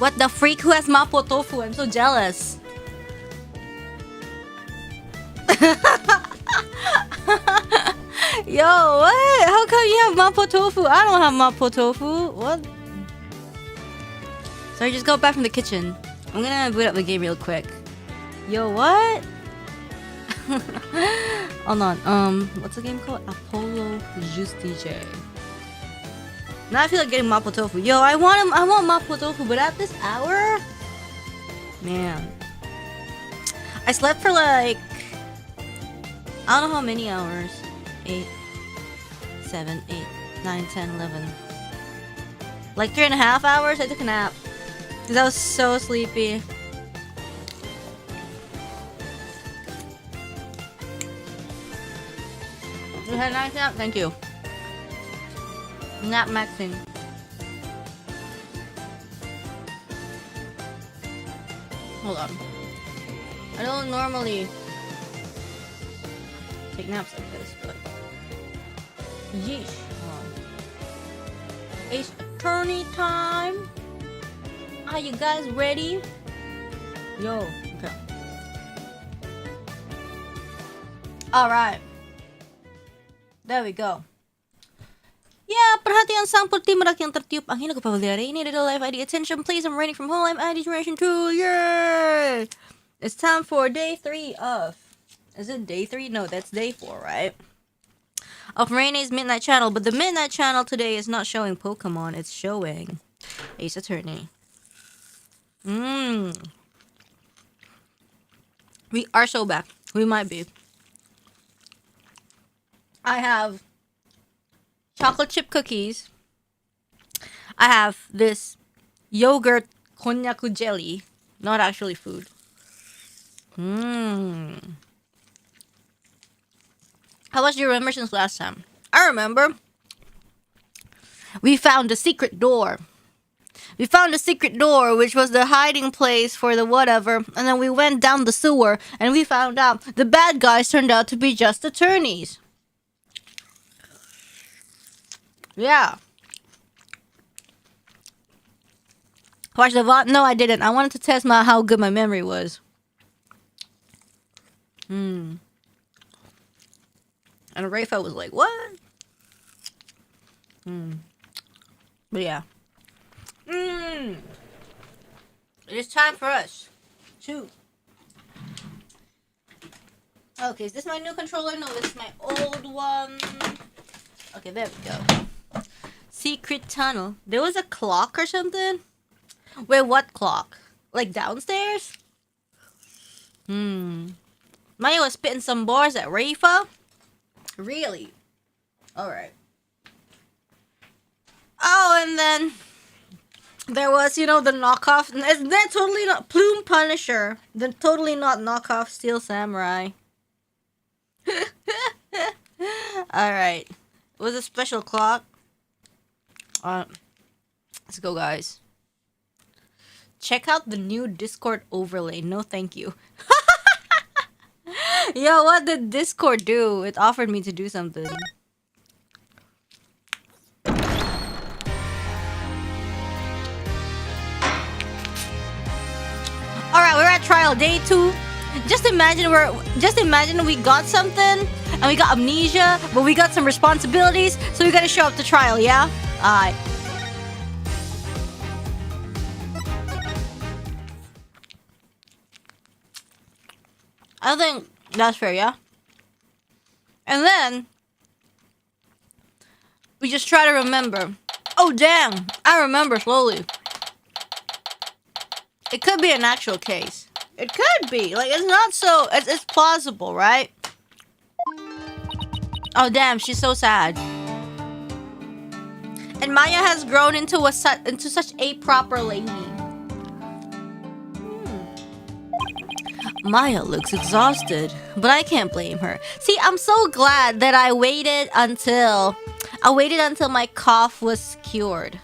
What the freak? Who has mapo tofu? I'm so jealous. Yo, what? How come you have mapo tofu? I don't have mapo tofu. What? Sorry, just go back from the kitchen. I'm gonna boot up the game real quick. Yo, what? Hold on. What's the game called? Apollo Juice DJ. Now I feel like getting mapo tofu. Yo, I want mapo tofu, but at this hour, man, I slept for like I don't know how many hours. 8, 7, 8, 9, 10, 11. Like 3.5 hours. I took a nap because I was so sleepy. You had a nice nap? Thank you. Nap maxing. Hold on. I don't normally take naps like this, but yeesh. It's attorney time. Are you guys ready? Yo, okay. Alright. There we go. Yeah, perhatian sang putri merak yang tertiup angin aku Pavolia Reine little life ID attention please. I'm ready from hololive ID generation 2. Yay! It's time for day 3 of. Is it day 3? No, that's day 4, right? Of Reine's Midnight Channel, but the Midnight Channel today is not showing Pokemon, it's showing Ace Attorney. We are so back. We might be. I have chocolate chip cookies. I have this yogurt konnyaku jelly. Not actually food. How much do you remember since last time? I remember. We found a secret door. We found a secret door, which was the hiding place for the whatever. And then we went down the sewer, and we found out the bad guys turned out to be just attorneys. Yeah. Watch the VOD? No, I didn't. I wanted to test how good my memory was. And Rafa was like, what? But yeah. It is time for us to... Okay, is this my new controller? No, this is my old one. Okay, there we go. Secret tunnel. There was a clock or something? Wait, what clock? Like downstairs? Maya was spitting some bars at Rafa? Really? Alright. Oh, and then there was, you know, the knockoff. They're totally not Plume Punisher. They're totally not knockoff Steel Samurai. Alright. It was a special clock. Let's go, guys. Check out the new Discord overlay. No, thank you. Yo, what did Discord do? It offered me to do something. Alright, we're at trial day 2. Just imagine we got something and we got amnesia, but we got some responsibilities, so we gotta show up to trial, yeah? Alright. I think that's fair, yeah? And then we just try to remember. Oh, damn! I remember slowly. It could be an actual case. It could be. Like, it's not so... It's plausible, right? Oh, damn. She's so sad. And Maya has grown into such a proper lady. Maya looks exhausted, but I can't blame her. See, I'm so glad that I waited until my cough was cured.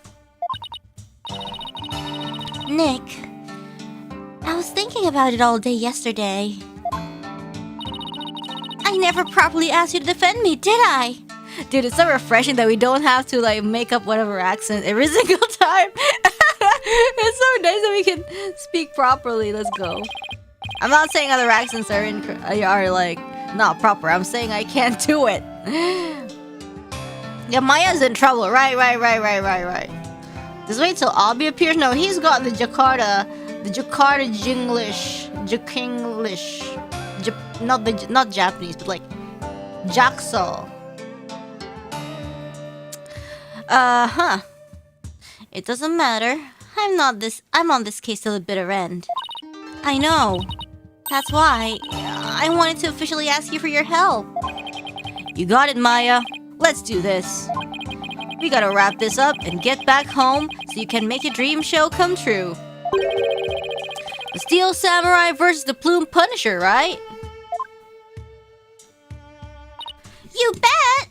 Nick, I was thinking about it all day yesterday. I never properly asked you to defend me, did I? Dude, it's so refreshing that we don't have to, like, make up whatever accent every single time. It's so nice that we can speak properly. Let's go. I'm not saying other accents are like not proper. I'm saying I can't do it. Yeah, Maya's in trouble. Right. Just wait till Abi appears. No, he's got the Jakarta Jinglish, not Japanese, but like Jaksal. It doesn't matter. I'm on this case till the bitter end. I know. That's why I wanted to officially ask you for your help. You got it, Maya. Let's do this. We gotta wrap this up and get back home so you can make your dream show come true. The Steel Samurai versus the Plume Punisher, right? You bet!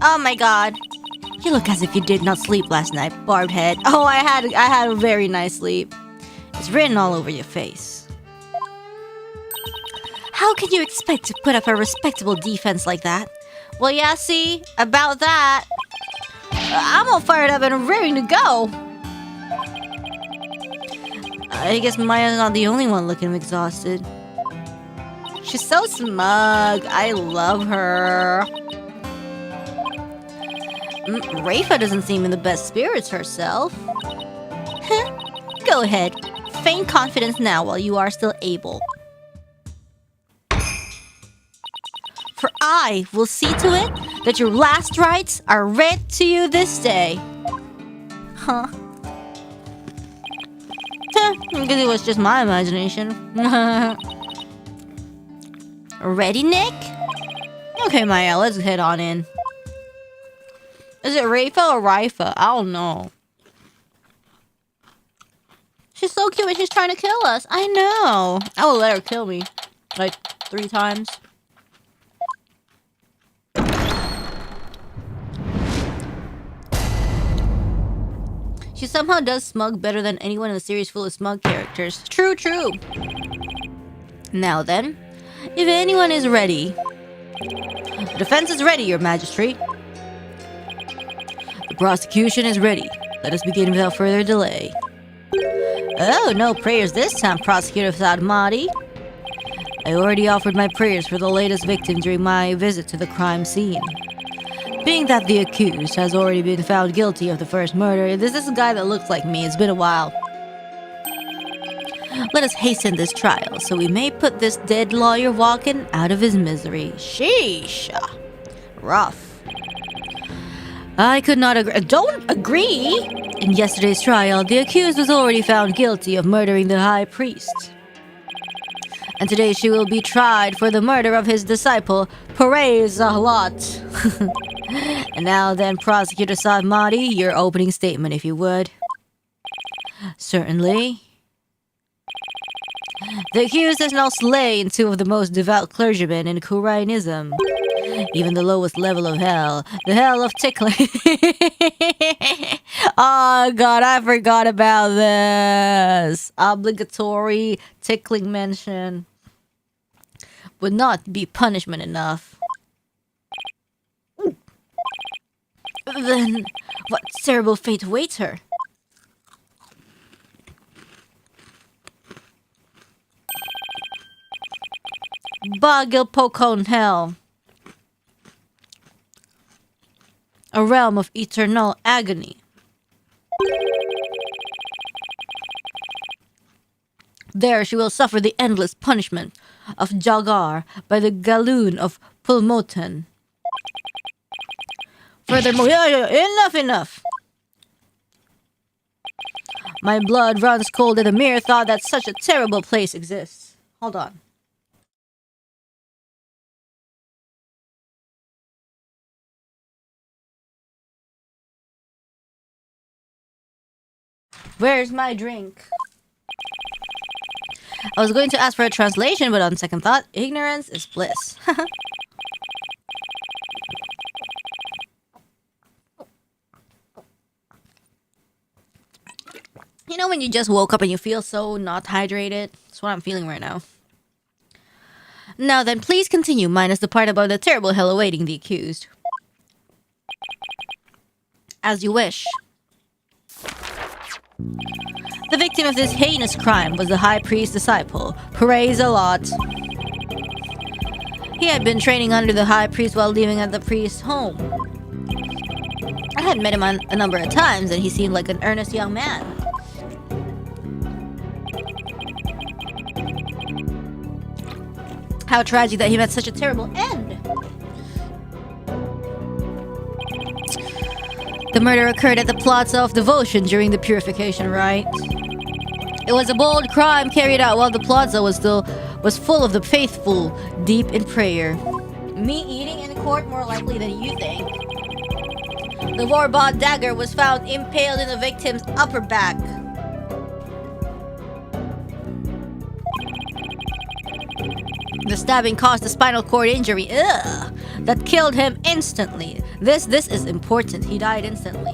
Oh my god. You look as if you did not sleep last night, barbed head. Oh, I had a very nice sleep. It's written all over your face. How can you expect to put up a respectable defense like that? Well, yeah, see? About that, I'm all fired up and raring to go. I guess Maya's not the only one looking exhausted. She's so smug. I love her. Rafa doesn't seem in the best spirits herself. Go ahead. Feign confidence now while you are still able. For I will see to it that your last rites are read to you this day. Huh. Because it was just my imagination. Ready, Nick? Okay, Maya, let's head on in. Is it Rafa or Rifa? I don't know. She's so cute when she's trying to kill us. I know. I will let her kill me. Like 3 times. She somehow does smug better than anyone in the series full of smug characters. True. Now then, if anyone is ready. The defense is ready, Your Majesty. The prosecution is ready. Let us begin without further delay. Oh, no prayers this time, Prosecutor Sadmati. I already offered my prayers for the latest victim during my visit to the crime scene. Being that the accused has already been found guilty of the first murder, this is a guy that looks like me. It's been a while. Let us hasten this trial so we may put this dead lawyer walking out of his misery. Sheesh. Rough. I could not agree. Don't agree! In yesterday's trial, the accused was already found guilty of murdering the high priest. And today she will be tried for the murder of his disciple, Perez Zahlot. And now then, Prosecutor Sadmati, your opening statement, if you would. Certainly. The accused has now slain 2 of the most devout clergymen in Kurainism. Even the lowest level of hell, the hell of tickling. Oh god, I forgot about this. Obligatory tickling mention would not be punishment enough. Then what terrible fate awaits her? Bagel hell. A realm of eternal agony. There she will suffer the endless punishment of Jagar by the galoon of Pulmoten. Furthermore, enough! My blood runs cold at the mere thought that such a terrible place exists. Hold on. Where's my drink? I was going to ask for a translation, but on second thought, ignorance is bliss. You know when you just woke up and you feel so not hydrated? That's what I'm feeling right now. Now then, please continue, minus the part about the terrible hell awaiting the accused. As you wish. The victim of this heinous crime was the high priest's disciple, Praise a lot. He had been training under the high priest while living at the priest's home. I had met him a number of times, and he seemed like an earnest young man. How tragic that he met such a terrible end. The murder occurred at the Plaza of Devotion during the purification rite. It was a bold crime carried out while the plaza was full of the faithful, deep in prayer. Me eating in court more likely than you think. The war-bought dagger was found impaled in the victim's upper back. The stabbing caused a spinal cord injury, that killed him instantly. This is important. He died instantly.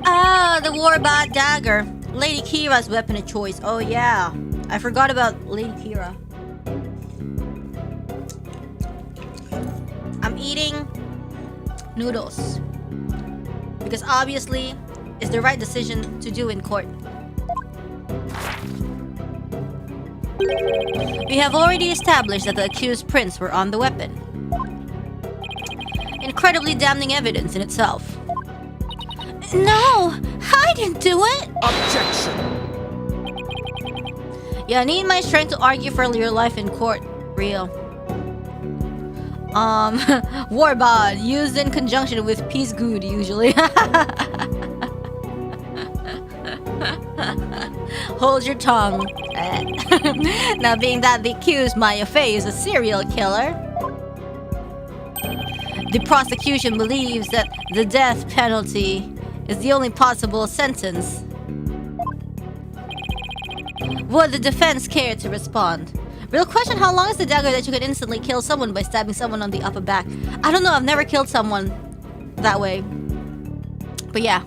Ah, the war-bought dagger. Lady Kee'ra's weapon of choice. Oh yeah, I forgot about Lady Kee'ra. I'm eating noodles because obviously it's the right decision to do in court. We have already established that the accused prints were on the weapon. Incredibly damning evidence in itself. No, I didn't do it. Objection. Yeah, I need my strength to argue for your life in court. Real. Warbod, used in conjunction with peace good usually. Hold your tongue. Now, being that the accused Maya Fei is a serial killer, the prosecution believes that the death penalty is the only possible sentence. Would the defense care to respond? Real question, how long is the dagger that you could instantly kill someone by stabbing someone on the upper back? I don't know, I've never killed someone that way. But yeah.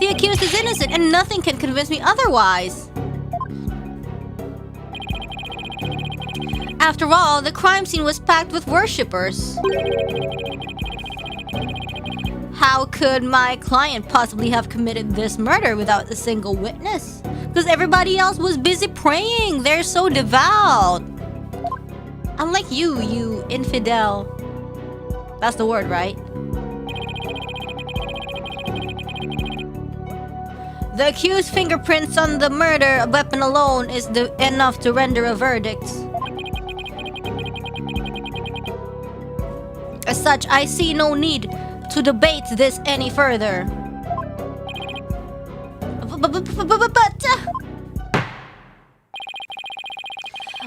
The accused is innocent and nothing can convince me otherwise. After all, the crime scene was packed with worshippers. How could my client possibly have committed this murder without a single witness? Because everybody else was busy praying. They're so devout. Unlike you, you infidel. That's the word, right? The accused's fingerprints on the murder weapon alone is enough to render a verdict. As such, I see no need to debate this any further.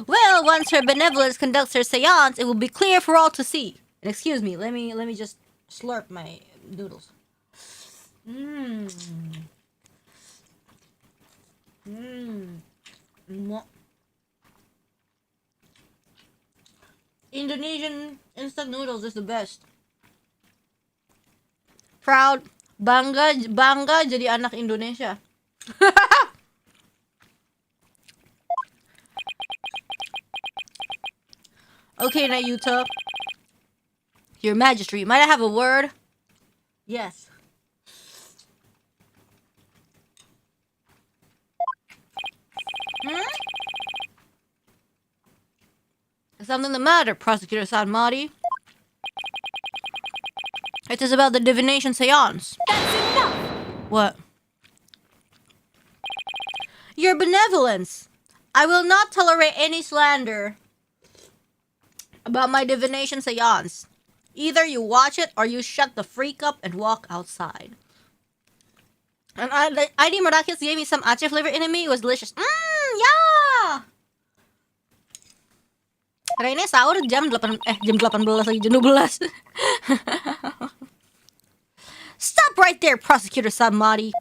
Well, once her benevolence conducts her seance, it will be clear for all to see. And excuse me, let me just slurp my noodles. Indonesian instant noodles is the best. Proud, bangga jadi anak Indonesia. Okay, Nayuta. Your Majesty, might I have a word? Yes. Is something the matter, Prosecutor Sanmari? It is about the divination seance. That's enough. What? Your benevolence. I will not tolerate any slander about my divination seance. Either you watch it or you shut the freak up and walk outside. And ID Miraculous gave me some ache flavor enemy. It was delicious. Yeah! Reine sahur jam 18 lagi, jam 12. Stop right there, Prosecutor Samadi.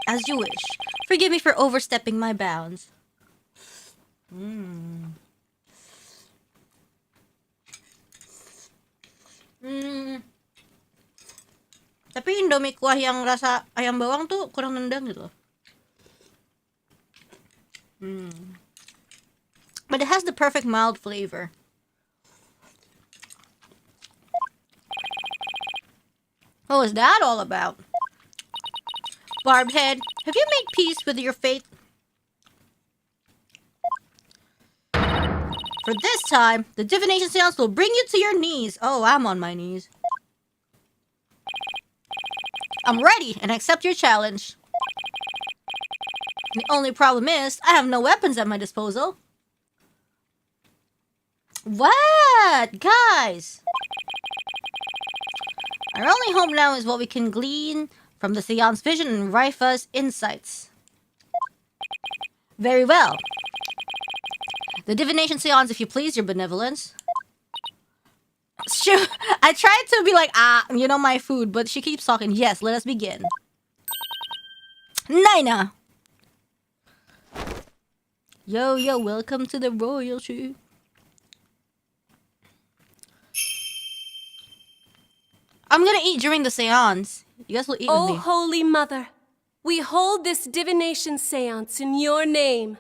As you wish. Forgive me for overstepping my bounds. Tapi Indomie kuah yang rasa ayam bawang tuh kurang nendang gitu. But it has the perfect mild flavor. What was that all about? Barbhead, have you made peace with your fate? For this time, the divination seance will bring you to your knees. Oh, I'm on my knees. I'm ready and accept your challenge. The only problem is, I have no weapons at my disposal. What? Guys! Our only hope now is what we can glean from the seance vision and Raifa's insights. Very well. The divination seance, if you please, your benevolence. Sure, I tried to be like, you know, my food, but she keeps talking. Yes, let us begin. Nina! Yo, yo, welcome to the royalty. I'm gonna eat during the seance. You guys will eat with me. Oh, Holy Mother, we hold this divination seance in your name.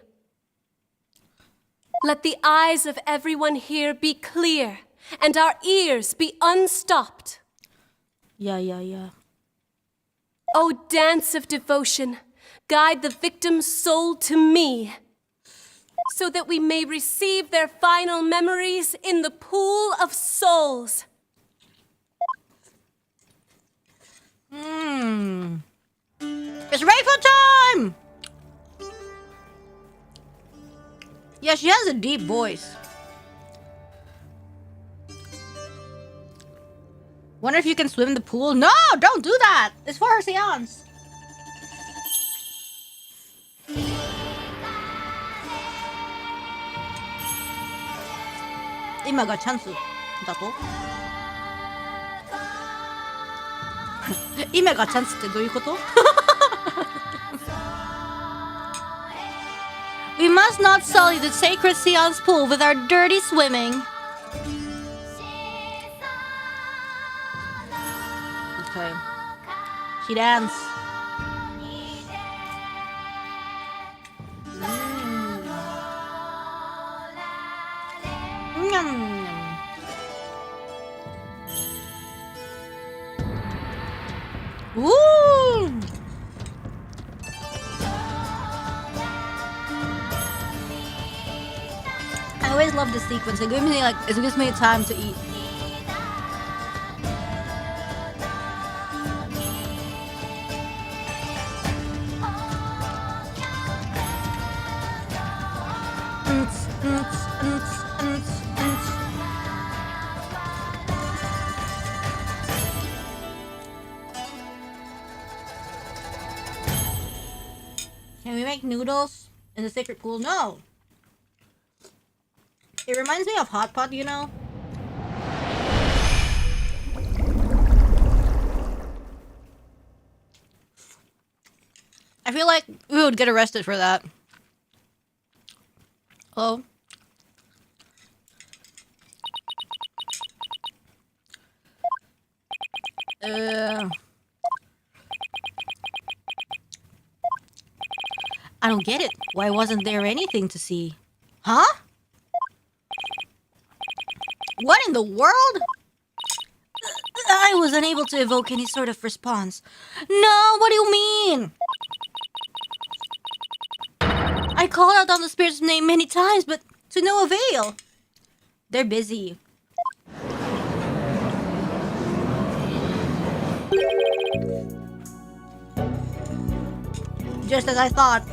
Let the eyes of everyone here be clear and our ears be unstopped. Yeah. O dance of devotion, guide the victim's soul to me, so that we may receive their final memories in the pool of souls. It's Raifa time! Yeah, she has a deep voice. Wonder if you can swim in the pool? No, don't do that! It's for her seance. Imaga chance dato? 今がチャンスってどういうこと? We must not sully the sacred seance pool with our dirty swimming. Okay. She dance. Woo! I always love this sequence. It gives me time to eat. Can we make noodles in the sacred pool? No. It reminds me of hot pot, you know? I feel like we would get arrested for that. Hello? I don't get it. Why wasn't there anything to see? Huh? What in the world? I was unable to evoke any sort of response. No, what do you mean? I called out on the spirit's name many times, but to no avail. They're busy. Just as I thought.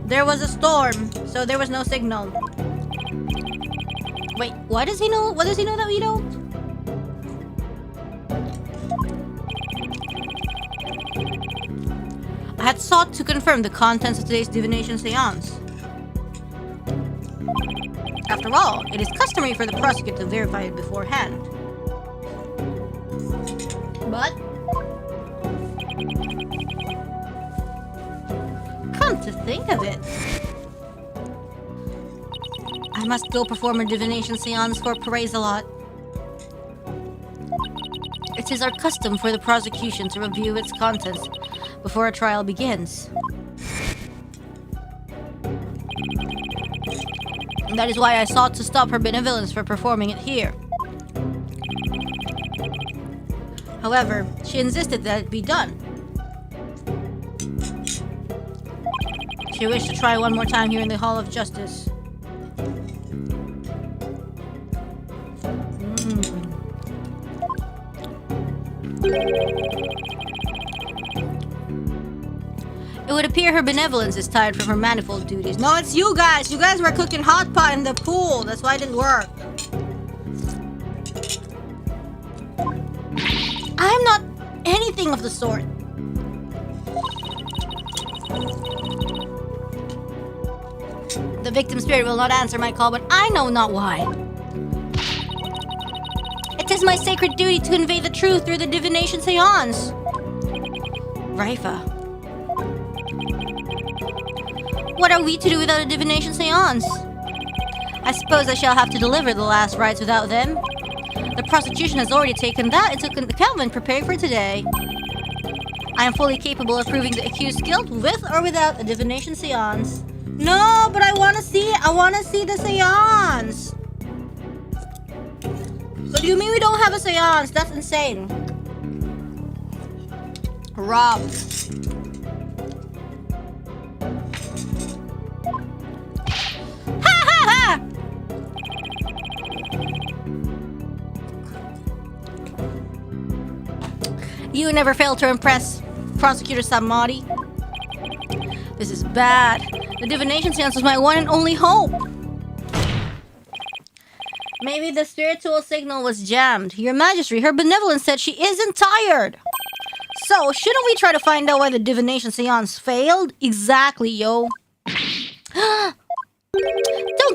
There was a storm, so there was no signal. Wait, what does he know? What does he know that we don't? I had sought to confirm the contents of today's divination seance. After all, it is customary for the prosecutor to verify it beforehand. But come to think of it, I must go perform a divination seance for Perhatian. It is our custom for the prosecution to review its contents before a trial begins. That is why I sought to stop her benevolence from performing it here. However, she insisted that it be done. She wished to try one more time here in the Hall of Justice. It would appear her benevolence is tired from her manifold duties. No, it's you guys! You guys were cooking hot pot in the pool! That's why it didn't work. I'm not anything of the sort. The victim spirit will not answer my call, but I know not why. It is my sacred duty to convey the truth through the divination seance. Raifa. What are we to do without a divination seance? I suppose I shall have to deliver the last rites without them. The prosecution has already taken that into account when preparing for today. I am fully capable of proving the accused's guilt with or without a divination seance. No, but I want to see the seance. What do you mean we don't have a seance? That's insane. Rob. You never fail to impress Prosecutor Samadi. This is bad. The divination seance was my one and only hope. Maybe the spiritual signal was jammed. Your Majesty, her benevolence said she isn't tired. So, shouldn't we try to find out why the divination seance failed? Exactly, yo. Don't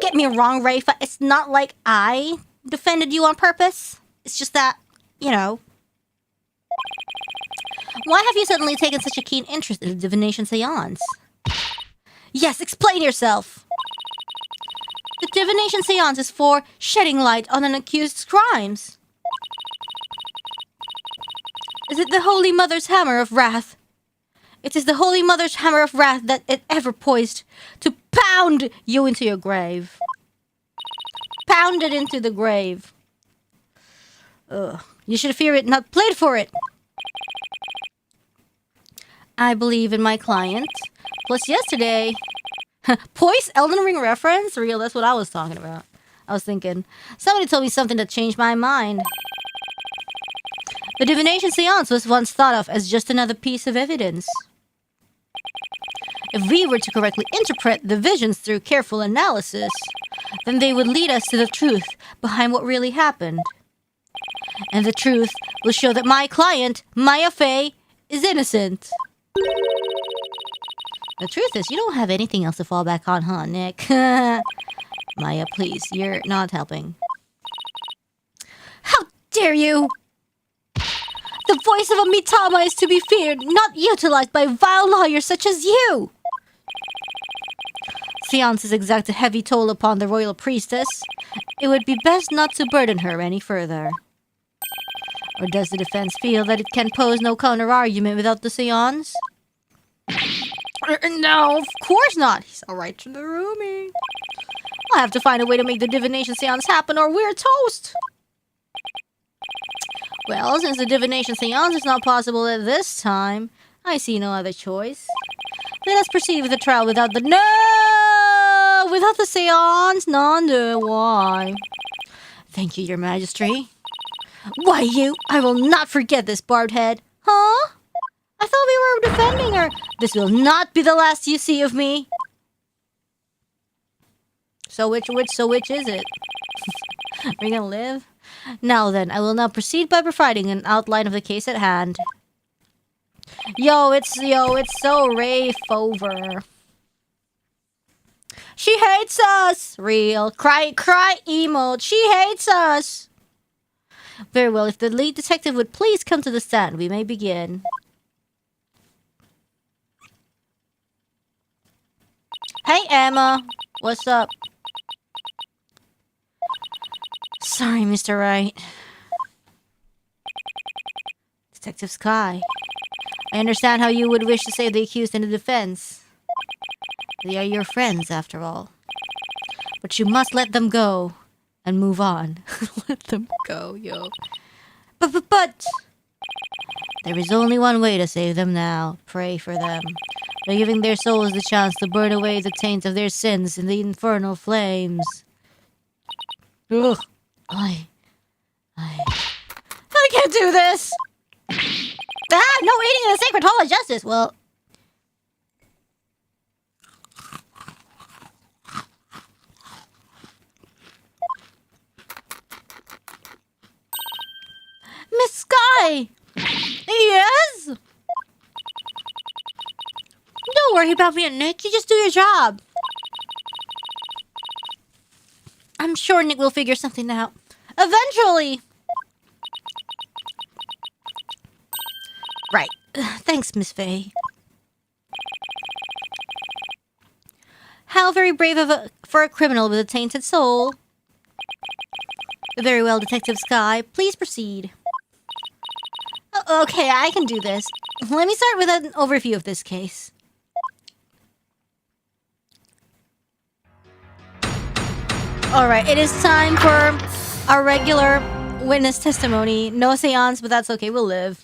get me wrong, Raifa. It's not like I defended you on purpose. It's just that, you know. Why have you suddenly taken such a keen interest in the divination seance? Yes, explain yourself. The divination seance is for shedding light on an accused's crimes. Is it the Holy Mother's hammer of wrath? It is the Holy Mother's hammer of wrath that it ever poised to pound you into your grave. Pound it into the grave. Ugh. You should fear it, not plead for it. I believe in my client. Plus yesterday... Poise Elden Ring reference? Real, that's what I was talking about. I was thinking, somebody told me something that changed my mind. The divination seance was once thought of as just another piece of evidence. If we were to correctly interpret the visions through careful analysis, then they would lead us to the truth behind what really happened. And the truth will show that my client, Maya Fey, is innocent. The truth is, you don't have anything else to fall back on, huh, Nick? Maya, please, you're not helping. How dare you! The voice of a Mitama is to be feared, not utilized by vile lawyers such as you! Seances exact a heavy toll upon the royal priestess. It would be best not to burden her any further. Or does the defense feel that it can pose no counter-argument without the seance? No, of course not. He's alright to the roomie. I'll have to find a way to make the divination seance happen or we're toast. Well, since the divination seance is not possible at this time, I see no other choice. Let us proceed with the trial without the... No! Without the seance? None. Why? Thank you, Your Majesty. Why, you? I will not forget this, barbed head. Huh? I thought we were defending her. This will not be the last you see of me. So which is it? Are you gonna live? Now then, I will now proceed by providing an outline of the case at hand. Yo, it's so Rafe over. She hates us! Real. Cry emote. She hates us! Very well, if the lead detective would please come to the stand, we may begin. Hey, Emma. What's up? Sorry, Mr. Wright. Detective Sky. I understand how you would wish to save the accused and the defense. They are your friends, after all. But you must let them go and move on. Let them go, yo. But there is only one way to save them now. Pray for them. By giving their souls the chance to burn away the taint of their sins in the infernal flames. Ugh. I can't do this! Ah, no eating in the sacred hall of justice! Well... Miss Sky! Yes? Don't worry about me and Nick. You just do your job. I'm sure Nick will figure something out. Eventually! Right. Thanks, Miss Faye. How very brave for a criminal with a tainted soul. Very well, Detective Sky. Please proceed. Okay, I can do this. Let me start with an overview of this case. Alright, it is time for our regular witness testimony. No seance, but that's okay, we'll live.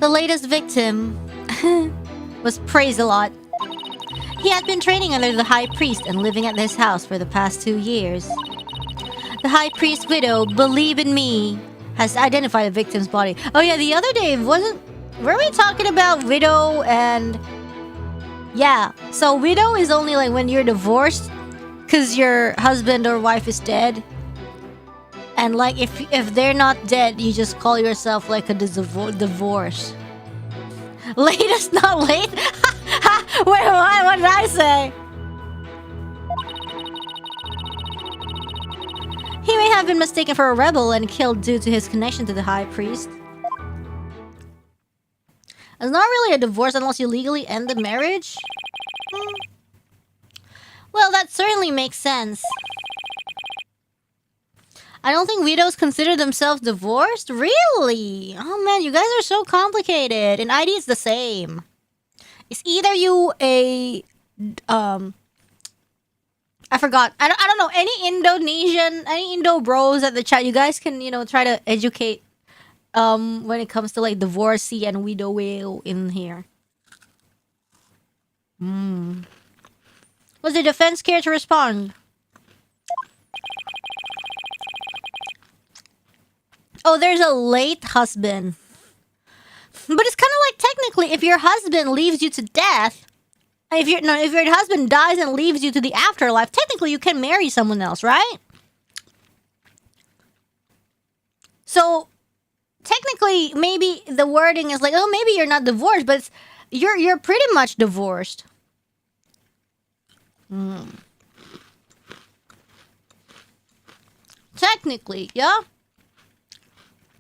The latest victim was praised a lot. He had been training under the High Priest and living at this house for the past 2 years. The High Priest's widow, Believe in Me, has identified the victim's body. Oh yeah, the other day, were we talking about widow and... Yeah, so widow is only like when you're divorced because your husband or wife is dead. And like if they're not dead, you just call yourself like a divorce. Latest, not late? Wait, what did I say? He may have been mistaken for a rebel and killed due to his connection to the High Priest. It's not really a divorce unless you legally end the marriage. Well, that certainly makes sense. I don't think widows consider themselves divorced? Really? Oh man, you guys are so complicated. In ID it's the same. It's either you a... I forgot. I don't know. Any Indo bros at the chat, you guys can, you know, try to educate when it comes to like divorcee and widow in here. Was the defense care to respond? Oh, there's a late husband. But it's kind of like technically if your husband leaves you to death, if your husband dies and leaves you to the afterlife, technically you can marry someone else, right? So technically maybe the wording is like, oh, maybe you're not divorced, but you're pretty much divorced. Technically, yeah.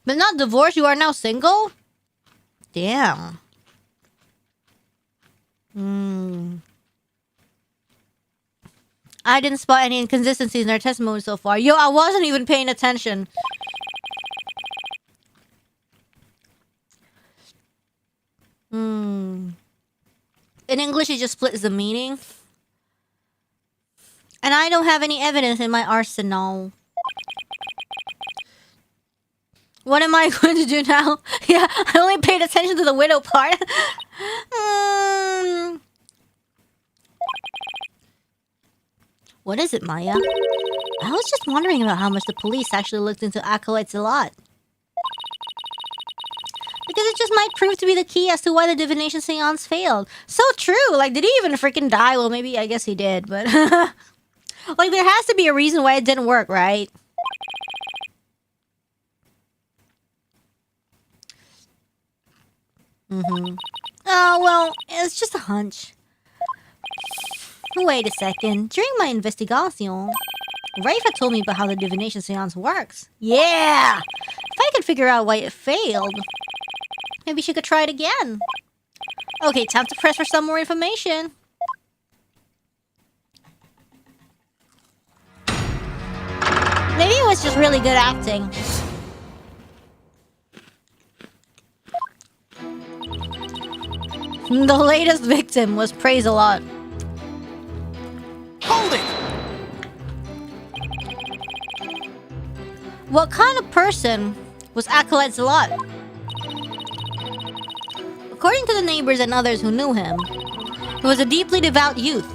But not divorced, you are now single? Damn. I didn't spot any inconsistencies in our testimony so far. Yo, I wasn't even paying attention. In English, it just splits the meaning. And I don't have any evidence in my arsenal. What am I going to do now? Yeah, I only paid attention to the widow part. What is it, Maya? I was just wondering about how much the police actually looked into acolytes a lot. Because it just might prove to be the key as to why the divination seance failed. So true! Like, did he even freaking die? Well, maybe, I guess he did, but... like, there has to be a reason why it didn't work, right? Oh, well, it's just a hunch. Wait a second. During my investigation, Wright told me about how the divination seance works. Yeah! If I could figure out why it failed, maybe she could try it again. Okay, time to press for some more information. Maybe it was just really good acting. The latest victim was praised a lot. What kind of person was Acolyte Zalat? According to the neighbors and others who knew him, he was a deeply devout youth.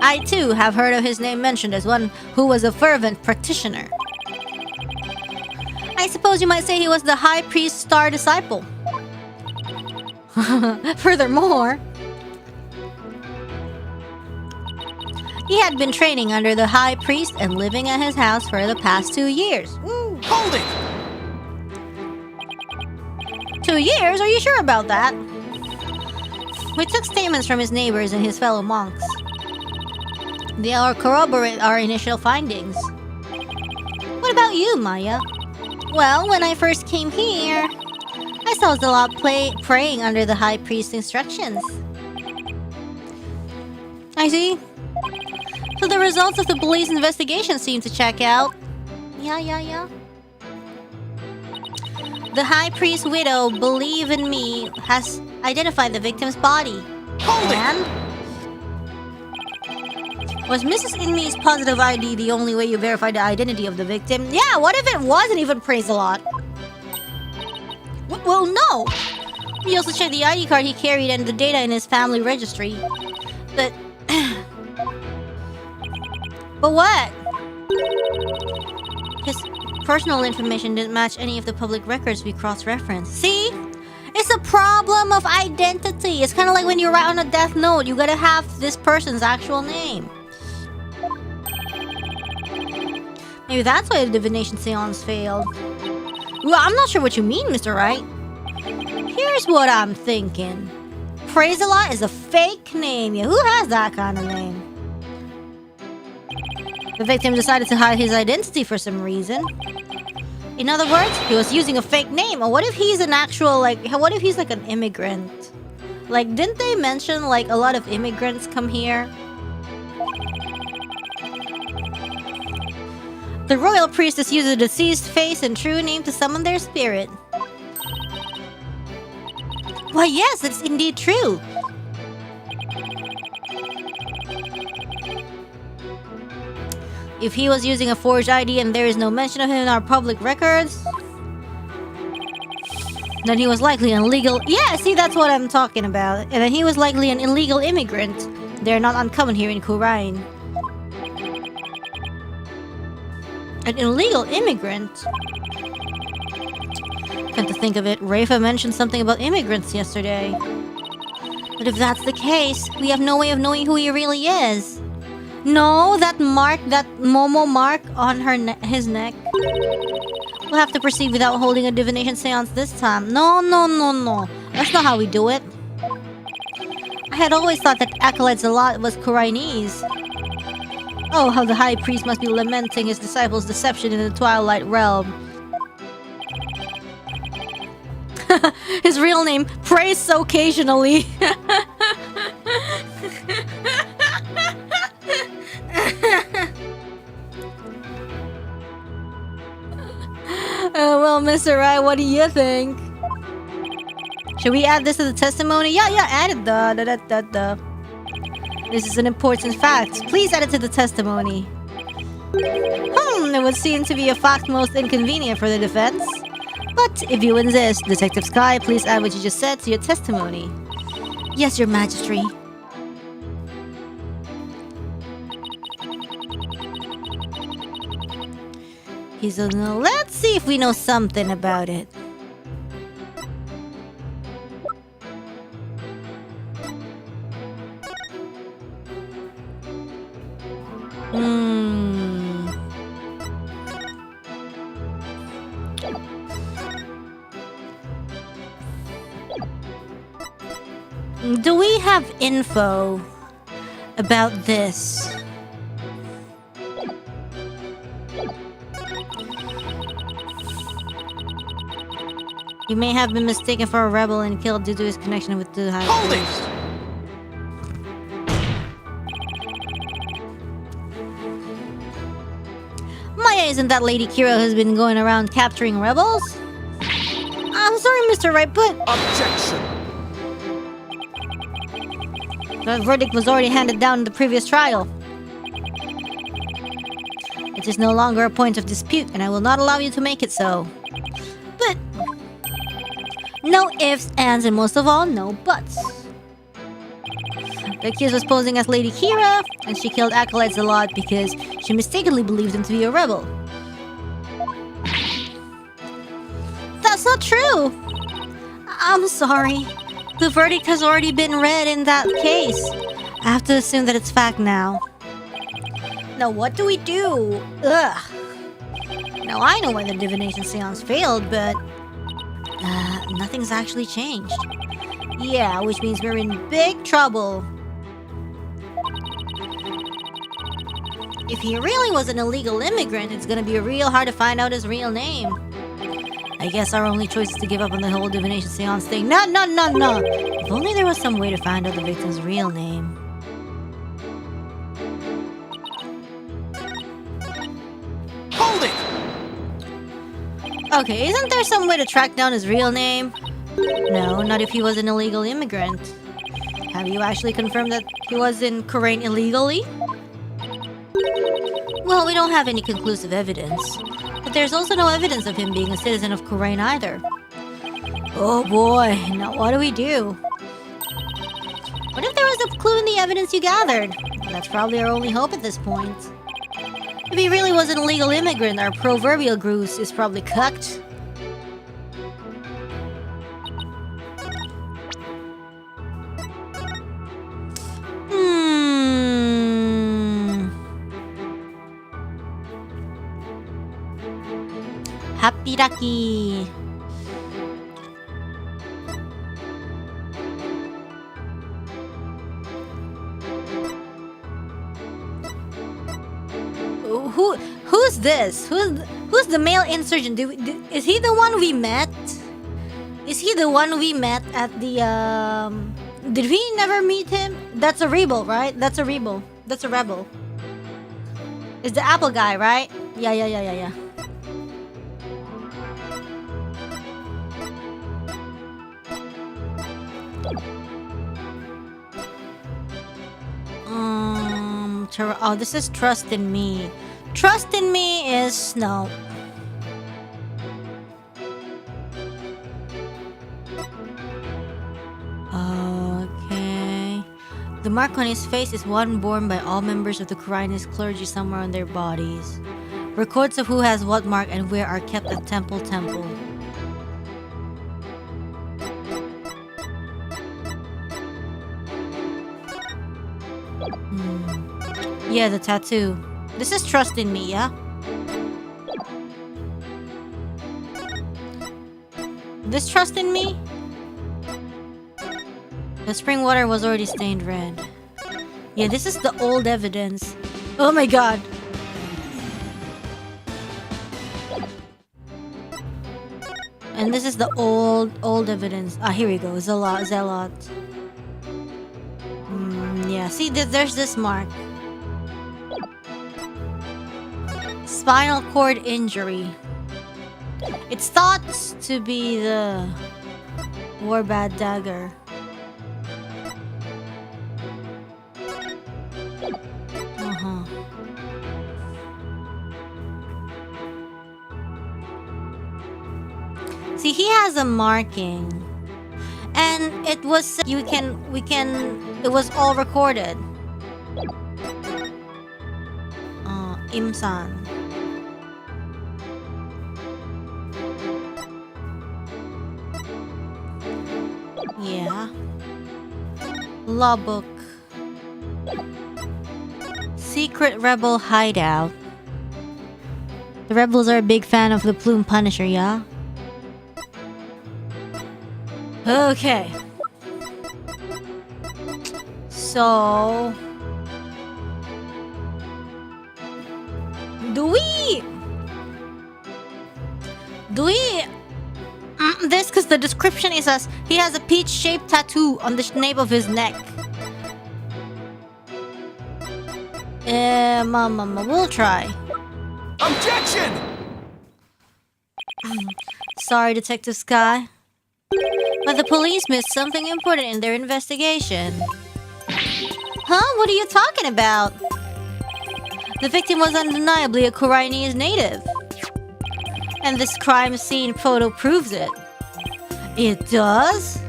I too have heard of his name mentioned as one who was a fervent practitioner. I suppose you might say he was the high priest's star disciple. Furthermore, he had been training under the high priest and living at his house for the past 2 years. Ooh, hold it! 2 years? Are you sure about that? We took statements from his neighbors and his fellow monks. They all corroborate our initial findings. What about you, Maya? Well, when I first came here, I saw Zalat praying under the high priest's instructions. I see. So the results of the police investigation seem to check out. Yeah. The high priest's widow, Believe in Me, has identified the victim's body. And was Mrs. Inmi's positive ID the only way you verified the identity of the victim? Yeah, what if it wasn't even praised a lot? Well, no. We also checked the ID card he carried and the data in his family registry. But... but what? His personal information didn't match any of the public records we cross-referenced. See? It's a problem of identity. It's kind of like when you write on a death note, you gotta have this person's actual name. Maybe that's why the divination seance failed. Well, I'm not sure what you mean, Mr. Wright. Here's what I'm thinking. Praise-a-lot is a fake name. Yeah, who has that kind of name? The victim decided to hide his identity for some reason. In other words, he was using a fake name. Or what if he's an actual, what if he's like an immigrant? Like, didn't they mention, like, a lot of immigrants come here? The royal priestess used the deceased face and true name to summon their spirit. Why, yes, it's indeed true. If he was using a forged ID and there is no mention of him in our public records, then he was likely an illegal... Yeah, see, that's what I'm talking about. And then he was likely an illegal immigrant. They're not uncommon here in Kurain. An illegal immigrant? Come to think of it, Rafa mentioned something about immigrants yesterday. But if that's the case, we have no way of knowing who he really is. No, that mark, that Momo mark on his neck. We'll have to proceed without holding a divination seance this time. No. That's not how we do it. I had always thought that Acolyte Zalat was Kurainese. Oh, how the high priest must be lamenting his disciples' deception in the Twilight Realm. His real name, praised so occasionally. Well, Mr. Wright, what do you think? Should we add this to the testimony? Yeah, add it. This is an important fact. Please add it to the testimony. It would seem to be a fact most inconvenient for the defense. But if you insist, Detective Sky, please add what you just said to your testimony. Yes, Your Majesty. So now let's see if we know something about it. Do we have info about this? He may have been mistaken for a rebel and killed due to his connection with the High Priest. Maya isn't that Lady Kee'ra who's been going around capturing rebels? I'm sorry, Mr. Wright, but... Objection! The verdict was already handed down in the previous trial. It is no longer a point of dispute, and I will not allow you to make it so. But no ifs, ands, and most of all, no buts. The accused was posing as Lady Kee'ra, and she killed acolytes a lot because she mistakenly believed them to be a rebel. That's not true! I'm sorry. The verdict has already been read in that case. I have to assume that it's fact now. Now what do we do? Ugh. Now I know why the divination seance failed, but nothing's actually changed. Yeah, which means we're in big trouble. If he really was an illegal immigrant, it's gonna be real hard to find out his real name. I guess our only choice is to give up on the whole divination seance thing. No! If only there was some way to find out the victim's real name. Hold it! Okay, isn't there some way to track down his real name? No, not if he was an illegal immigrant. Have you actually confirmed that he was in Korea illegally? Well, we don't have any conclusive evidence. But there's also no evidence of him being a citizen of Korea either. Oh boy, now what do we do? What if there was a clue in the evidence you gathered? That's probably our only hope at this point. If he really was an illegal immigrant, our proverbial goose is probably cooked. Happy Lucky. Who's this? Who's the male insurgent? Is he the one we met? Is he the one we met at the Did we never meet him? That's a rebel, right? That's a rebel. That's a rebel. It's the apple guy, right? Yeah. Oh, this is Trust in Me. Trust in Me is no. Okay. The mark on his face is one borne by all members of the Koreanist clergy somewhere on their bodies. Records of who has what mark and where are kept at Temple. Yeah, the tattoo. This is Trust in Me, yeah? This Trust in Me? The spring water was already stained red. Yeah, this is the old evidence. Oh my god. And this is the old evidence. Ah, here we go. Zealot. Yeah, see, there's this mark. Spinal cord injury. It's thought to be the Warbad dagger. See, he has a marking, and it was it was all recorded. Imsan. Yeah. Law book. Secret rebel hideout. The rebels are a big fan of the Plume Punisher, yeah? Okay. So... Do we this, because the description is as he has a peach-shaped tattoo on the nape of his neck. Mama, we'll try. Objection! Sorry, Detective Sky, but the police missed something important in their investigation. Huh? What are you talking about? The victim was undeniably a Koreanese native. And this crime scene photo proves it. It does?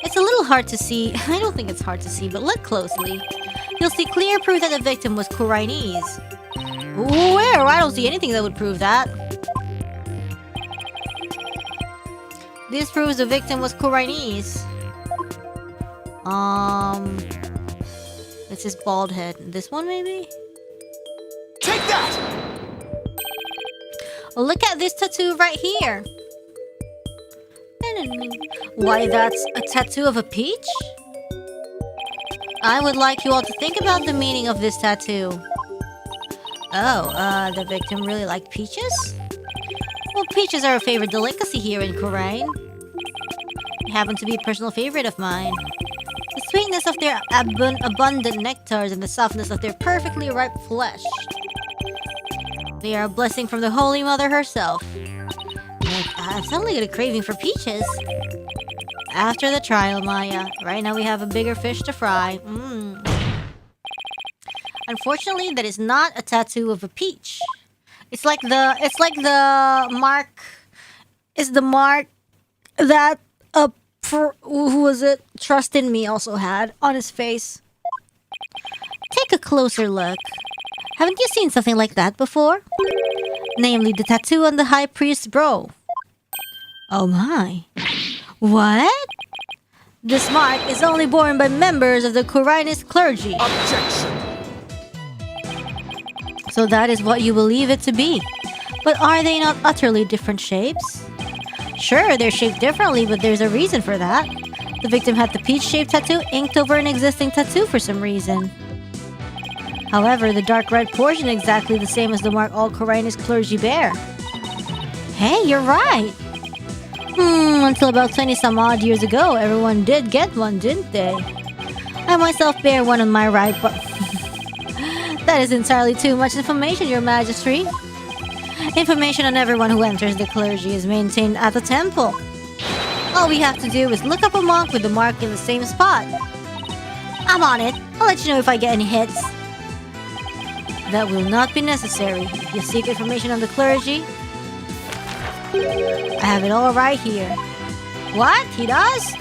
It's a little hard to see. I don't think it's hard to see, but look closely. You'll see clear proof that the victim was Koreanese. Where? I don't see anything that would prove that. This proves the victim was Koreanese. It's his bald head. This one, maybe? Take that! Look at this tattoo right here. Why, that's a tattoo of a peach? I would like you all to think about the meaning of this tattoo. Oh, the victim really liked peaches? Well, peaches are a favorite delicacy here in Korea. They happen to be a personal favorite of mine. The sweetness of their abundant nectars and the softness of their perfectly ripe flesh. They are a blessing from the Holy Mother herself. I'm suddenly got a craving for peaches. After the trial, Maya. Right now we have a bigger fish to fry. Unfortunately, that is not a tattoo of a peach. It's like the mark. It's the mark that who was it? Trust in Me also had on his face. Take a closer look. Haven't you seen something like that before? Namely, the tattoo on the high priest's brow. Oh my. What? This mark is only borne by members of the Koreanist clergy. Objection! So that is what you believe it to be. But are they not utterly different shapes? Sure, they're shaped differently, but there's a reason for that. The victim had the peach-shaped tattoo inked over an existing tattoo for some reason. However, the dark red portion is exactly the same as the mark all Koreanist clergy bear. Hey, you're right! Until about 20-some odd years ago, everyone did get one, didn't they? I myself bear one on my right, but... That is entirely too much information, Your Majesty. Information on everyone who enters the clergy is maintained at the temple. All we have to do is look up a monk with the mark in the same spot. I'm on it. I'll let you know if I get any hits. That will not be necessary. If you seek information on the clergy, I have it all right here. What? He does?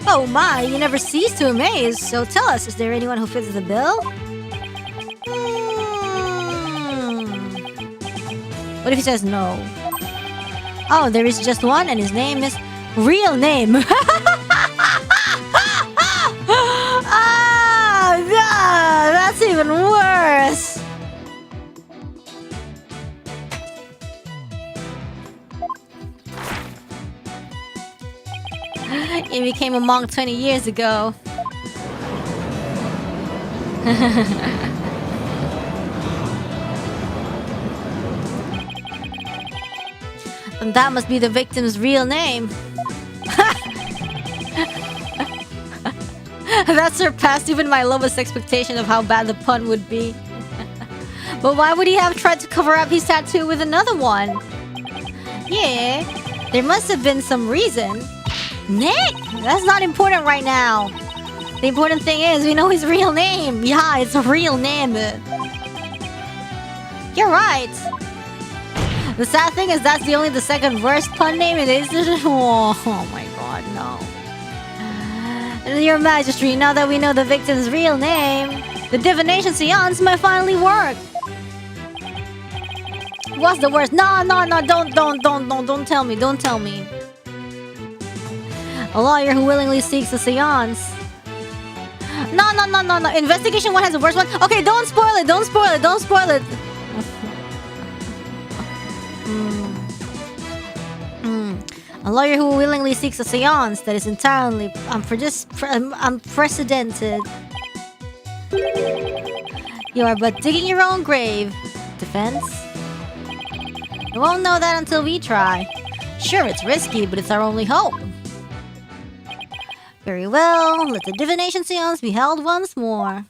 Oh my, you never cease to amaze. So tell us, is there anyone who fits the bill? What if he says no? Oh, there is just one, and his name is... Real name! That's even worse! He became a monk 20 years ago. And that must be the victim's real name. That surpassed even my lowest expectation of how bad the pun would be. But why would he have tried to cover up his tattoo with another one? Yeah, there must have been some reason. Nick, that's not important right now. The important thing is we know his real name. Yeah, it's a real name. You're right. The sad thing is that's only the second worst pun name it is. Oh my god, no. Your Majesty, now that we know the victim's real name, the divination seance might finally work. What's the worst? No, don't tell me, don't tell me. A lawyer who willingly seeks a seance. No. Investigation 1 has the worst one. Okay, don't spoil it. A lawyer who willingly seeks a seance that is entirely unprecedented. You are but digging your own grave. Defense? We won't know that until we try. Sure, it's risky, but it's our only hope. Very well, let the divination seance be held once more.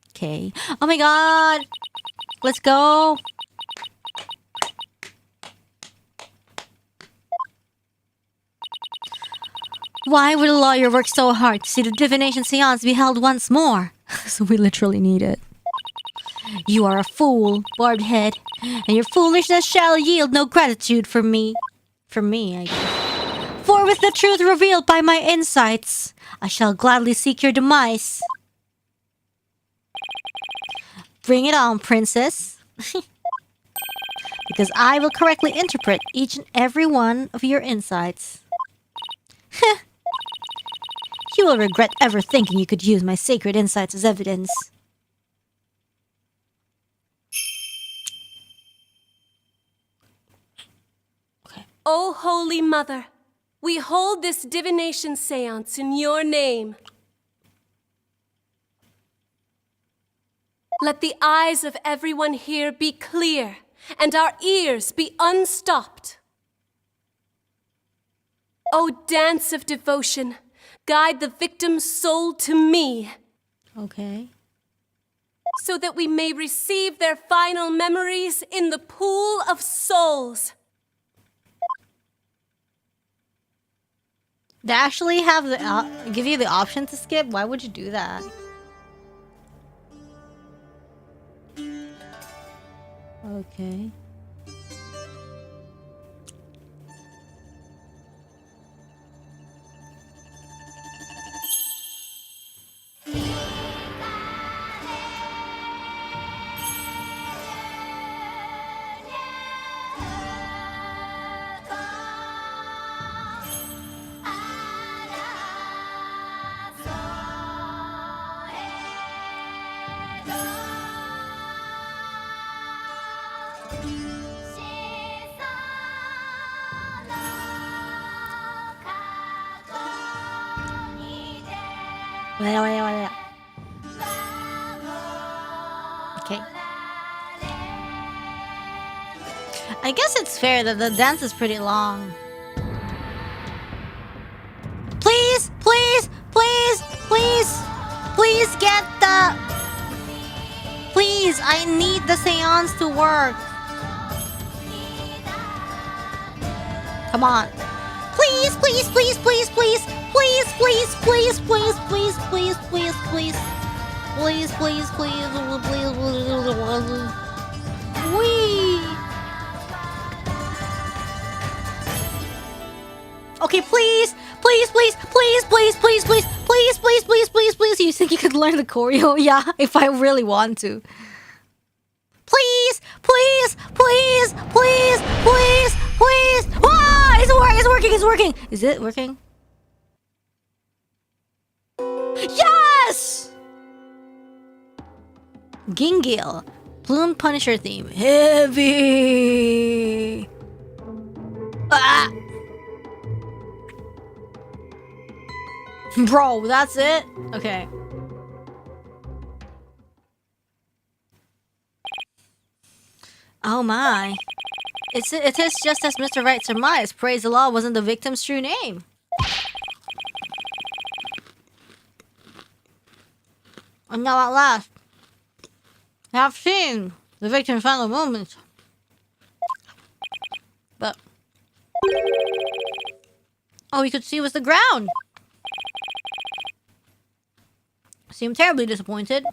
Okay. Oh my god! Let's go! Why would a lawyer work so hard to see the divination seance be held once more? So we literally need it. You are a fool, barbed head, and your foolishness shall yield no gratitude for me. For me, I guess. For with the truth revealed by my insights, I shall gladly seek your demise. Bring it on, princess. Because I will correctly interpret each and every one of your insights. You will regret ever thinking you could use my sacred insights as evidence. Okay. O Holy Mother, we hold this divination seance in your name. Let the eyes of everyone here be clear, and our ears be unstopped. O dance of devotion, guide the victim's soul to me. Okay. So that we may receive their final memories in the pool of souls. They actually have the give you the option to skip? Why would you do that? Okay. Wait. Okay. I guess it's fair that the dance is pretty long. Please get the... Please, I need the seance to work. Come on. Please. Wee. Okay, please. You think you could learn the choreo? Yeah, if I really want to. Please. Ah, it's working. Is it working? Yes! Gingil. Plume Punisher theme. Heavy. Ah! Bro, that's it? Okay. Oh my. It is just as Mr. Wright surmised. Praise the law wasn't the victim's true name. And now at last, I have seen the victim's final moments. But all you could see was the ground. Seemed terribly disappointed.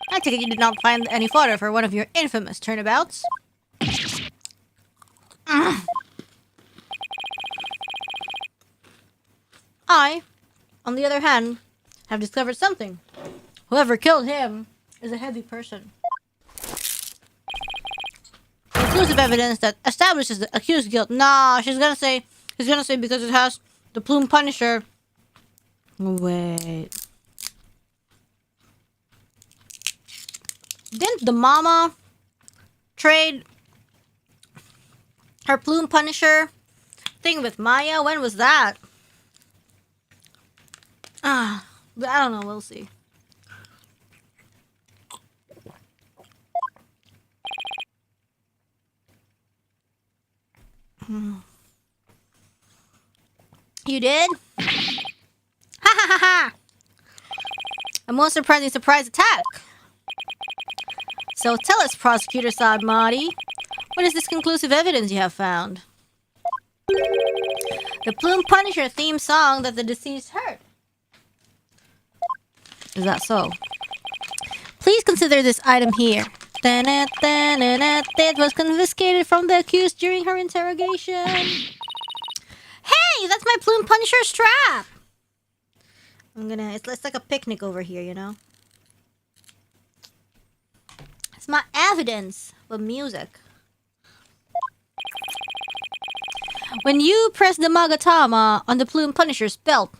I take it you did not find any fodder for one of your infamous turnabouts. I, on the other hand, have discovered something. Whoever killed him is a heavy person. Conclusive evidence that establishes the accused's guilt. Nah, he's gonna say because it has the Plume Punisher. Wait. Didn't the mama trade her Plume Punisher thing with Maya? When was that? But I don't know. We'll see. You did? Ha! A most surprising surprise attack. So tell us, Prosecutor Sadmati, what is this conclusive evidence you have found? The Plume Punisher theme song that the deceased heard. Is that so? Please consider this item here. It was confiscated from the accused during her interrogation. Hey, that's my plume punisher strap. It's like a picnic over here, you know? It's my evidence of music. When you press the Magatama on the plume punisher's belt,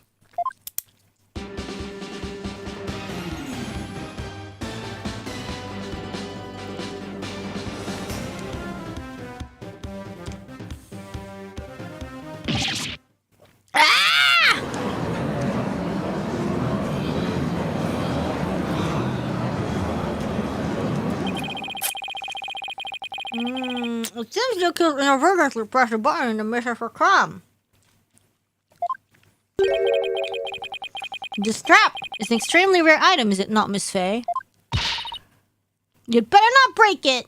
it seems you could inadvertently press the button in the mission for crime. The strap is an extremely rare item, is it not, Miss Faye? You'd better not break it.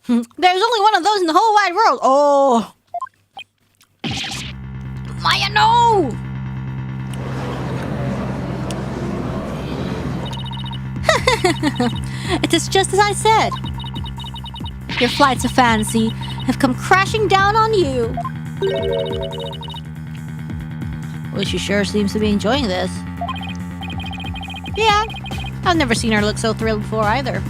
There's only one of those in the whole wide world. Oh, Maya, no! It is just as I said. Your flights of fancy have come crashing down on you. Well, she sure seems to be enjoying this. Yeah, I've never seen her look so thrilled before either.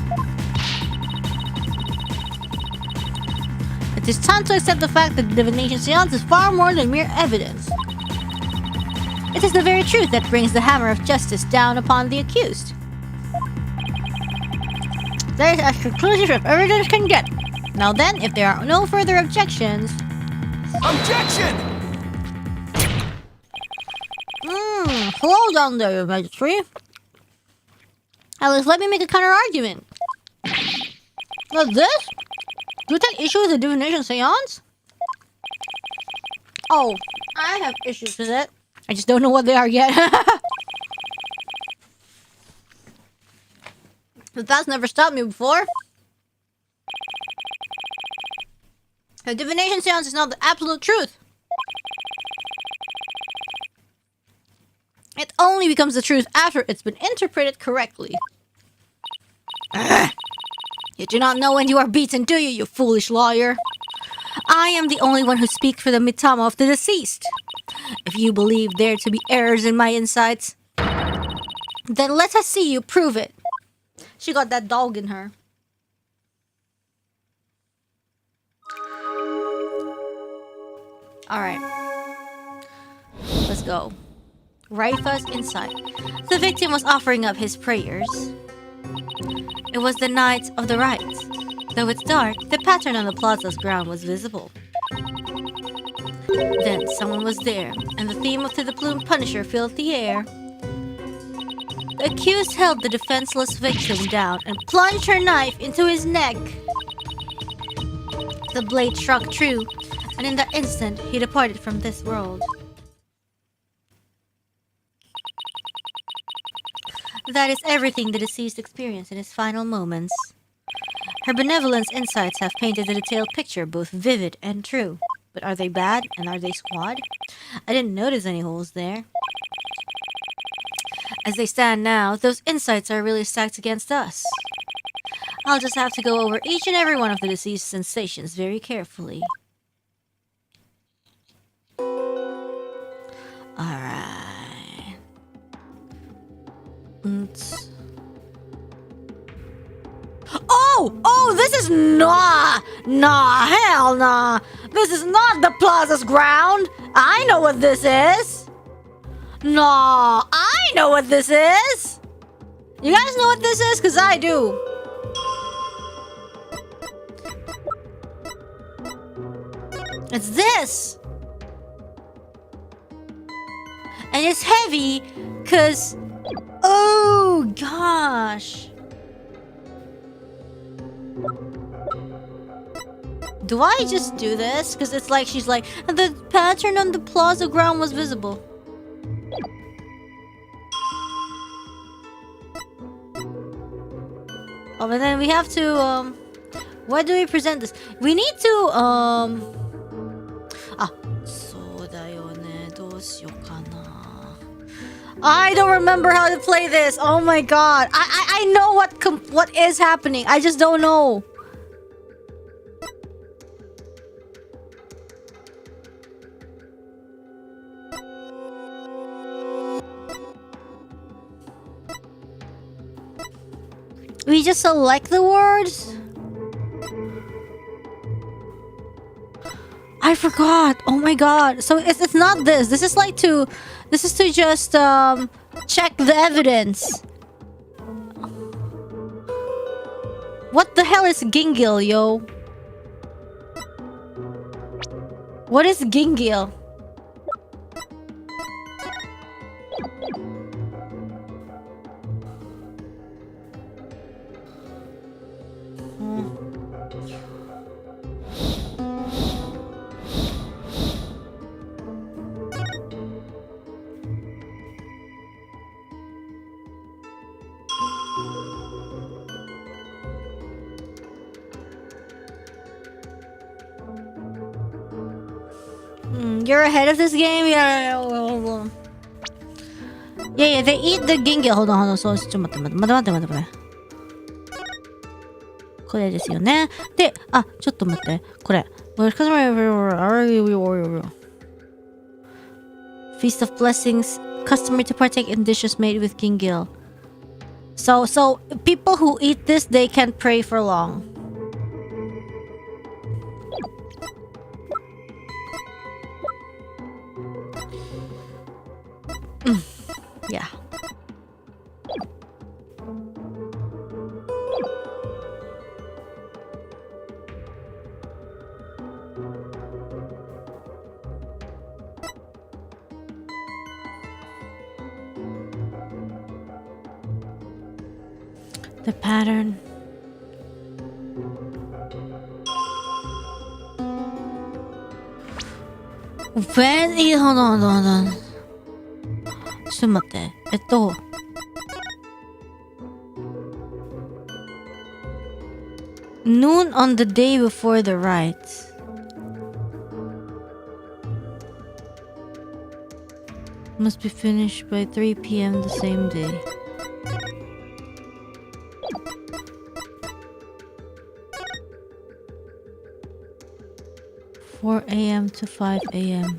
It is time to accept the fact that the divination seance is far more than mere evidence. It is the very truth that brings the hammer of justice down upon the accused. That is as conclusive as evidence can get. Now then, if there are no further objections... Objection! Hello down there, Your Majesty. At least let me make a counter-argument. What's this? Do you take issue with the divination seance? Oh, I have issues with it. I just don't know what they are yet. But that's never stopped me before. The divination seance is not the absolute truth. It only becomes the truth after it's been interpreted correctly. You do not know when you are beaten, do you, you foolish lawyer? I am the only one who speaks for the Mitama of the deceased. If you believe there to be errors in my insights, then let us see you prove it. She got that dog in her. Alright. Let's go. Raifa's insight. The victim was offering up his prayers. It was the night of the rites. Though it's dark, the pattern on the plaza's ground was visible. Then someone was there, and the theme of the plume punisher filled the air. The accused held the defenseless victim down and plunged her knife into his neck. The blade struck true, and in that instant, he departed from this world. That is everything the deceased experienced in his final moments. Her benevolence insights have painted a detailed picture, both vivid and true. But are they bad, and are they squad? I didn't notice any holes there. As they stand now, those insights are really stacked against us. I'll just have to go over each and every one of the deceased's sensations very carefully. Alright. Oh, this is nah, hell nah. This is not the plaza's ground. I know what this is. Nah, I know what this is. You guys know what this is? Because I do. It's this. And it's heavy because... Oh, gosh. Do I just do this? Because it's like she's like, the pattern on the plaza ground was visible. Oh, but then we have to, why do we present this? We need to, I don't remember how to play this. Oh my god. I know what is happening. I just don't know. We just select the words? I forgot. Oh my god. So it's not this. This is to just check the evidence. What the hell is Gingil, yo? What is Gingil? You're ahead of this game? Yeah, they eat the Gingil. Hold on. そう、ちょっと待って。これですよね。で、ちょっと待って。これ。Feast of Blessings. Customary to partake in dishes made with Gingil. So people who eat this, they can't pray for long. Yeah. The pattern. Hold on. ちょっと待って。Noon on the day before the rites. Must be finished by 3 p.m. the same day. (4 a.m. to 5 a.m.)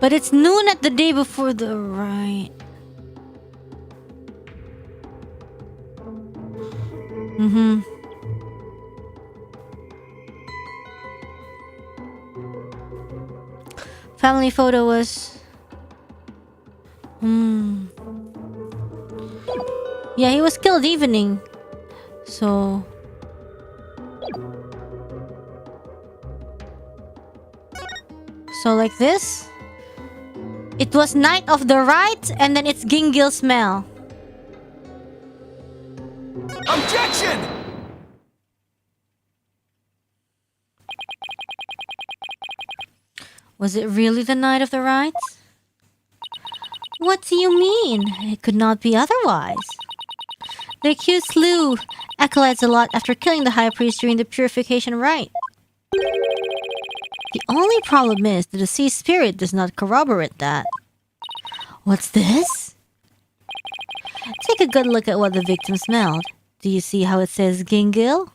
But it's noon at the day before the rite. Family photo was... Yeah, he was killed evening. So... like this? It was night of the rite, and then it's Gingil smell. Objection! Was it really the night of the rites? What do you mean? It could not be otherwise. The accused slew acolytes a lot after killing the high priest during the purification rite. The only problem is the deceased spirit does not corroborate that. What's this? Take a good look at what the victim smelled. Do you see how it says Gingil?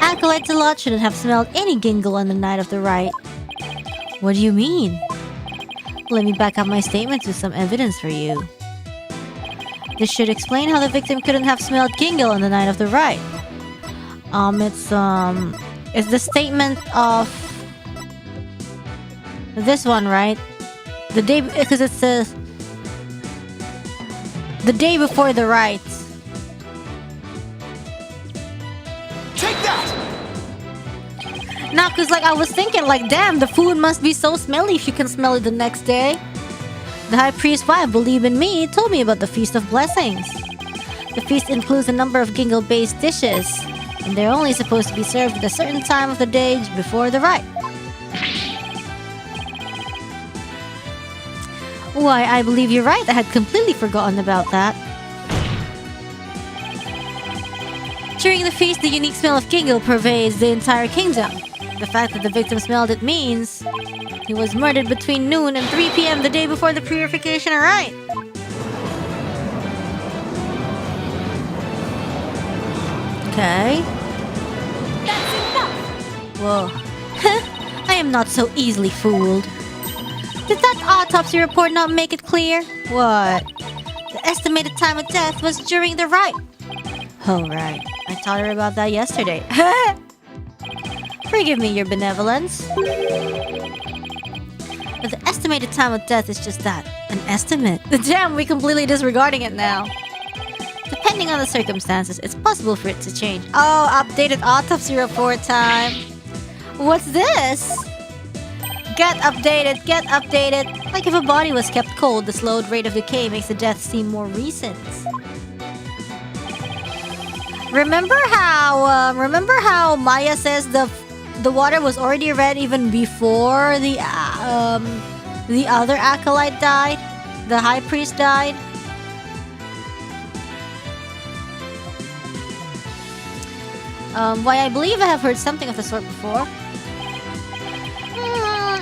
Acolytes a lot shouldn't have smelled any Gingil on the night of the rite. What do you mean? Let me back up my statements with some evidence for you. This should explain how the victim couldn't have smelled Gingil on the night of the rite. It's the statement of this one, right? The day, because it says the day before the rites. Take that! Nah, cause I was thinking damn, the food must be so smelly if you can smell it the next day. The high priest's wife, believe in me, told me about the Feast of Blessings. The feast includes a number of Gingil-based dishes, and they're only supposed to be served at a certain time of the day before the rite. Why, I believe you're right. I had completely forgotten about that. During the feast, the unique smell of Gingil pervades the entire kingdom. The fact that the victim smelled it means he was murdered between noon and 3 p.m. the day before the purification of Wright. Okay. That's enough! Whoa. I am not so easily fooled. Did that autopsy report not make it clear? What? The estimated time of death was during the Wright. Oh, right. I taught her about that yesterday. Forgive me your benevolence. But the estimated time of death is just that. An estimate. Damn, we completely disregarding it now. Depending on the circumstances, it's possible for it to change. Oh, updated autopsy report time. What's this? Get updated, get updated. Like if a body was kept cold, the slowed rate of decay makes the death seem more recent. Remember how Maya says the water was already red even before the other acolyte died? The high priest died? Why, I believe I have heard something of the sort before.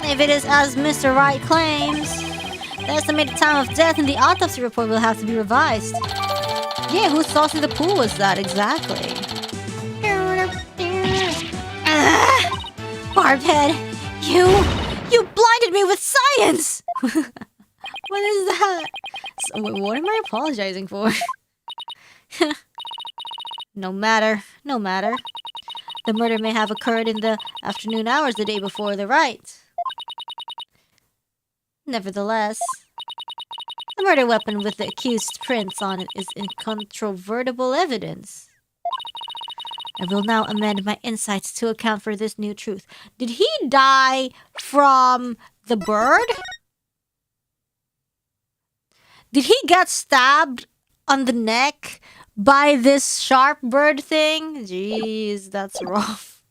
If it is as Mr. Wright claims, the estimated time of death in the autopsy report will have to be revised. Yeah, whose sauce in the pool was that exactly? Barbed head, you blinded me with science! What is that? So, what am I apologizing for? No matter. The murder may have occurred in the afternoon hours the day before the Wright. Nevertheless, the murder weapon with the accused's prints on it is incontrovertible evidence. I will now amend my insights to account for this new truth. Did he die from the bird? Did he get stabbed on the neck by this sharp bird thing? Jeez, that's rough.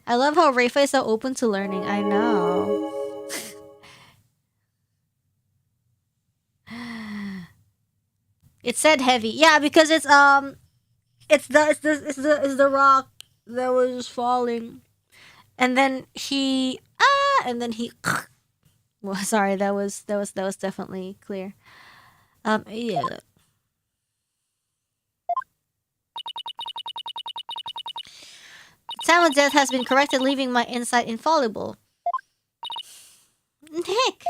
I love how Reifa is so open to learning. I know. It said heavy. Yeah, because it's the rock that was falling. And then he well, sorry, that was definitely clear. Yeah. The time of death has been corrected, leaving my insight infallible. Nick!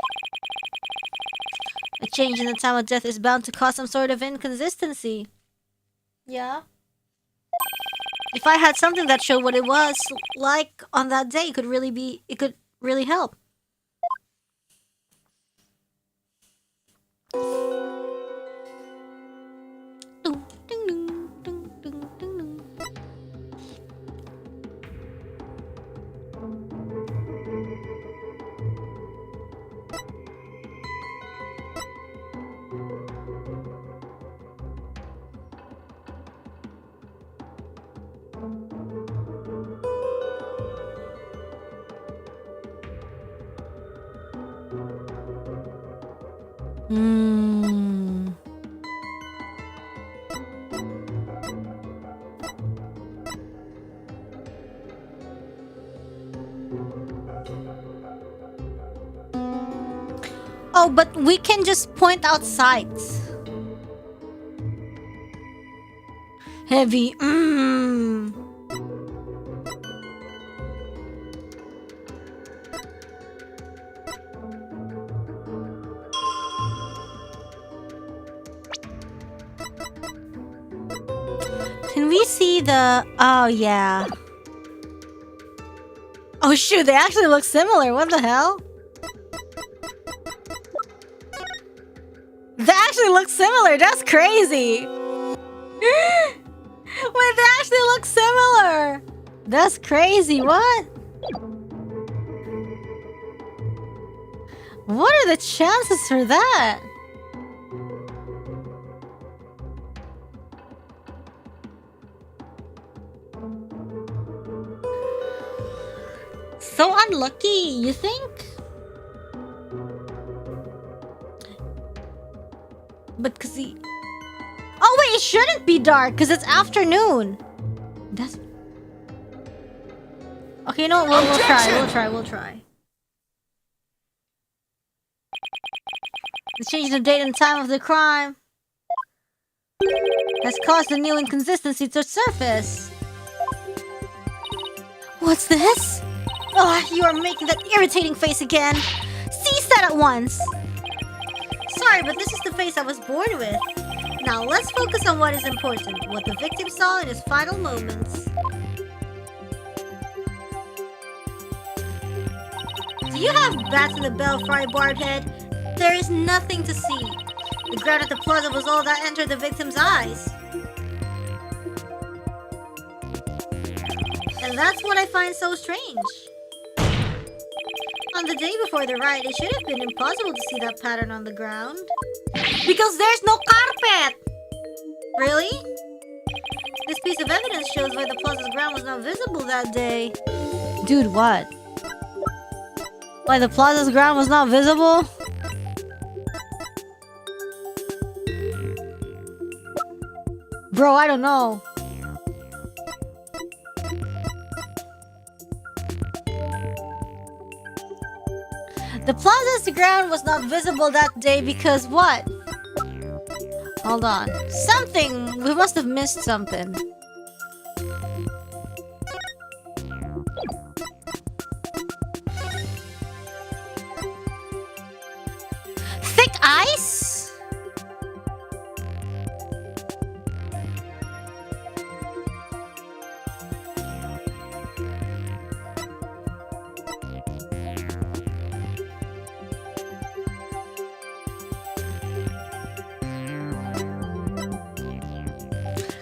A change in the time of death is bound to cause some sort of inconsistency. Yeah? If I had something that showed what it was like on that day, it could really help. Oh, but we can just point out sites. Heavy. Can we see the... Oh, yeah. Oh, shoot. They actually look similar. What the hell? They actually look similar. That's crazy. Wait, they actually look similar. That's crazy. What? What are the chances for that? So unlucky, you think? But cause he... Oh wait, it shouldn't be dark because it's afternoon. That's... Okay, you know what? We'll try. The change in the date and time of the crime has caused a new inconsistency to surface. What's this? Oh, you are making that irritating face again. Cease that at once. Sorry, but this is the face I was born with. Now let's focus on what is important, what the victim saw in his final moments. Do you have bats in the belfry, Barbhead? There is nothing to see. The ground at the plaza was all that entered the victim's eyes. And that's what I find so strange. On the day before the riot, it should have been impossible to see that pattern on the ground. Because there's no carpet! Really? This piece of evidence shows why the plaza's ground was not visible that day. Dude, what? Why the plaza's ground was not visible? Bro, I don't know. The plaza's ground was not visible that day because what? Hold on. Something! We must have missed something. Thick ice?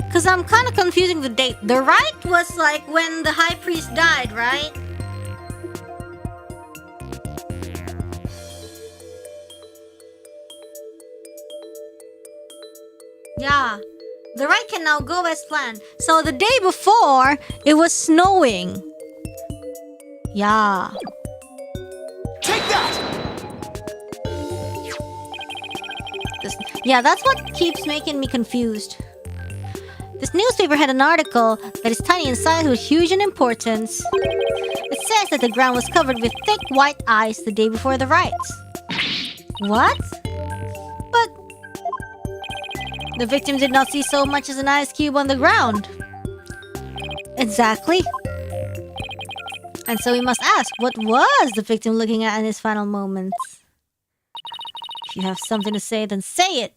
Because I'm kind of confusing the date. The rite was like when the high priest died, right? Yeah. The rite can now go as planned. So the day before, it was snowing. Yeah. Take that! Yeah, that's what keeps making me confused. This newspaper had an article that is tiny in size but huge in importance. It says that the ground was covered with thick white ice the day before the riots. What? But the victim did not see so much as an ice cube on the ground. Exactly. And so we must ask, what was the victim looking at in his final moments? If you have something to say, then say it.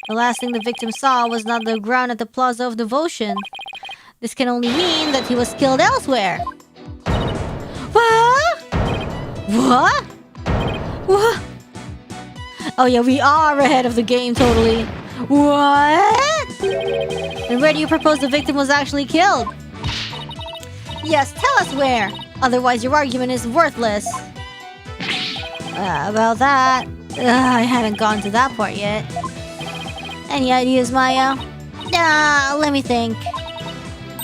The last thing the victim saw was not the ground at the Plaza of Devotion. This can only mean that he was killed elsewhere. What? What? What? Oh yeah, we are ahead of the game totally. What? And where do you propose the victim was actually killed? Yes, tell us where. Otherwise your argument is worthless. About that, I haven't gone to that part yet. Any ideas, Maya? Let me think.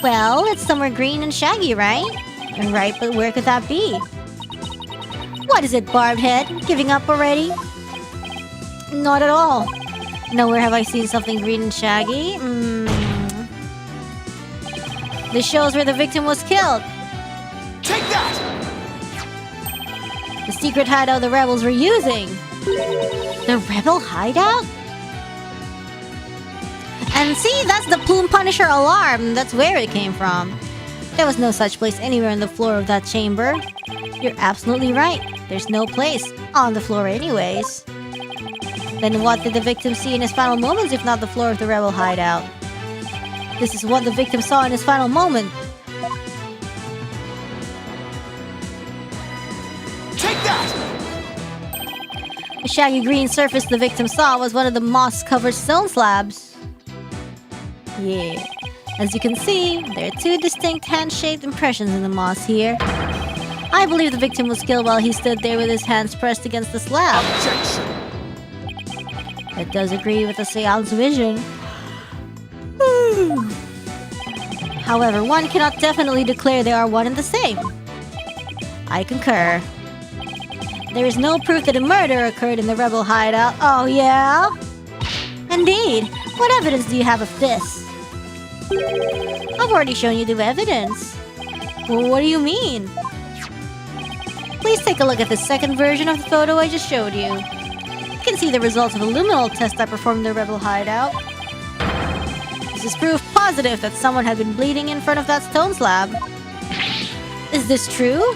Well, it's somewhere green and shaggy, right? Right, but where could that be? What is it, Barbed Head? Giving up already? Not at all. Nowhere have I seen something green and shaggy. This shows where the victim was killed. Take that! The secret hideout the rebels were using. The rebel hideout? And see, that's the Plume Punisher alarm. That's where it came from. There was no such place anywhere on the floor of that chamber. You're absolutely right. There's no place on the floor anyways. Then what did the victim see in his final moments if not the floor of the rebel hideout? This is what the victim saw in his final moment. Take that! The shaggy green surface the victim saw was one of the moss-covered stone slabs. Yeah. As you can see, there are two distinct hand-shaped impressions in the moss here. I believe the victim was killed while he stood there with his hands pressed against the slab. Objection! That does agree with the seance vision. However, one cannot definitely declare they are one and the same. I concur. There is no proof that a murder occurred in the rebel hideout. Oh yeah? Indeed. What evidence do you have of this? I've already shown you the evidence. Well, what do you mean? Please take a look at the second version of the photo I just showed you. You can see the results of a luminol test I performed in the rebel hideout. This is proof positive that someone had been bleeding in front of that stone slab. Is this true?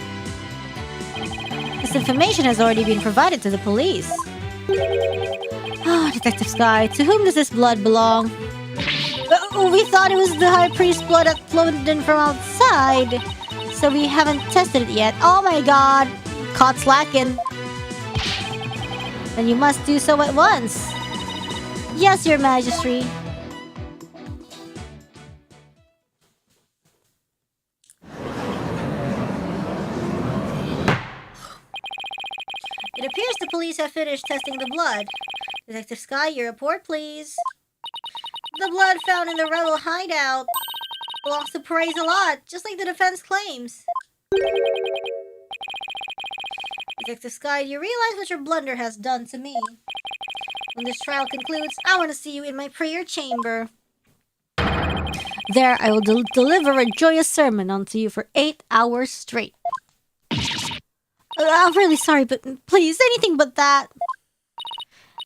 This information has already been provided to the police. Ah, Detective Sky, to whom does this blood belong? We thought it was the High Priest's blood that flowed in from outside, so we haven't tested it yet. Oh my god! Caught slacking. Then you must do so at once. Yes, Your Majesty. It appears the police have finished testing the blood. Detective Sky, your report, please. The blood found in the rebel hideout belongs to Praise a Lot, just like the defense claims. Detective Sky, do you realize what your blunder has done to me? When this trial concludes, I want to see you in my prayer chamber. There, I will deliver a joyous sermon unto you for 8 hours straight. I'm really sorry, but please, anything but that.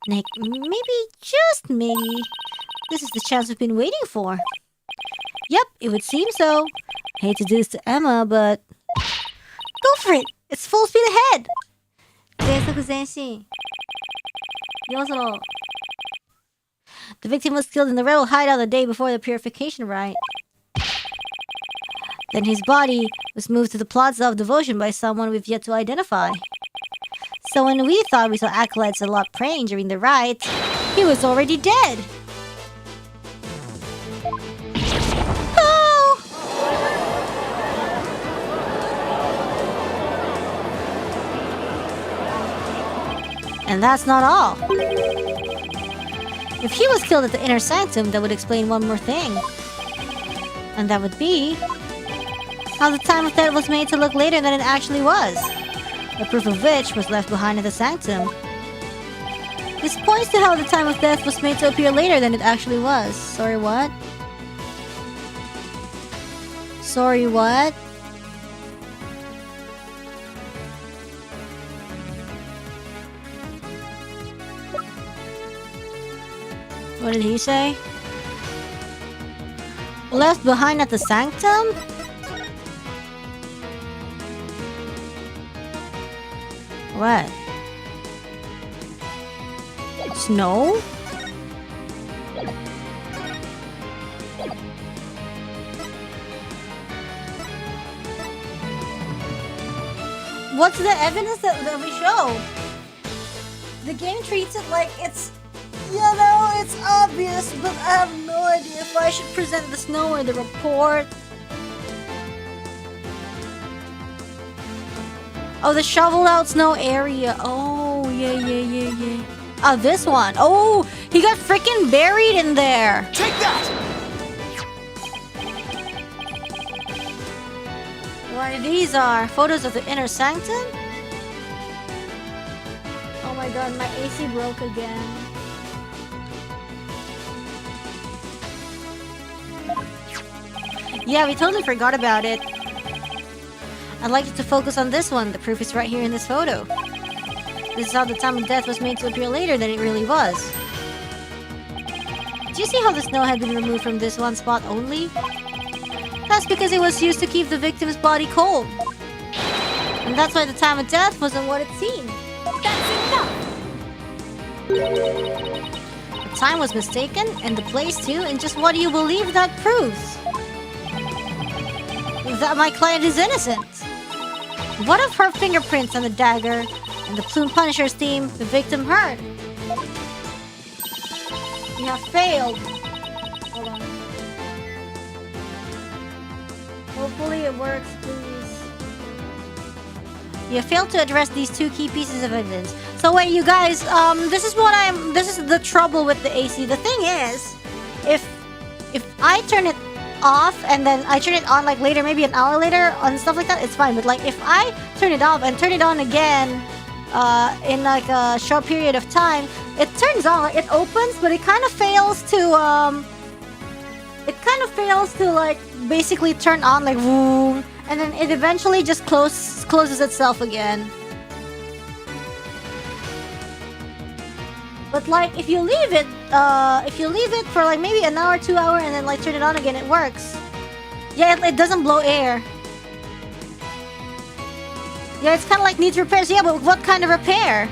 Nick, maybe, just maybe, this is the chance we've been waiting for. Yep, it would seem so. Hate to do this to Emma, but... Go for it! It's full speed ahead! 全速前進. Aozora. The victim was killed in the rebel hideout the day before the purification rite. Then his body was moved to the Plaza of Devotion by someone we've yet to identify. So when we thought we saw acolytes a lot praying during the rite, he was already dead. Oh! And that's not all. If he was killed at the inner sanctum, that would explain one more thing. And that would be how the time of death was made to look later than it actually was. The proof of which was left behind in the sanctum. This points to how the time of death was made to appear later than it actually was. Sorry, what? Sorry, what? What did he say? Left behind at the sanctum? What? Snow? What's the evidence that we show? The game treats it like it's, you know, it's obvious, but I have no idea if I should present the snow or the report. Oh, the shoveled out snow area. Oh, yeah. Oh, this one. Oh, he got freaking buried in there. Take that! Why, these are photos of the inner sanctum? Oh my god, my AC broke again. Yeah, we totally forgot about it. I'd like you to focus on this one. The proof is right here in this photo. This is how the time of death was made to appear later than it really was. Do you see how the snow had been removed from this one spot only? That's because it was used to keep the victim's body cold. And that's why the time of death wasn't what it seemed. That's enough! The time was mistaken, and the place too, and just what do you believe that proves? That my client is innocent. What of her fingerprints on the dagger and the Plume Punisher's team the victim heard? You have failed. Hold on. Hopefully it works, please. You have failed to address these two key pieces of evidence. So wait, you guys, this is the trouble with the AC. The thing is, if I turn it off and then I turn it on like later, maybe an hour later and stuff like that, it's fine. But like if I turn it off and turn it on again in like a short period of time, it turns on, like, it opens, but it kind of fails to like basically turn on, like woo, and then it eventually just closes itself again. But like if you leave it for like maybe an hour, 2 hours, and then like turn it on again, it works. Yeah, it doesn't blow air. Yeah, it's kind of like needs repairs. Yeah, but what kind of repair?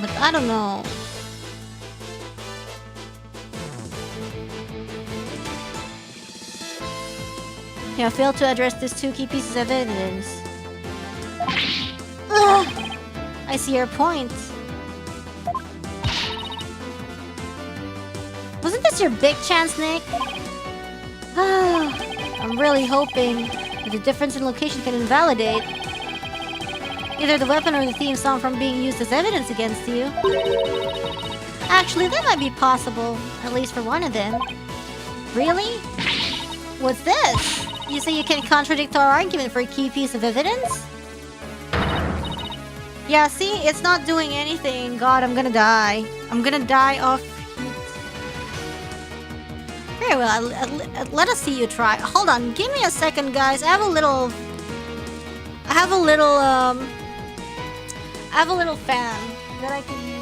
But I don't know. Yeah, failed to address these 2 key pieces of evidence. Ugh, I see your point. Wasn't this your big chance, Nick? I'm really hoping that the difference in location can invalidate either the weapon or the theme song from being used as evidence against you. Actually, that might be possible, at least for one of them. Really? What's this? You say you can contradict our argument for a key piece of evidence? Yeah, see? It's not doing anything. God, I'm gonna die. I'm gonna die of heat. Very well, let us see you try. Hold on, give me a second, guys. I have a little fan that I can use.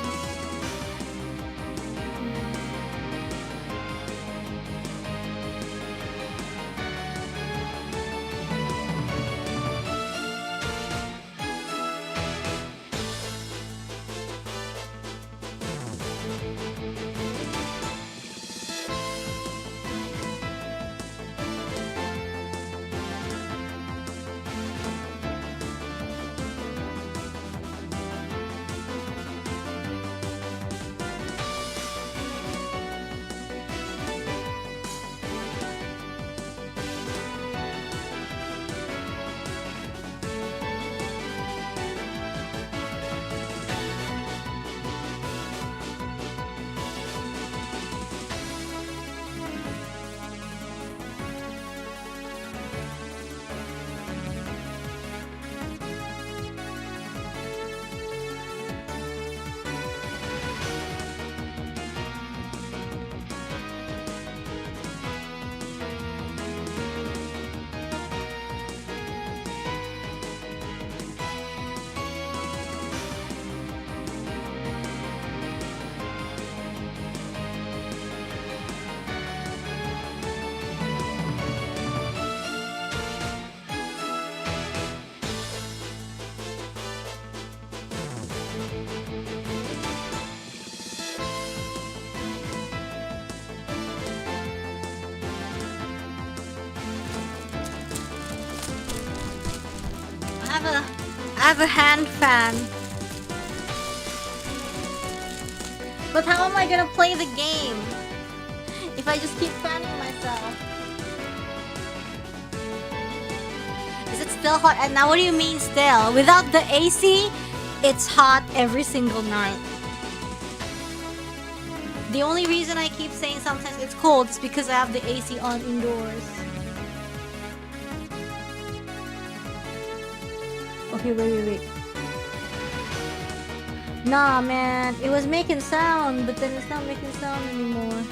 I have a hand fan. But how am I gonna play the game if I just keep fanning myself? Is it still hot? And now what do you mean still? Without the AC, it's hot every single night. The only reason I keep saying sometimes it's cold is because I have the AC on indoors. Okay, wait. Nah, man. It was making sound, but then it's not making sound anymore.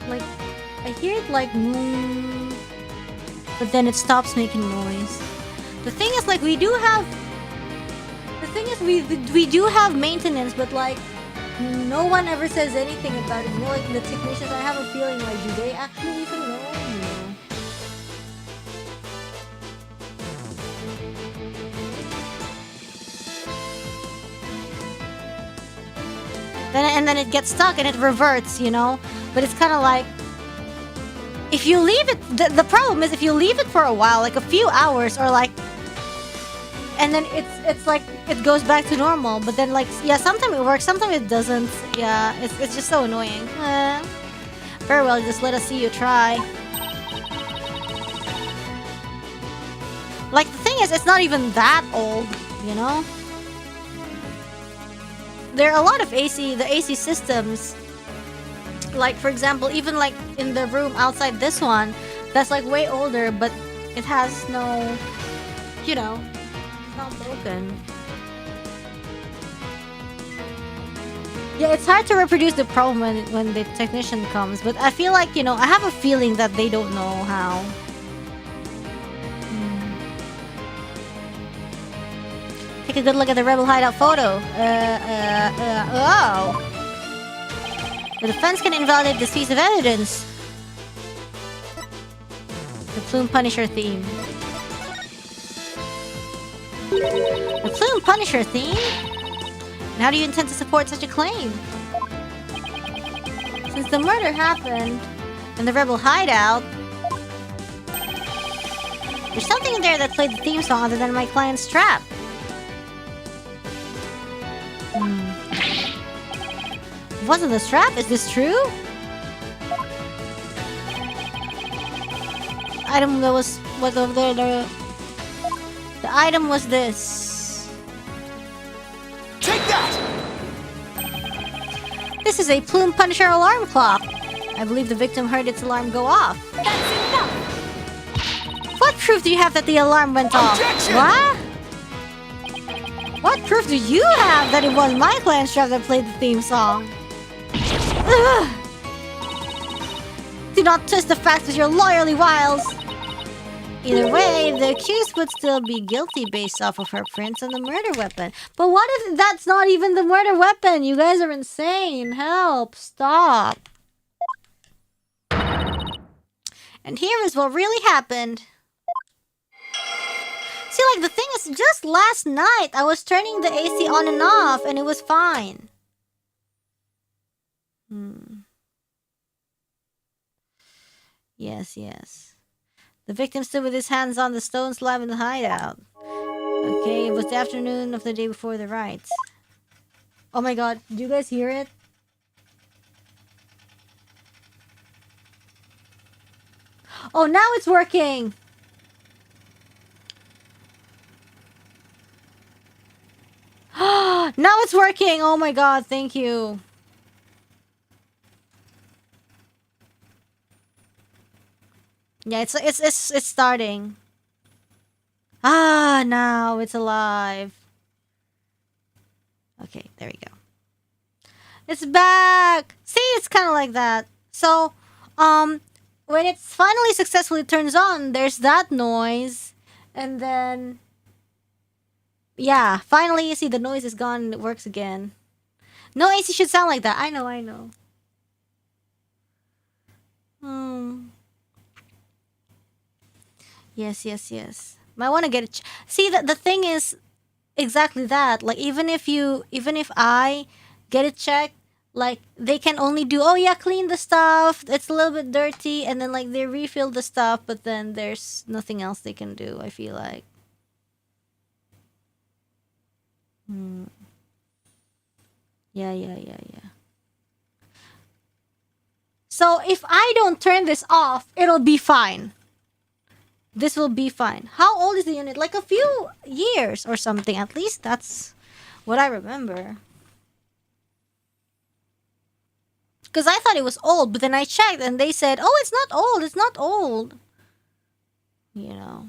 Like, I hear it like but then it stops making noise. The thing is, like, we do have maintenance, but like no one ever says anything about it. You know, like the technicians, I have a feeling like, do they actually even know? And then it gets stuck and it reverts, you know? But it's kind of like, if you leave it, the problem is if you leave it for a while, like a few hours or like, and then it's like, it goes back to normal. But then like, yeah, sometimes it works, sometimes it doesn't. Yeah, it's just so annoying. Very well, just let us see you try. Like, the thing is, it's not even that old, you know? There are a lot of the AC systems, like for example, even like in the room outside this one, that's like way older, but it has no, you know, it's not broken. Yeah, it's hard to reproduce the problem when the technician comes, but I feel like, you know, I have a feeling that they don't know how. Take a good look at the rebel hideout photo. Oh. The defense can invalidate this piece of evidence. The Plume Punisher theme. The Plume Punisher theme? And how do you intend to support such a claim? Since the murder happened in the rebel hideout, there's something in there that played the theme song other than my client's trap. Wasn't the strap? Is this true? Item that was over there. The item was this. Take that! This is a Plume Punisher alarm clock. I believe the victim heard its alarm go off. That's enough! What proof do you have that the alarm went off? Objection! What? What proof do you have that it was my client's trap that played the theme song? Ugh. Do not twist the facts with your lawyerly wiles. Either way, the accused would still be guilty based off of her prints on the murder weapon. But what if that's not even the murder weapon? You guys are insane. Help. Stop. And here is what really happened. See, like, the thing is, just last night, I was turning the AC on and off, and it was fine. Yes, yes. The victim stood with his hands on the stone slab in the hideout. Okay, it was the afternoon of the day before the rites. Oh my god, do you guys hear it? Oh, now it's working! Now it's working! Oh my god, thank you. Yeah, it's starting. Ah, now it's alive. Okay, there we go. It's back! See, it's kind of like that. So, when it finally successfully turns on, there's that noise. And then... yeah, finally, you see, the noise is gone and it works again. No AC should sound like that. I know, I know. Yes, yes, yes. Might want to get it. See, the thing is exactly that. Like, even if I get it checked, like, they can only do, oh yeah, clean the stuff. It's a little bit dirty, and then like they refill the stuff, but then there's nothing else they can do. I feel like. Yeah. So if I don't turn this off, it'll be fine. This will be fine. How old is the unit? Like a few years or something. At least that's what I remember. Because I thought it was old, but then I checked and they said, oh, it's not old. It's not old. You know.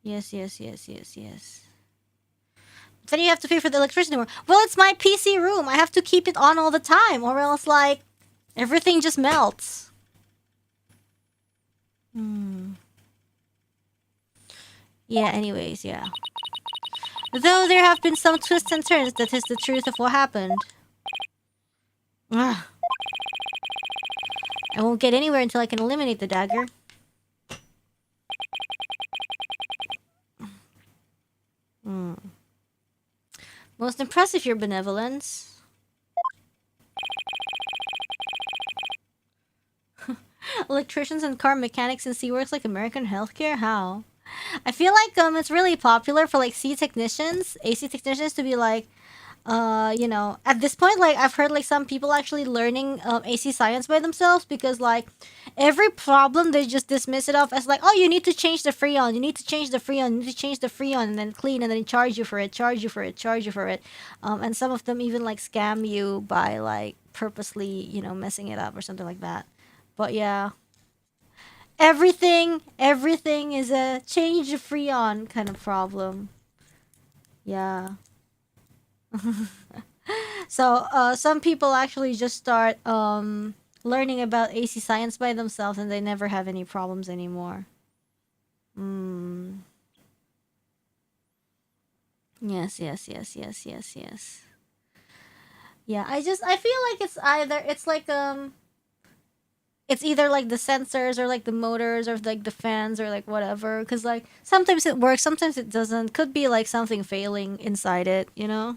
Yes. Then you have to pay for the electricity more. Well, it's my PC room. I have to keep it on all the time, or else, like, everything just melts. Yeah, anyways, yeah. Though there have been some twists and turns, that is the truth of what happened. Ugh. I won't get anywhere until I can eliminate the dagger. Most impressive, your benevolence. Electricians and car mechanics in sea works like American healthcare? How? I feel like it's really popular for like AC technicians to be like, you know, at this point, like I've heard like some people actually learning AC science by themselves, because like every problem they just dismiss it off as like, oh, you need to change the freon, and then clean, and then charge you for it. And some of them even like scam you by like purposely, you know, messing it up or something like that. But yeah. Everything is a change of freon kind of problem. Yeah. So, some people actually just start learning about AC science by themselves and they never have any problems anymore. Yes. Yeah, I feel like it's either like the sensors or like the motors or like the fans or like whatever, cuz like sometimes it works, sometimes it doesn't. Could be like something failing inside it, you know?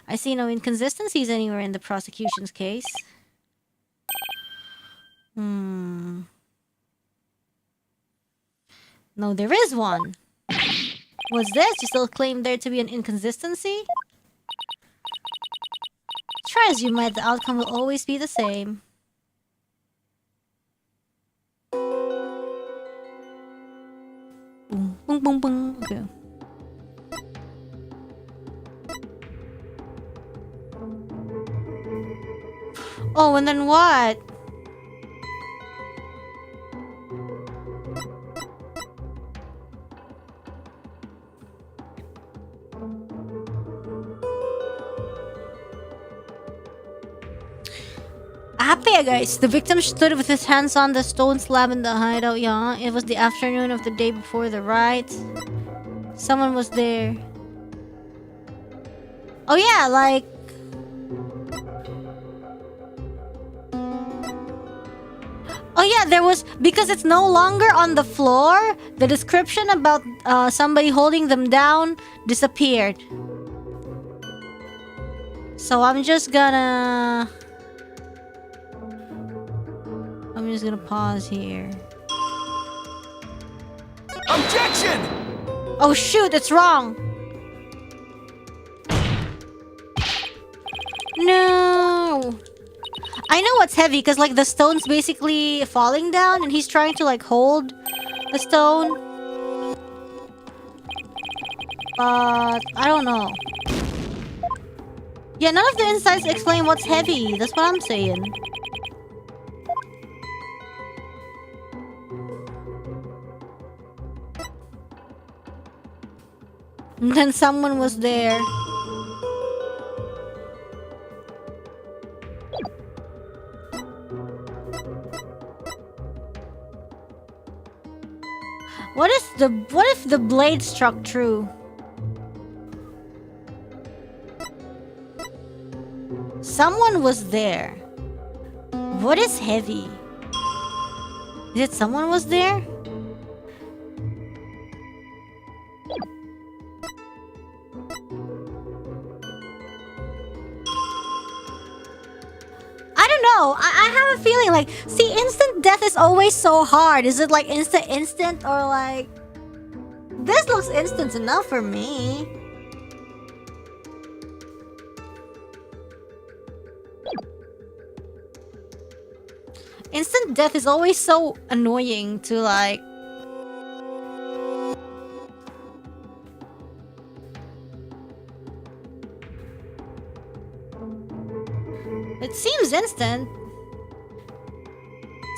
I see no inconsistencies anywhere in the prosecution's case. No, there is one. What's this? You still claim there to be an inconsistency? Try as you might, the outcome will always be the same. Boom, boom, boom, boom. Okay. Oh, and then what? Happy, guys. The victim stood with his hands on the stone slab in the hideout. Yeah, it was the afternoon of the day before the riot. Someone was there. Oh yeah, like... Oh yeah, there was... Because it's no longer on the floor, the description about somebody holding them down disappeared. So I'm just gonna pause here. Objection! Oh shoot, it's wrong! No! I know what's heavy, because like the stone's basically falling down and he's trying to like hold the stone. But I don't know. Yeah, none of the insights explain what's heavy. That's what I'm saying. And then someone was there. What if the blade struck true? Someone was there. What is heavy? Is it someone was there? I don't know. I have a feeling like, see, instant death is always so hard. Is it like instant or like... This looks instant enough for me. Instant death is always so annoying to like... It seems instant.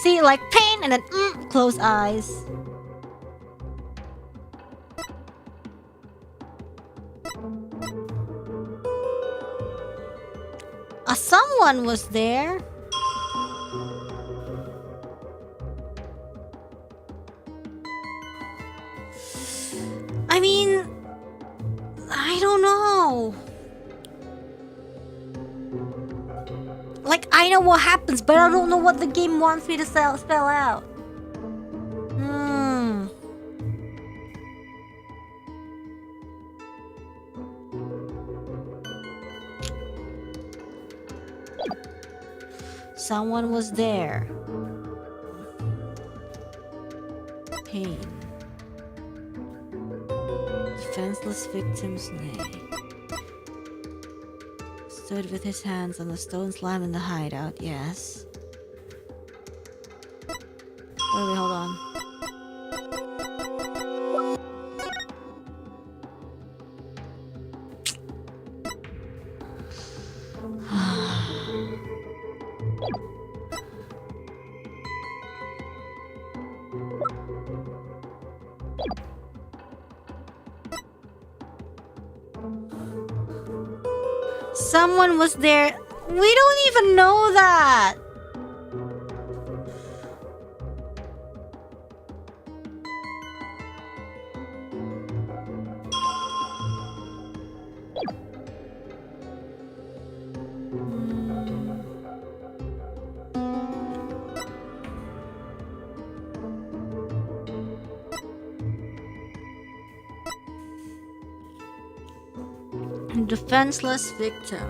See, like pain and then close eyes. Someone was there. I mean, I don't know. Like, I know what happens, but I don't know what the game wants me to spell out. Someone was there. Pain. Defenseless victim's name. Stood with his hands on the stone slab in the hideout, yes. Wait, hold on. Someone was there. We don't even know that. Defenseless victim.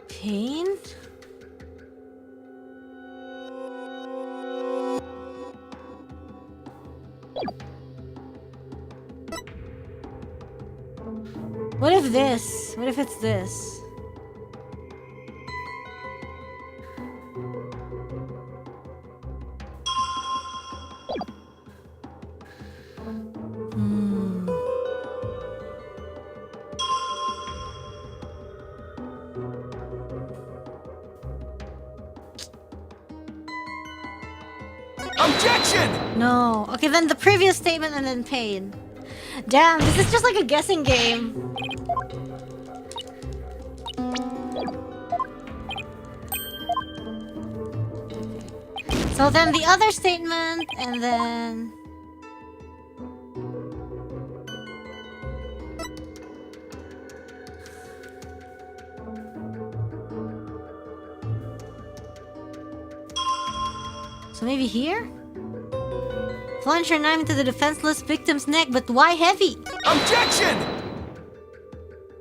Pain? What if this? What if it's this? Objection! No. Okay, then the previous statement and then pain. Damn, this is just like a guessing game. So then the other statement, and then... So maybe here? Plunge your knife into the defenseless victim's neck, but why heavy? Objection!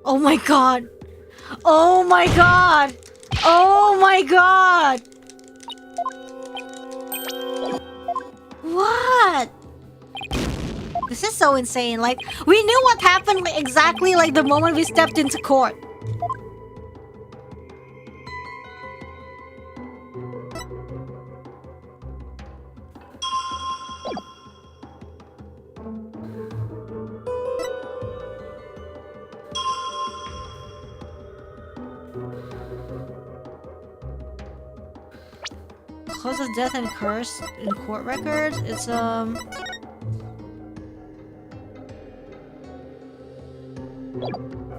Oh my god! Oh my god! Oh my god! What? This is so insane. Like, we knew what happened like, exactly like the moment we stepped into court. Cause of death and curse in court records. It's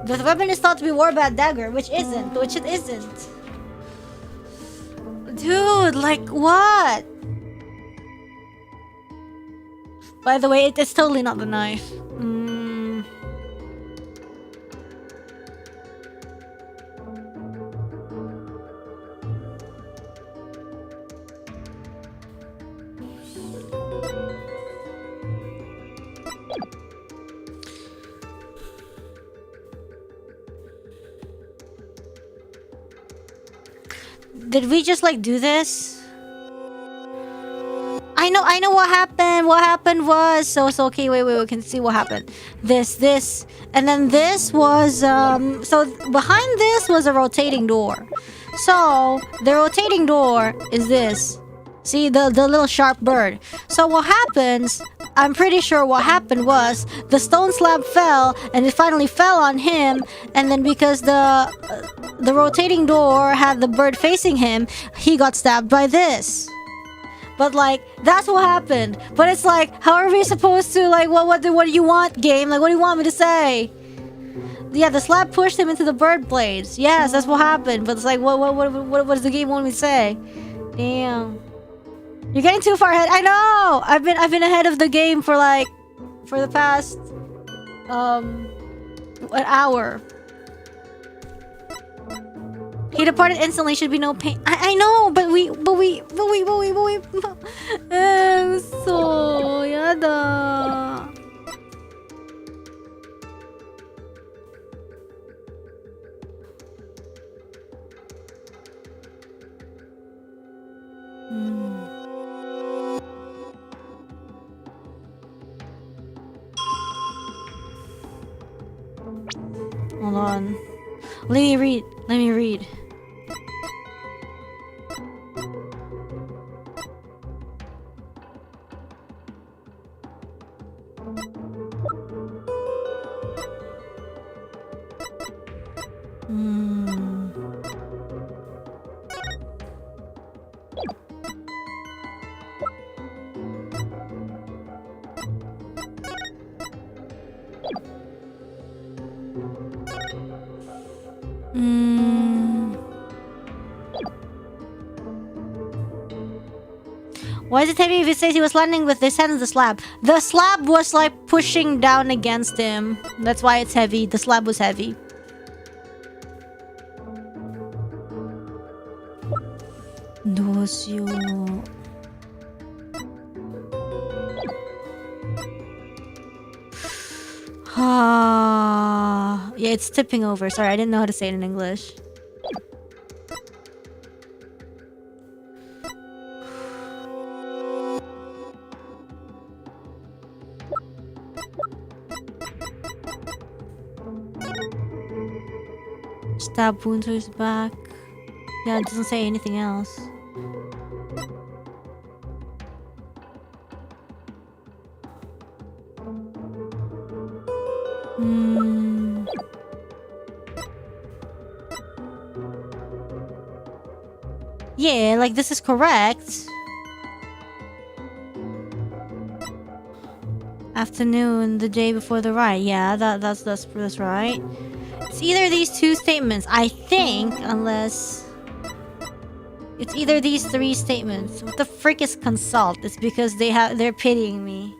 The weapon is thought to be Warbat dagger, which it isn't. Dude, like what? By the way, it's totally not the knife. Did we just like do this? I know what happened. What happened was so okay, wait, we can see what happened. This, and then this was so behind this was a rotating door. So the rotating door is this. See the little sharp bird. So what happens, I'm pretty sure what happened was the stone slab fell and it finally fell on him, and then because the rotating door had the bird facing him, he got stabbed by this. But like that's what happened. But it's like, how are we supposed to like what do you want, game? Like what do you want me to say? Yeah, the slab pushed him into the bird blades. Yes, that's what happened. But it's like what does the game want me to say? Damn. You're getting too far ahead. I know. I've been ahead of the game for the past an hour. He departed instantly. Should be no pain. I know, but we. So yada. Hold on. Let me read. Let me read. Why is it heavy if it says he was landing with his hand on the slab? The slab was like pushing down against him. That's why it's heavy. The slab was heavy. Yeah, it's tipping over. Sorry, I didn't know how to say it in English. Stab wound to his back. Yeah, it doesn't say anything else. Yeah, like this is correct. Afternoon, the day before the ride. Yeah, that's right. It's either these two statements, I think, unless it's either these three statements. What the frick is consult? It's because they're pitying me.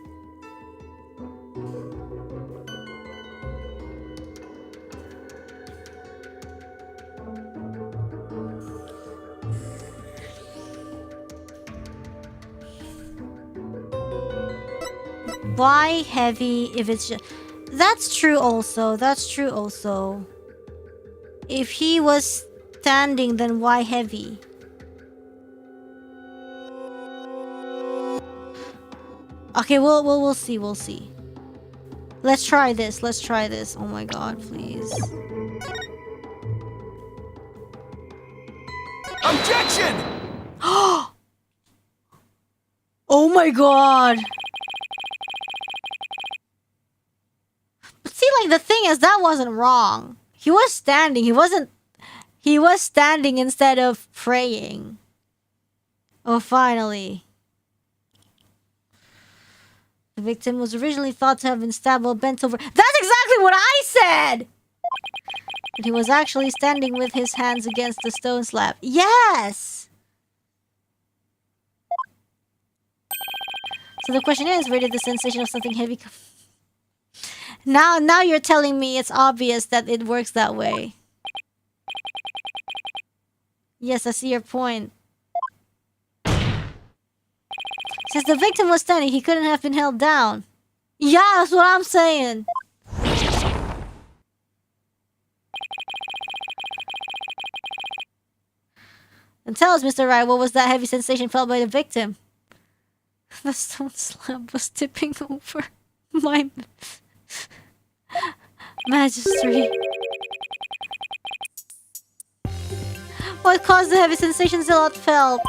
Why heavy if it's just... That's true also. That's true also. If he was standing, then why heavy? Okay, we'll see. We'll see. Let's try this. Let's try this. Oh my god, please. Objection! Oh my god. See, like, the thing is, that wasn't wrong. He was standing. He was standing instead of praying. Oh, finally. The victim was originally thought to have been stabbed while bent over. That's exactly what I said! But he was actually standing with his hands against the stone slab. Yes! So the question is, where did the sensation of something heavy come? Now you're telling me it's obvious that it works that way. Yes, I see your point. Since the victim was standing, he couldn't have been held down. Yeah, that's what I'm saying. And tell us, Mr. Wright, what was that heavy sensation felt by the victim? The stone slab was tipping over. My... Majesty. What caused the heavy sensation Zealot felt?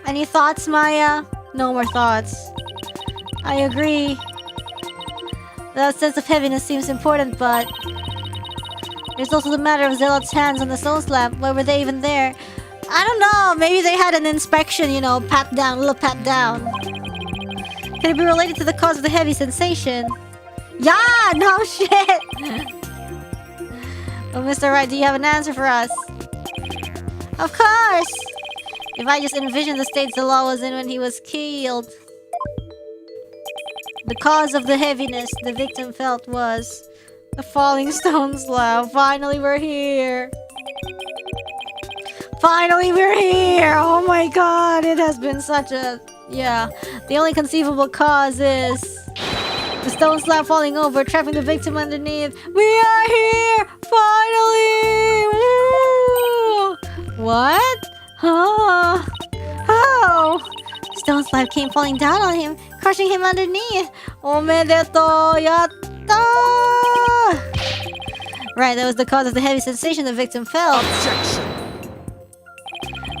Any thoughts, Maya? No more thoughts. I agree. That sense of heaviness seems important, but... There's also the matter of Zealot's hands on the stone slab. Why were they even there? I don't know. Maybe they had an inspection, you know, pat down, little pat down. Can it be related to the cause of the heavy sensation? Yeah, no shit. Well, Mr. Wright, do you have an answer for us? Of course. If I just envision the state the law was in when he was killed. The cause of the heaviness the victim felt was the falling stone slab. Finally, we're here. Finally, we're here. Oh my god, it has been such a... Yeah, the only conceivable cause is... the stone slab falling over, trapping the victim underneath. We are here! Finally! Woo! What? Oh! Oh! The stone slab came falling down on him, crushing him underneath. Omedetou! Yatta! Right, that was the cause of the heavy sensation the victim felt. Objection.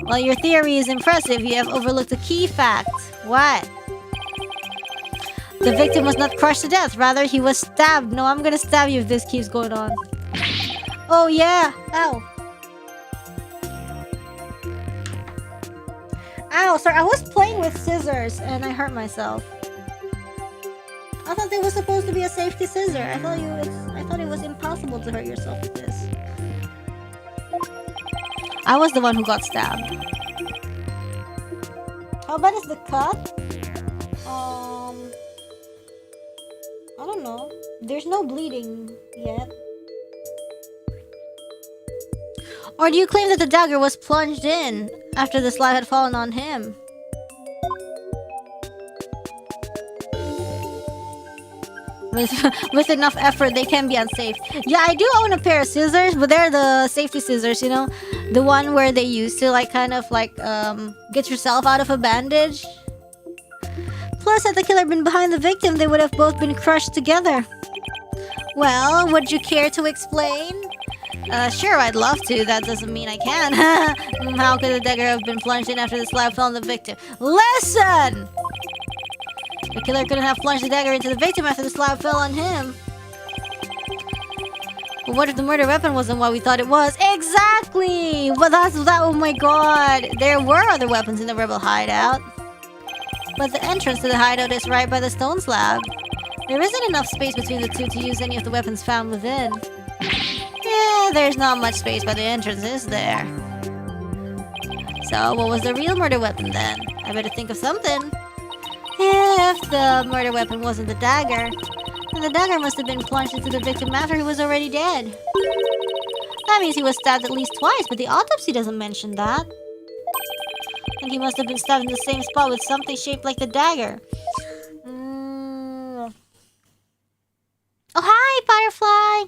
Well, your theory is impressive. You have overlooked a key fact. What? The victim was not crushed to death. Rather, he was stabbed. No, I'm gonna stab you if this keeps going on. Oh, yeah. Ow. Ow, sorry. I was playing with scissors and I hurt myself. I thought they were supposed to be a safety scissor. I thought it was impossible to hurt yourself with this. I was the one who got stabbed. How bad is the cut? I don't know. There's no bleeding yet. Or do you claim that the dagger was plunged in after the slab had fallen on him? With enough effort, they can be unsafe. Yeah, I do own a pair of scissors, but they're the safety scissors, you know? The one where they used to, like, kind of, like, get yourself out of a bandage. Plus, had the killer been behind the victim, they would have both been crushed together. Well, would you care to explain? Sure, I'd love to. That doesn't mean I can. How could the dagger have been plunged in after the slab fell on the victim? Listen! The killer couldn't have plunged the dagger into the victim after the slab fell on him. But what if the murder weapon wasn't what we thought it was? Exactly! Well, that. Oh my god. There were other weapons in the rebel hideout. But the entrance to the hideout is right by the stone slab. There isn't enough space between the two to use any of the weapons found within. Yeah, there's not much space by the entrance, is there? So, what was the real murder weapon then? I better think of something. If the murder weapon wasn't the dagger, then the dagger must have been plunged into the victim after he was already dead. That means he was stabbed at least twice, but the autopsy doesn't mention that. And he must have been stabbed in the same spot with something shaped like the dagger. Oh, hi, Firefly!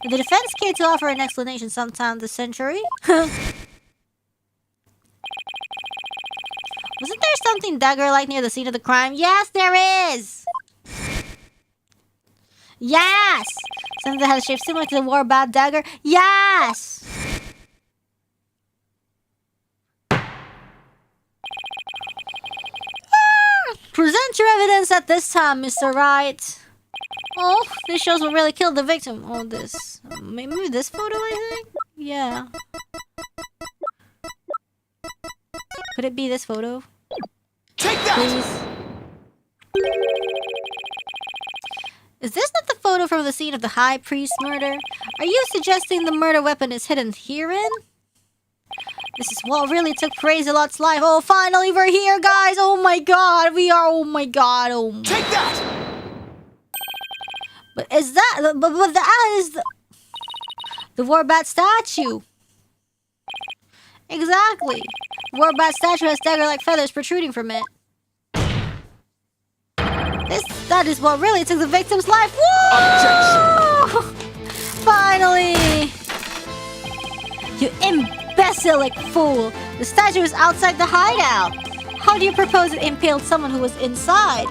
But the defense cared to offer an explanation sometime this century. Wasn't there something dagger-like near the scene of the crime? Yes, there is! Yes! Something that has a shape similar to the war-bound dagger? Yes! Present your evidence at this time, Mr. Wright. Oh, this shows what really killed the victim. Oh, this. Maybe this photo, I think? Yeah. Could it be this photo? Take that! Please. Is this not the photo from the scene of the High Priest murder? Are you suggesting the murder weapon is hidden herein? This is what really took Crazy Lot's life. Oh, finally we're here, guys! Oh my god, we are... Oh my god, oh my... Take that! But is that... But that is the Warbat statue. Exactly. Warbat statue has dagger-like feathers protruding from it. That is what really took the victim's life. Woo! Finally! You imbecilic fool! The statue is outside the hideout. How do you propose it impaled someone who was inside?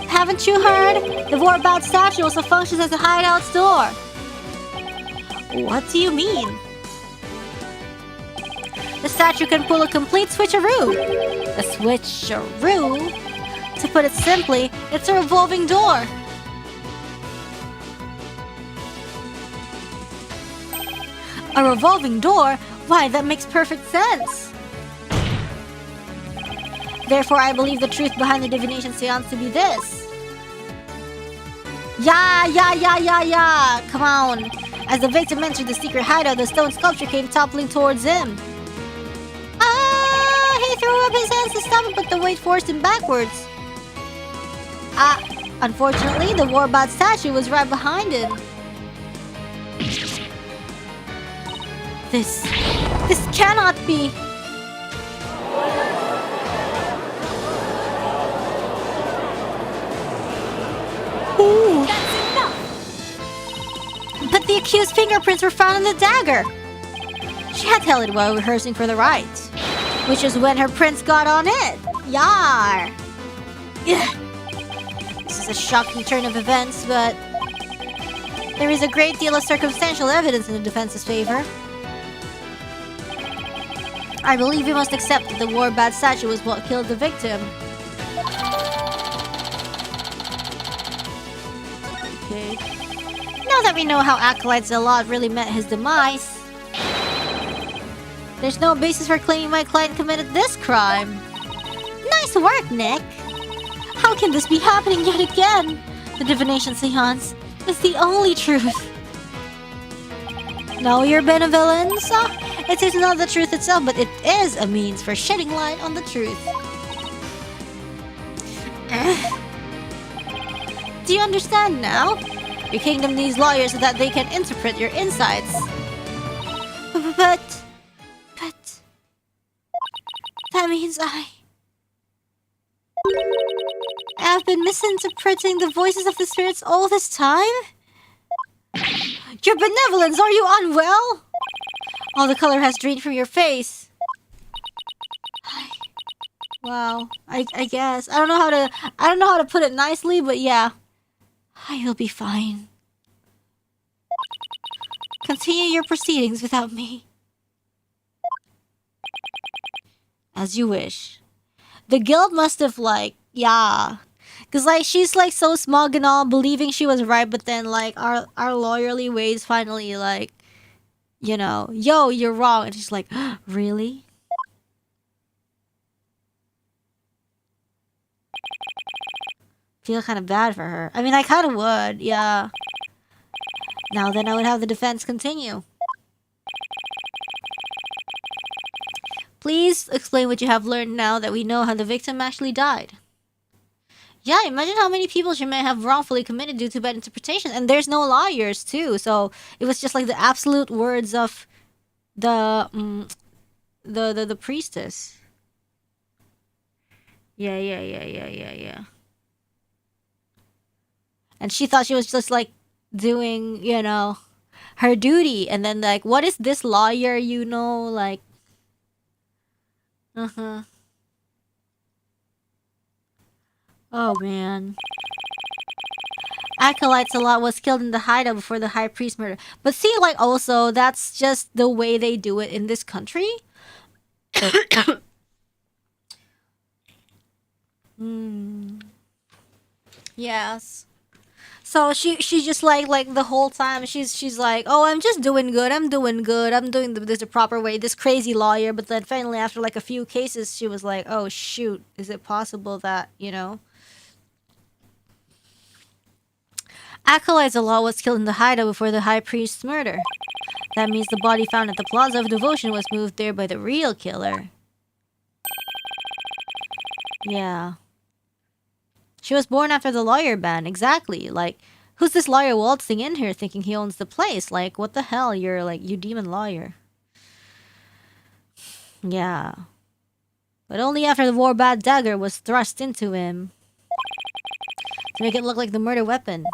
Haven't you heard? The Warbat statue also functions as the hideout's door. What do you mean? The statue can pull a complete switcheroo. A switcheroo? To put it simply, it's a revolving door. A revolving door? Why, that makes perfect sense. Therefore, I believe the truth behind the divination seance to be this. Yeah. Come on. As the victim entered the secret hideout, the stone sculpture came toppling towards him. He threw up his hands to stop it, but the weight forced him backwards. Unfortunately, the Warbat statue was right behind him. This cannot be. Ooh. That's enough! But the accused's fingerprints were found in the dagger. She had held it while rehearsing for the rite, which is when her prints got on it. Yar! Ugh. This is a shocking turn of events, but There is a great deal of circumstantial evidence in the defense's favor. I believe we must accept that the war bat statue was what killed the victim. Okay. Now that we know how Acolyte Zalot really met his demise, there's no basis for claiming my client committed this crime. Nice work, Nick! How can this be happening yet again? The divination seance is the only truth. No, your benevolence? It is not the truth itself, but it is a means for shedding light on the truth. Do you understand now? Your kingdom needs lawyers so that they can interpret your insights. But... That means I've been misinterpreting the voices of the spirits all this time? Your benevolence, are you unwell? All the color has drained from your face. Wow, I guess. I don't know how to put it nicely, but yeah. You'll be fine. Continue your proceedings without me. As you wish. The guild must have yeah. Cause she's so smug and all, believing she was right, but then our lawyerly ways finally you know, yo, you're wrong, and she's like, really? Feel kind of bad for her. I mean, I kind of would, yeah. Now then, I would have the defense continue. Please explain what you have learned now that we know how the victim actually died. Yeah, imagine how many people she may have wrongfully committed due to bad interpretation. And there's no lawyers, too. So, it was just the absolute words of the priestess. Yeah. And she thought she was just, doing, you know, her duty. And then, what is this lawyer, you know, Oh, man. Acolyte Zalot was killed in the hideout before the high priest murder. But see, also, that's just the way they do it in this country. Yes. So she just the whole time she's like, oh, I'm just doing good. I'm doing this the proper way. This crazy lawyer, but then finally after a few cases, she was like, oh shoot, is it possible that, you know? Acolyte Zalot was killed in the hideout before the high priest's murder. That means the body found at the Plaza of Devotion was moved there by the real killer. Yeah. She was born after the lawyer ban, exactly. Who's this lawyer waltzing in here thinking he owns the place? What the hell? You're you demon lawyer. Yeah. But only after the war bat dagger was thrust into him. To make it look like the murder weapon.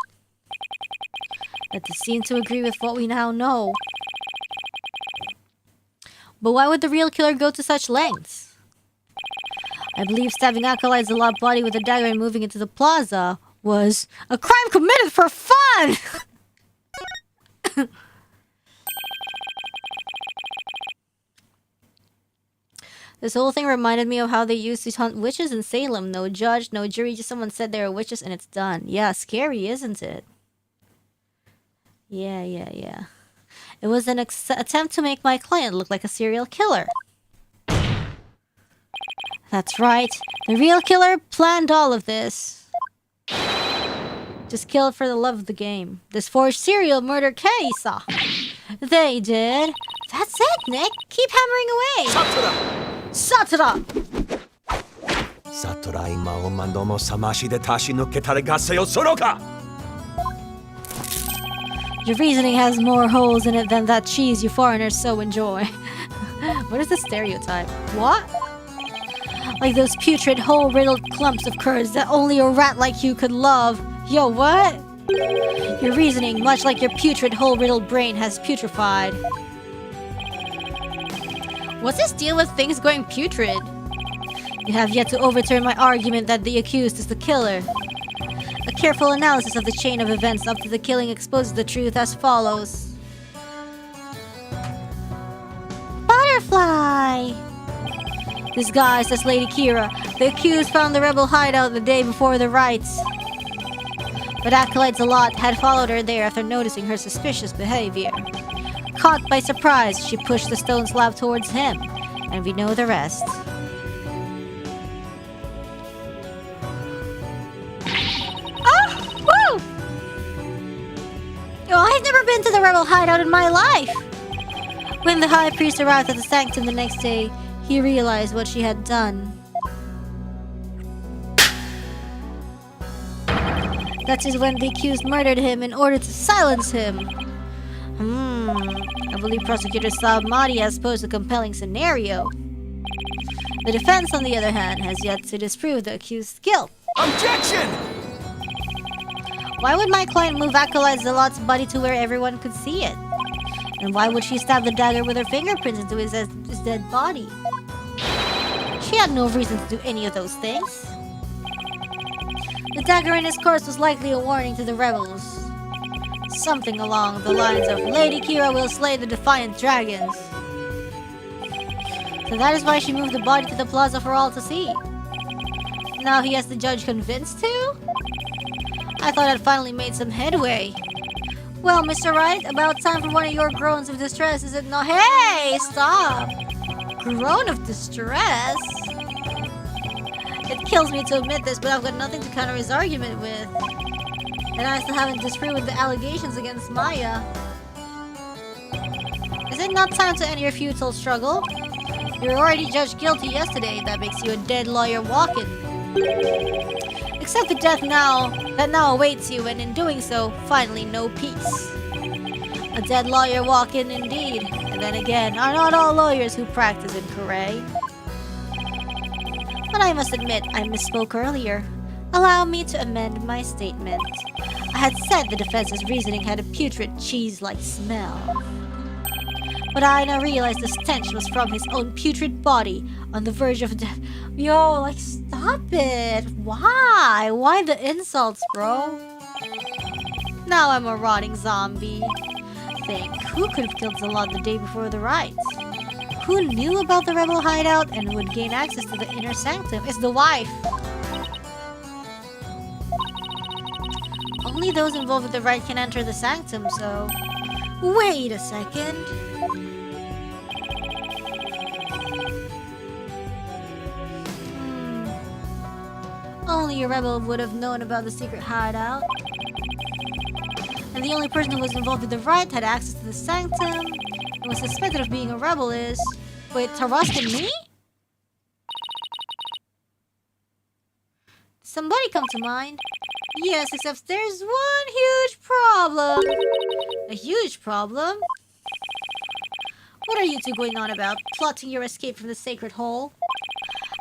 That seemed to agree with what we now know. But why would the real killer go to such lengths? I believe stabbing Acolyte Zalot's body with a dagger and moving into the plaza was a crime committed for fun! This whole thing reminded me of how they used to hunt witches in Salem. No judge, no jury, just someone said they were witches and it's done. Yeah, scary, isn't it? Yeah. It was an attempt to make my client look like a serial killer. That's right. The real killer planned all of this. Just killed for the love of the game. This forged serial murder case. They did. That's it, Nick. Keep hammering away. Satura! Satura ima o mandomo samashi de tashi no ketare gaseo soroka! Your reasoning has more holes in it than that cheese you foreigners so enjoy. What is the stereotype? What? Like those putrid, hole-riddled clumps of curds that only a rat like you could love. Yo, what? Your reasoning, much like your putrid, hole-riddled brain, has putrefied. What's this deal with things going putrid? You have yet to overturn my argument that the accused is the killer. A Careful analysis of the chain of events up to the killing exposes the truth as follows. Butterfly! Disguised as Lady Kee'ra, the accused found the rebel hideout the day before the rites. But acolyte Zalat had followed her there after noticing her suspicious behavior. Caught by surprise, she pushed the stone slab towards him, and we know the rest. I've never been to the rebel hideout in my life! When the high priest arrived at the sanctum the next day, he realized what she had done. That is when the accused murdered him in order to silence him. I believe Prosecutor Saab has posed a compelling scenario. The defense, on the other hand, has yet to disprove the accused's guilt. Objection! Why would my client move Acolyte Zalat's body to where everyone could see it? And why would she stab the dagger with her fingerprints into his dead body? She had no reason to do any of those things. The dagger in his corpse was likely a warning to the rebels. Something along the lines of, Lady Kee'ra will slay the defiant dragons. So that is why she moved the body to the plaza for all to see. Now he has the judge convinced too? I thought I'd finally made some headway. Well, Mr. Wright, about time for one of your groans of distress, is it not? Hey, stop! Groan of distress? It kills me to admit this, but I've got nothing to counter his argument with. And I still haven't disproven the allegations against Maya. Is it not time to end your futile struggle? You were already judged guilty yesterday. That makes you a dead lawyer walking. Accept the death that now awaits you, and in doing so, finally know peace. A dead lawyer walking indeed. And then again, are not all lawyers who practice in Korea? But I must admit, I misspoke earlier. Allow me to amend my statement. I had said the defense's reasoning had a putrid, cheese-like smell. But I now realize the stench was from his own putrid body on the verge of death. Yo, like, stop it! Why? Why the insults, bro? Now I'm a rotting zombie. Think, who could have killed Zalat the day before the rites? Who knew about the rebel hideout and would gain access to the inner sanctum? It's the wife. Only those involved with the rite can enter the sanctum, so... Wait a second. Only a rebel would have known about the secret hideout. And the only person who was involved with the rite had access to the sanctum and was suspected of being a rebel is... Wait, Taras and me? Somebody come to mind? Yes, except there's one huge problem. A huge problem? What are you two going on about? Plotting your escape from the sacred hole?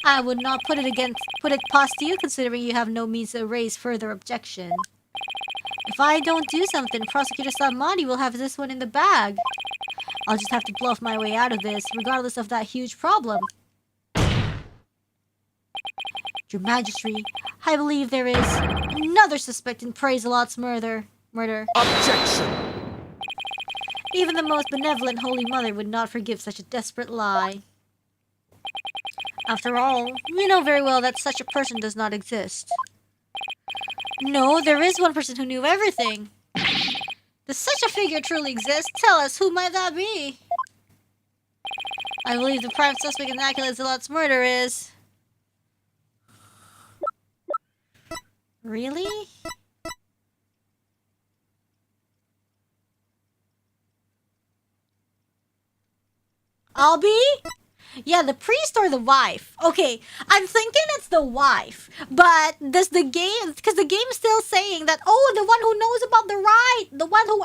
I would not put it past you, considering you have no means to raise further objection. If I don't do something, Prosecutor Samadi will have this one in the bag. I'll just have to bluff my way out of this, regardless of that huge problem. Your Majesty, I believe there is another suspect in Zalat's murder. Objection! Even the most benevolent Holy Mother would not forgive such a desperate lie. After all, we know very well that such a person does not exist. No, there is one person who knew everything. Does such a figure truly exist? Tell us, who might that be? I believe the prime suspect in Acolyte Zalat's murder is... Really? I'll be? Yeah, the priest or the wife? Okay, I'm thinking it's the wife. But does the game... Because the game's still saying that, oh, the one who knows about the rite. The one who...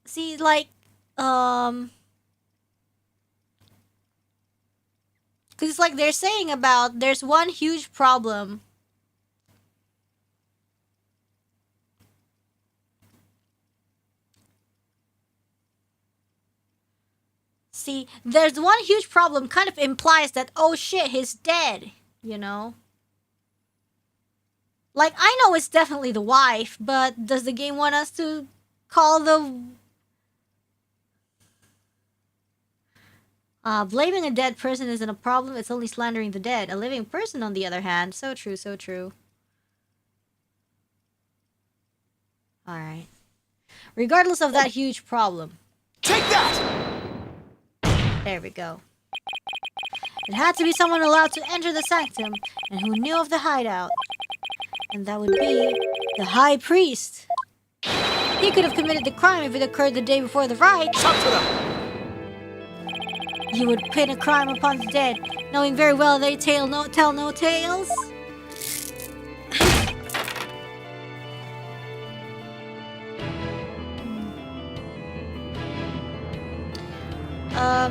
See, like... Because it's like they're saying about... There's one huge problem. See, there's one huge problem kind of implies that, oh shit, he's dead. You know? Like, I know it's definitely the wife, but does the game want us to call the... blaming a dead person isn't a problem, it's only slandering the dead. A living person, on the other hand. So true, so true. Alright. Regardless of that huge problem. Take that! There we go. It had to be someone allowed to enter the sanctum, and who knew of the hideout. And that would be the High Priest. He could have committed the crime if it occurred the day before the rite. You would pin a crime upon the dead, knowing very well they tell no tales.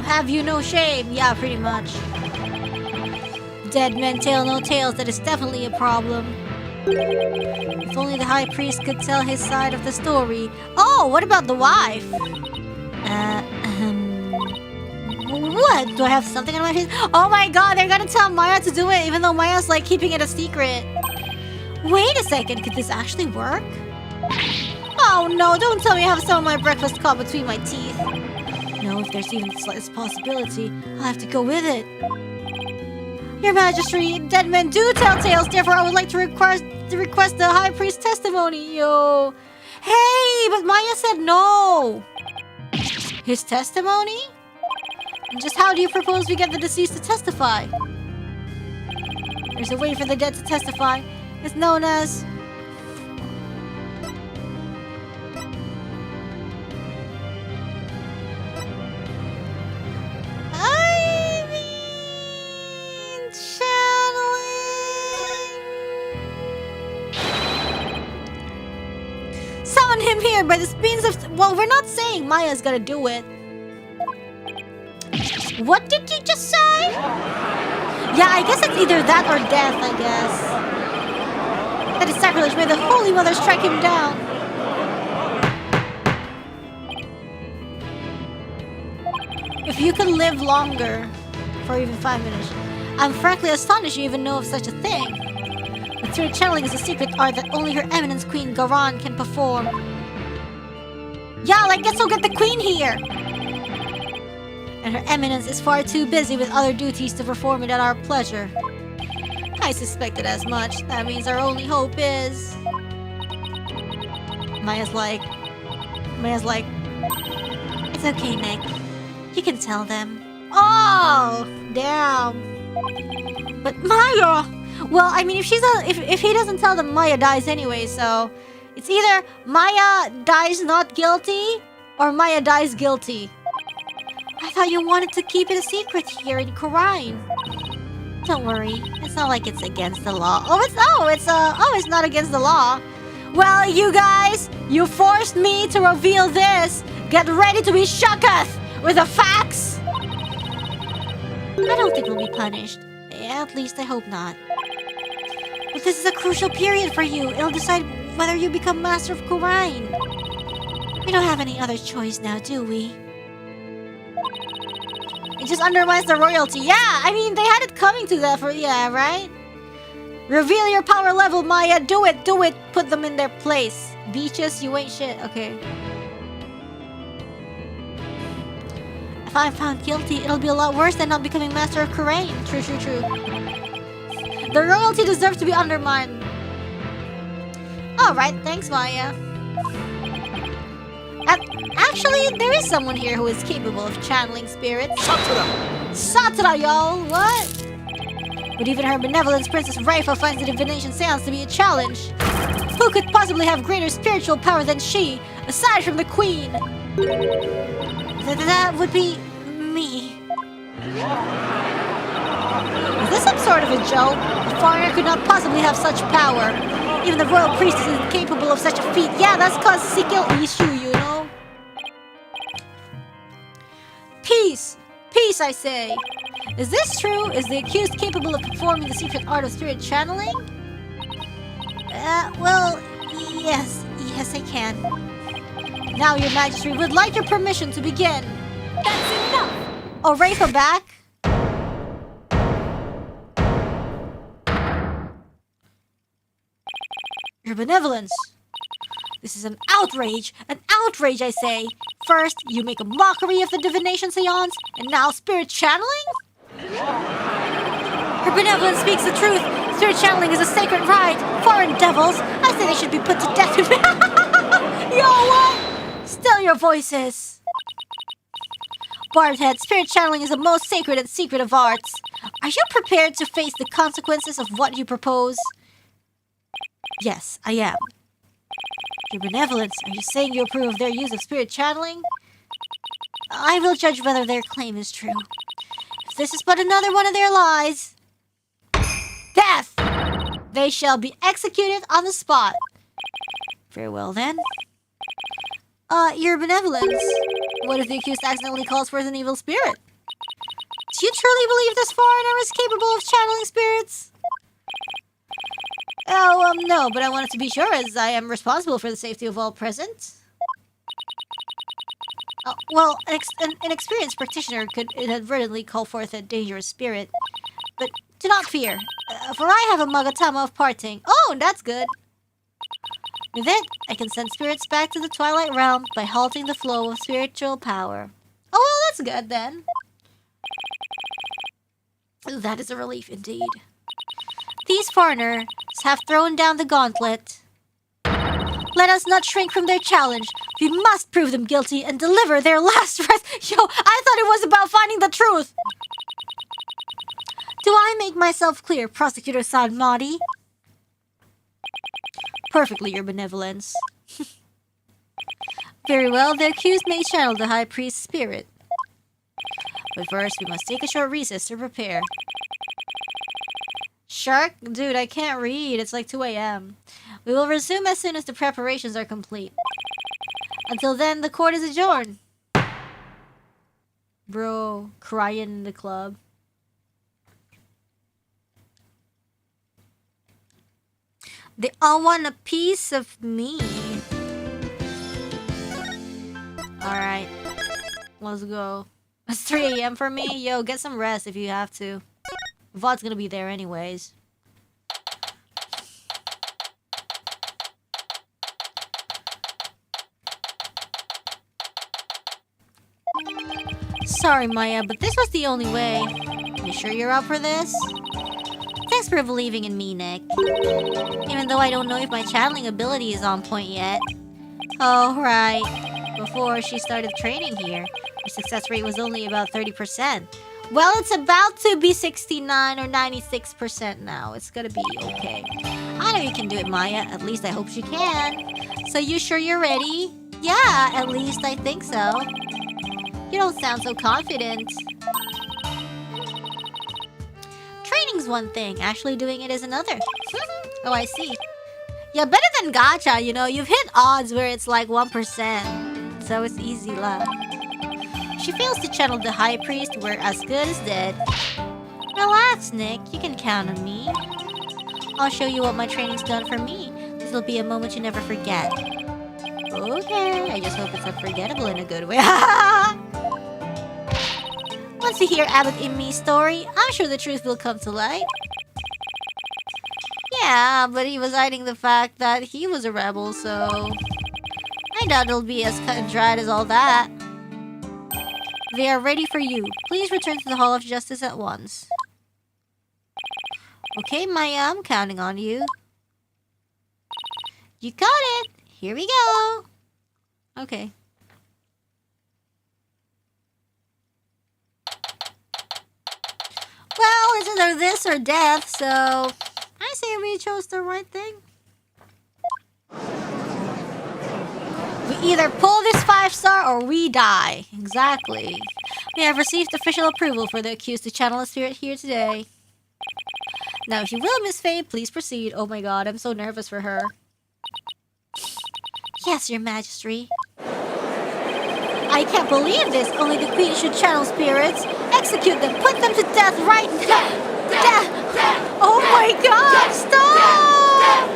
Have you no shame? Yeah, pretty much. Dead men tell no tales, that is definitely a problem. If only the High Priest could tell his side of the story. Oh, what about the wife? What? Do I have something on my face? Oh my god, they're gonna tell Maya to do it, even though Maya's like keeping it a secret. Wait a second, could this actually work? Oh no, don't tell me I have some of my breakfast caught between my teeth. No, if there's even the slightest possibility, I'll have to go with it. Your Majesty, dead men do tell tales, therefore I would like to request the High Priest's testimony, yo. Hey, but Maya said no. His testimony? And just how do you propose we get the deceased to testify? There's a way for the dead to testify. It's known as... Summon him here by the means of... Well, we're not saying Maya's gonna do it. What did you just say? Yeah, I guess it's either that or death, I guess. That is sacrilege. May the Holy Mother strike him down. If you could live longer for even 5 minutes, I'm frankly astonished you even know of such a thing. But spirit channeling is a secret art that only Her Eminence Queen Garan can perform. Yeah, I guess we'll get the Queen here. And Her Eminence is far too busy with other duties to perform it at our pleasure. I suspected as much. That means our only hope is... Maya's like... It's okay, Nick. You can tell them. Oh! Damn. But Maya! Well, I mean, if he doesn't tell them, Maya dies anyway, so... It's either Maya dies not guilty, or Maya dies guilty. I thought you wanted to keep it a secret here in Korine. Don't worry, it's not like it's against the law. It's not against the law. Well, you guys, you forced me to reveal this. Get ready to be shooketh with the facts. I don't think we'll be punished. At least I hope not. But this is a crucial period for you. It'll decide whether you become Master of Korine. We don't have any other choice now, do we? It just undermines the royalty. Yeah, I mean, they had it coming to that for... Yeah, right? Reveal your power level, Maya. Do it. Put them in their place. Beaches, you ain't shit. Okay. If I'm found guilty, it'll be a lot worse than not becoming Master of Korine. True. The royalty deserves to be undermined. Alright, thanks, Maya. Actually, there is someone here who is capable of channeling spirits. Satara, y'all! What? But even her benevolence, Princess Raifa, finds the divination seance to be a challenge. Who could possibly have greater spiritual power than she, aside from the Queen? That would be... me. Is this some sort of a joke? A foreigner could not possibly have such power. Even the royal priestess is incapable of such a feat. Yeah, that's cause skill issue, you know? Peace! Peace, I say! Is this true? Is the accused capable of performing the secret art of spirit channeling? Well, yes. Yes, I can. Now, Your Majesty, would like your permission to begin. That's enough! Oh, Raifa back? Your benevolence! This is an outrage! An outrage, I say! First, you make a mockery of the divination seance, and now spirit channeling? Her benevolence speaks the truth! Spirit channeling is a sacred rite! Foreign devils! I say they should be put to death! Yo, what? Still your voices! Bardhead, spirit channeling is the most sacred and secret of arts. Are you prepared to face the consequences of what you propose? Yes, I am. Your benevolence, are you saying you approve of their use of spirit channeling? I will judge whether their claim is true. If this is but another one of their lies... Death! They shall be executed on the spot. Very well, then. Your benevolence. What if the accused accidentally calls forth an evil spirit? Do you truly believe this foreigner is capable of channeling spirits? Oh, no, but I wanted to be sure, as I am responsible for the safety of all present. Well, an experienced practitioner could inadvertently call forth a dangerous spirit. But do not fear, for I have a Magatama of parting. Oh, that's good. With it, I can send spirits back to the Twilight Realm by halting the flow of spiritual power. Oh, well, that's good, then. That is a relief indeed. These foreigners have thrown down the gauntlet. Let us not shrink from their challenge. We must prove them guilty and deliver their last breath. Yo, I thought it was about finding the truth. Do I make myself clear, Prosecutor Sanmari? Perfectly, your benevolence. Very well, the accused may channel the High Priest's spirit. But first, we must take a short recess to prepare. Shark? Dude, I can't read. It's like 2 a.m. We will resume as soon as the preparations are complete. Until then, the court is adjourned. Bro, crying in the club. They all want a piece of me. Alright. Let's go. It's 3 a.m. for me. Yo, get some rest if you have to. Vod's gonna be there anyways. Sorry, Maya, but this was the only way. You sure you're up for this? Thanks for believing in me, Nick. Even though I don't know if my channeling ability is on point yet. Oh, right. Before she started training here, her success rate was only about 30%. Well, it's about to be 69 or 96% now. It's gonna be okay. I know you can do it, Maya. At least I hope she can. So you sure you're ready? Yeah, at least I think so. You don't sound so confident. Training's one thing, actually doing it is another. Oh, I see. Yeah, better than gacha, you know. You've hit odds where it's like 1%. So it's easy lah. She fails to channel the High Priest, we're as good as dead. Relax, Nick. You can count on me. I'll show you what my training's done for me. This'll be a moment you never forget. Okay, I just hope it's unforgettable in a good way. Once you hear Abbot Immi's story, I'm sure the truth will come to light. Yeah, but he was hiding the fact that he was a rebel, so... I doubt it'll be as cut and dried as all that. They are ready for you. Please return to the Hall of Justice at once. Okay, Maya, I'm counting on you. You got it! Here we go! Okay. Well, it's either this or death, so... I say we chose the right thing. We either pull this 5-star or we die. Exactly. We have received official approval for the accused to channel a spirit here today. Now, if you will, Miss Faye, please proceed. Oh my god, I'm so nervous for her. Yes, your majesty. I can't believe this. Only the queen should channel spirits. Execute them. Put them to death right now. Death. Oh my god, stop!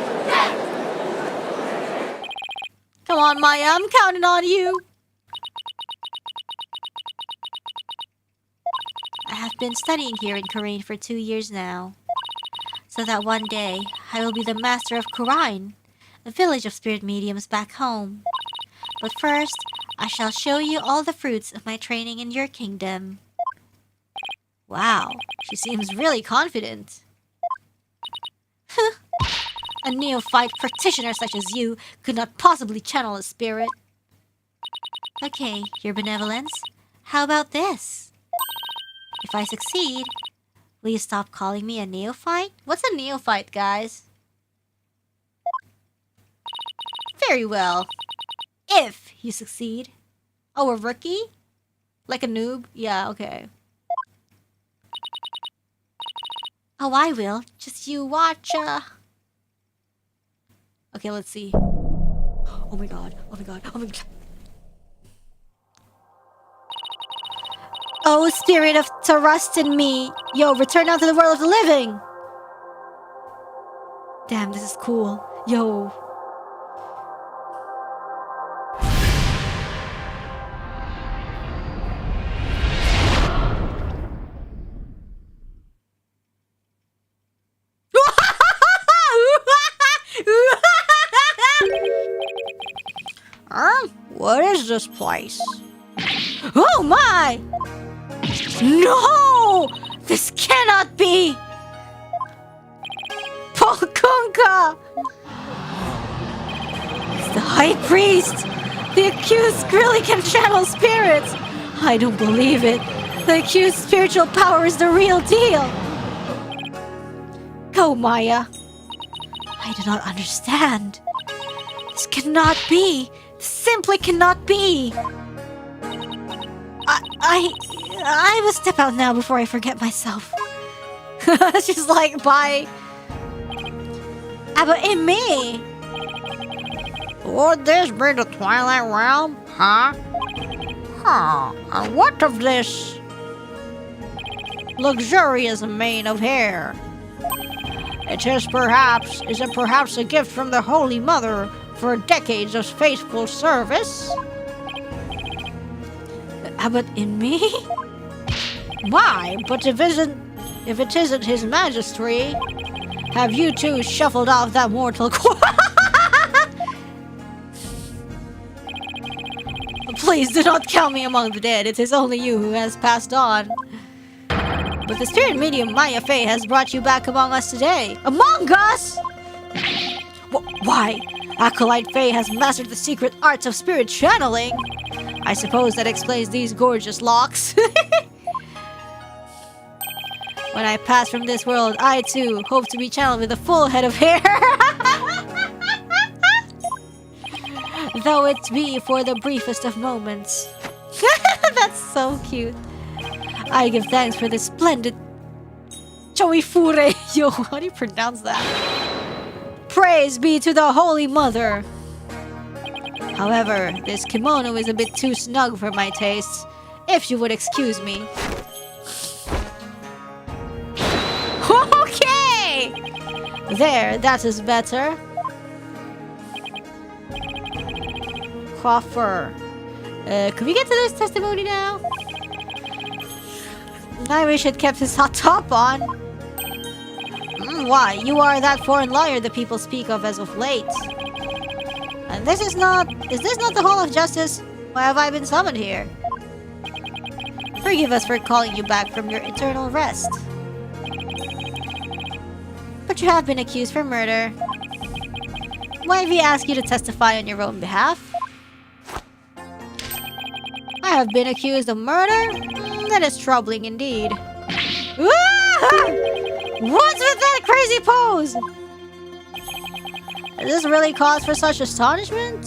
Come on, Maya, I'm counting on you. I have been studying here in Korean for 2 years now. So that one day, I will be the master of Korean. a village of spirit mediums back home. But first, I shall show you all the fruits of my training in your kingdom. Wow, she seems really confident. A neophyte practitioner such as you could not possibly channel a spirit. Okay, your benevolence, how about this? If I succeed, will you stop calling me a neophyte? What's a neophyte, guys? Very well. If you succeed. Oh, a rookie? Like a noob? Yeah, okay. Oh, I will. Just you watch, Okay, let's see. Oh my god, oh my god, oh my god. Oh, spirit of to rust in me. Yo, return now to the world of the living. Damn, this is cool. Yo. What is this place? Oh my! No! This cannot be! Polkunka! It's the High Priest! The accused really can channel spirits! I don't believe it. The accused's spiritual power is the real deal! Go, Maya. I do not understand. This cannot be! This simply cannot be! I will step out now before I forget myself. She's like, bye. But in me. Would this be the Twilight Realm? Huh? And what of this luxurious mane of hair? It is perhaps a gift from the Holy Mother for decades of faithful service? But in me? Why, but if it isn't His Majesty, have you two shuffled off that mortal coil? Please do not count me among the dead. It is only you who has passed on. But the spirit medium Maya Fey has brought you back among us today. Among us? Why? Acolyte Fey has mastered the secret arts of spirit channeling. I suppose that explains these gorgeous locks. When I pass from this world, I too hope to be channeled with a full head of hair. Though it be for the briefest of moments. That's so cute. I give thanks for this splendid choifure. Yo, how do you pronounce that? Praise be to the Holy Mother. However, this kimono is a bit too snug for my tastes, if you would excuse me. Okay! There, that is better. Coiffer. Can we get to this testimony now? I wish I'd kept his hot top on. Why? You are that foreign liar the people speak of as of late. And is this not the Hall of Justice? Why have I been summoned here? Forgive us for calling you back from your eternal rest. But you have been accused for murder. Why have we asked you to testify on your own behalf? I have been accused of murder? That is troubling indeed. What's with that crazy pose? Is this really cause for such astonishment?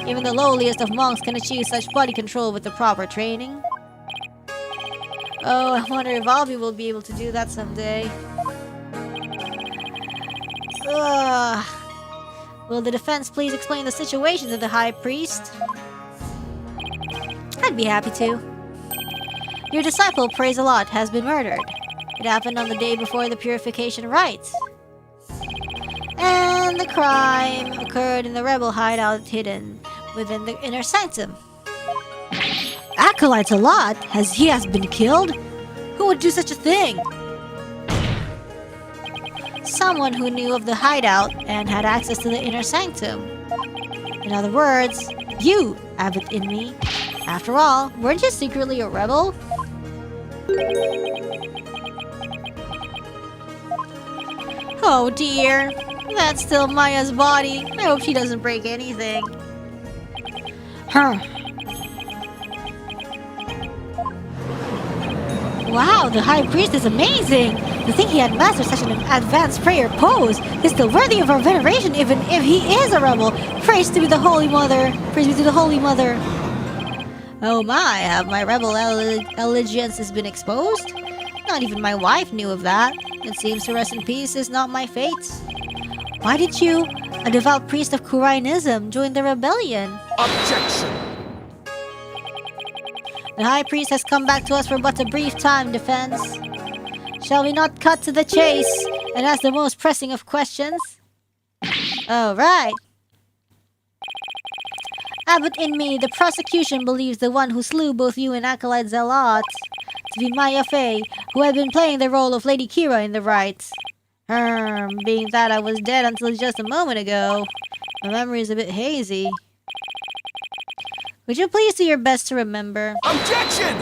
Even the lowliest of monks can achieve such body control with the proper training. Oh, I wonder if Albi will be able to do that someday. Will the defense please explain the situation to the High Priest? I'd be happy to. Your disciple, Praise-a-Lot, has been murdered. It happened on the day before the purification rites. And the crime occurred in the rebel hideout hidden within the inner sanctum. Acolyte-a-Lot? He has been killed? Who would do such a thing? Someone who knew of the hideout and had access to the inner sanctum. In other words, you, Abbot in me. After all, weren't you secretly a rebel? Oh dear, that's still Maya's body. I hope she doesn't break anything. Wow, the High Priest is amazing! To think he had mastered such an advanced prayer pose is still worthy of our veneration even if he is a rebel. Praise to the Holy Mother! Praise be to the Holy Mother! Oh my, have my rebel allegiances been exposed? Not even my wife knew of that. It seems to rest in peace is not my fate. Why did you, a devout priest of Kurainism, join the rebellion? Objection! The High Priest has come back to us for but a brief time, Defense. Shall we not cut to the chase and ask the most pressing of questions? Alright. Abbot in me, the prosecution believes the one who slew both you and Acolyte Zealot to be Maya Fey, who had been playing the role of Lady Kee'ra in the Wright. Being that I was dead until just a moment ago, my memory is a bit hazy. Would you please do your best to remember? Objection!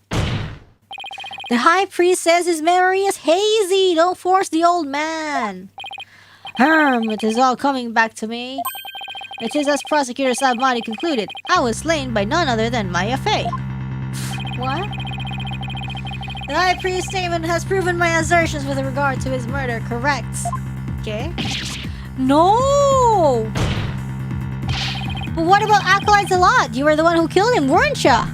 The High Priest says his memory is hazy. Don't force the old man. It is all coming back to me. It is as Prosecutor Sabmati concluded. I was slain by none other than Maya Fey. What? The High Priest's statement has proven my assertions with regard to his murder correct. Okay. No! But what about Acolyte Zealot? You were the one who killed him, weren't ya?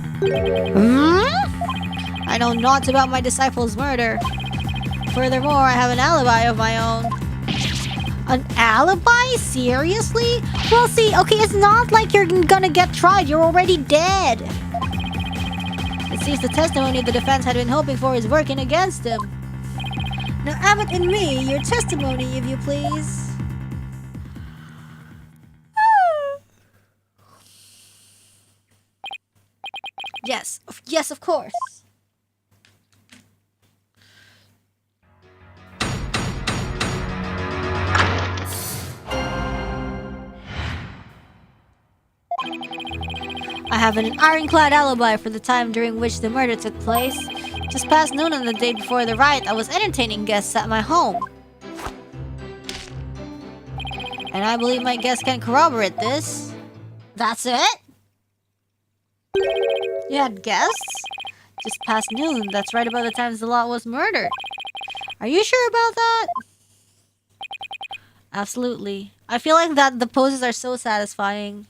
I know naught about my disciple's murder. Furthermore, I have an alibi of my own. An alibi? Seriously? Well, see, okay, it's not like you're gonna get tried. You're already dead. It seems the testimony the defense had been hoping for is working against him. Now, Abbot and me, your testimony, if you please. Yes, of course. I have an ironclad alibi for the time during which the murder took place. Just past noon on the day before the riot, I was entertaining guests at my home. And I believe my guests can corroborate this. That's it? You had guests? Just past noon, that's right about the time Zealot was murdered. Are you sure about that? Absolutely. I feel like that the poses are so satisfying.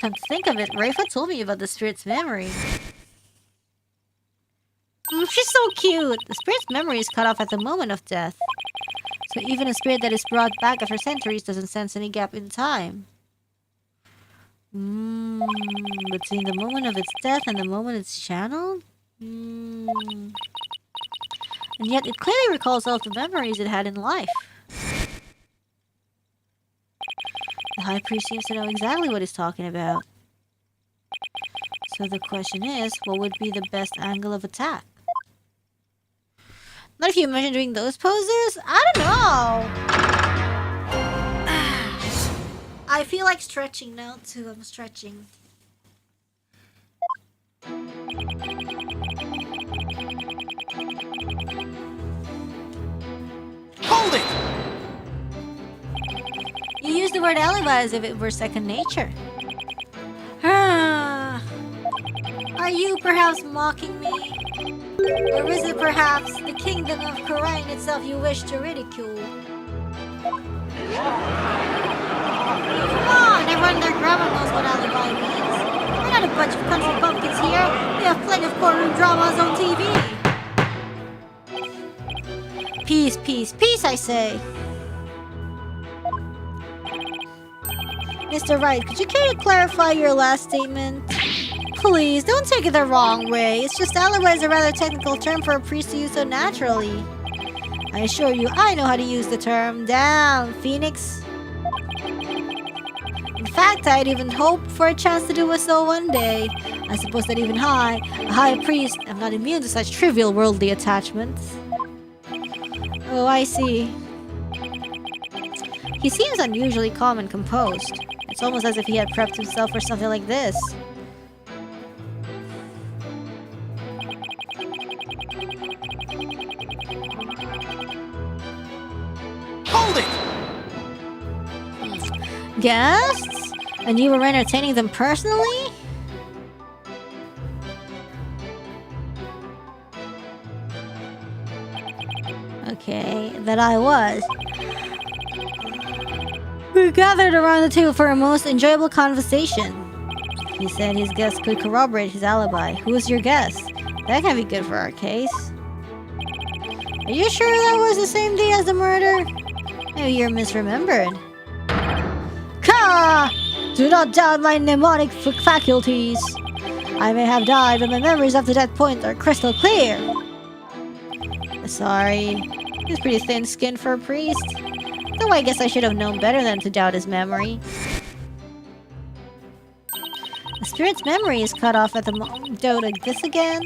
Come to think of it, Rafa told me about the spirit's memory. She's so cute! The spirit's memory is cut off at the moment of death. So even a spirit that is brought back after centuries doesn't sense any gap in time. Between the moment of its death and the moment it's channeled? And yet it clearly recalls all of the memories it had in life. The High Priest seems to know exactly what he's talking about. So the question is, what would be the best angle of attack? Not if you imagine doing those poses? I don't know! I feel like stretching now too. I'm stretching. Hold it! You use the word alibi as if it were second nature. Are you perhaps mocking me? Or is it perhaps the kingdom of Kurain itself you wish to ridicule? Come on, everyone and their grandma knows what alibi means. We're not a bunch of country bumpkins here. We have plenty of courtroom dramas on TV. Peace, peace, peace, I say. Mr. Wright, could you care to clarify your last statement? Please, don't take it the wrong way. It's just alibi is a rather technical term for a priest to use so naturally. I assure you, I know how to use the term. Damn, Phoenix. In fact, I'd even hoped for a chance to do so one day. I suppose that even I, a high priest, am not immune to such trivial worldly attachments. Oh, I see. He seems unusually calm and composed. It's almost as if he had prepped himself for something like this. Hold it! Guests? And you were entertaining them personally? Okay, that I was. We gathered around the table for a most enjoyable conversation. He said his guest could corroborate his alibi. Who was your guest? That can be good for our case. Are you sure that was the same day as the murder? Maybe you're misremembered. Ka! Do not doubt my mnemonic faculties. I may have died, but my memories up to that point are crystal clear. Sorry. He's pretty thin-skinned for a priest. Though I guess I should have known better than to doubt his memory. The spirit's memory is cut off at the moment. Doubt this again?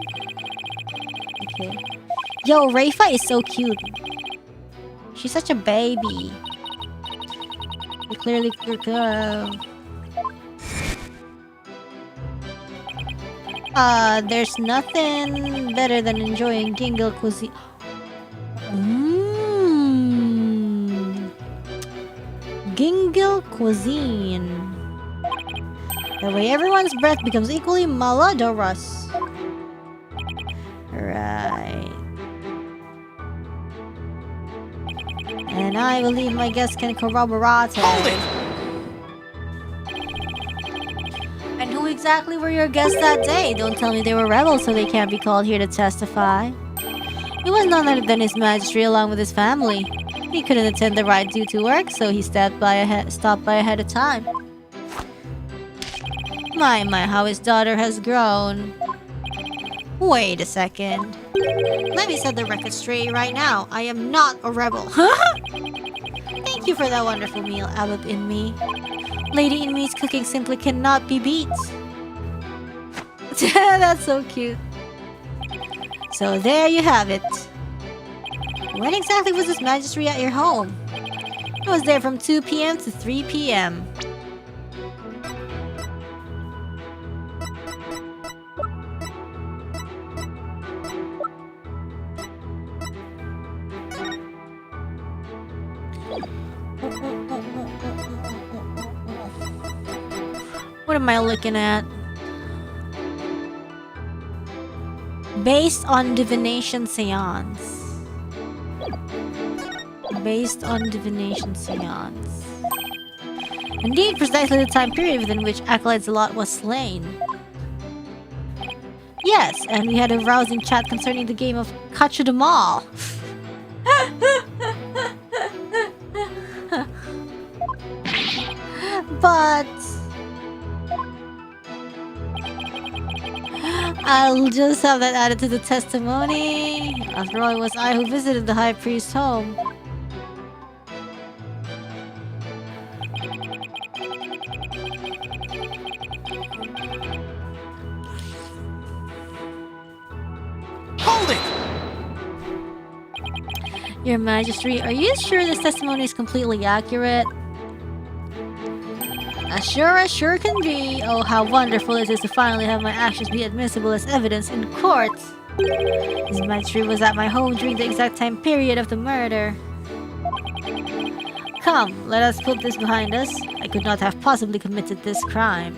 Okay. Yo, Rafa is so cute. She's such a baby. You clearly... there's nothing better than enjoying Gingle cuisine. Gingle cuisine. That way everyone's breath becomes equally malodorous. Right. And I believe my guests can corroborate it. And who exactly were your guests that day? Don't tell me they were rebels so they can't be called here to testify. It was none other than His Majesty along with his family. He couldn't attend the ride due to work, so he stopped by ahead of time. My, how his daughter has grown. Wait a second. Let me set the record straight right now. I am not a rebel. Thank you for that wonderful meal, Abbot in me. Lady in me's cooking simply cannot be beat. That's so cute. So there you have it. When exactly was His Majesty at your home? I was there from 2 p.m. to 3 p.m. What am I looking at? Based on divination seance. Based on divination seance. Indeed, precisely the time period within which Acolyte Zalot was slain. Yes, and we had a rousing chat concerning the game of Catch 'em all. But I'll just have that added to the testimony. After all, it was I who visited the High Priest's home. Hold it! Your Majesty, are you sure this testimony is completely accurate? As sure can be. Oh, how wonderful it is to finally have my actions be admissible as evidence in court. His Majesty was at my home during the exact time period of the murder. Come, let us put this behind us. I could not have possibly committed this crime.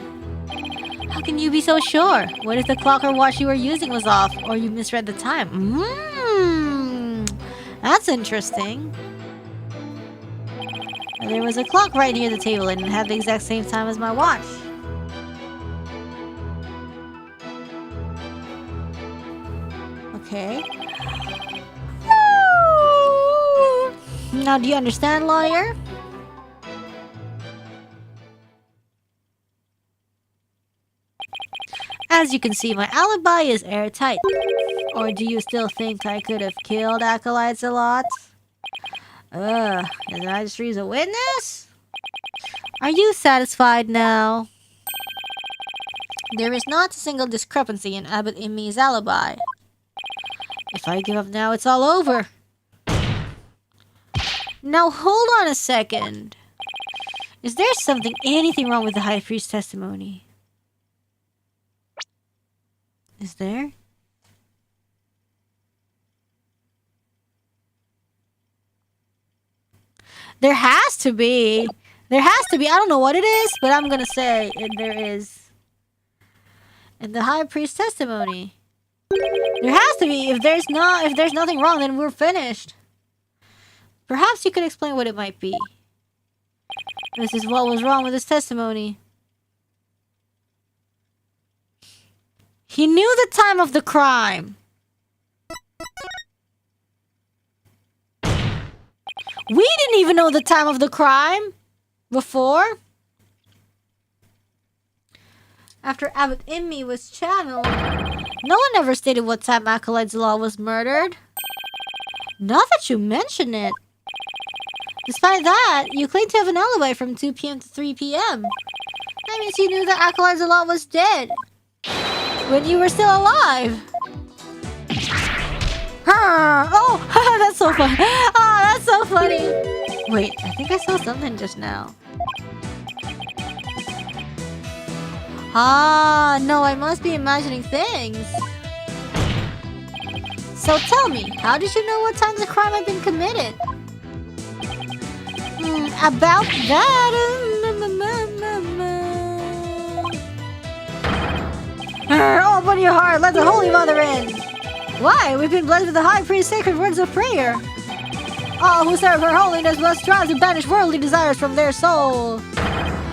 How can you be so sure? What if the clock or watch you were using was off, or you misread the time? That's interesting. There was a clock right near the table and it had the exact same time as my watch. Okay. Now, do you understand, lawyer? As you can see, my alibi is airtight. Or do you still think I could have killed acolytes a lot? His Majesty is a witness? Are you satisfied now? There is not a single discrepancy in Abbot Imi's alibi. If I give up now, it's all over. Now hold on a second. Is there anything wrong with the high priest's testimony? Is there? There has to be. There has to be. I don't know what it is, but I'm gonna say there is. In the high priest's testimony. There has to be. If there's nothing wrong, then we're finished. Perhaps you could explain what it might be. This is what was wrong with his testimony. He knew the time of the crime. We didn't even know the time of the crime before. After Abbot Immi was channeled, no one ever stated what time Acolyte's Law was murdered. Not that you mention it. Despite that, you claim to have an alibi from 2 p.m. to 3 p.m. That means you knew that Acolyte's Law was dead when you were still alive. Oh, that's so funny. Oh, that's so funny. Wait, I think I saw something just now. Ah, no, I must be imagining things. So tell me, how did you know what time the crime had been committed? About that... Open your heart, let the Holy Mother in! Why? We've been blessed with the High Priest's sacred words of prayer. All who serve her holiness must strive to banish worldly desires from their soul.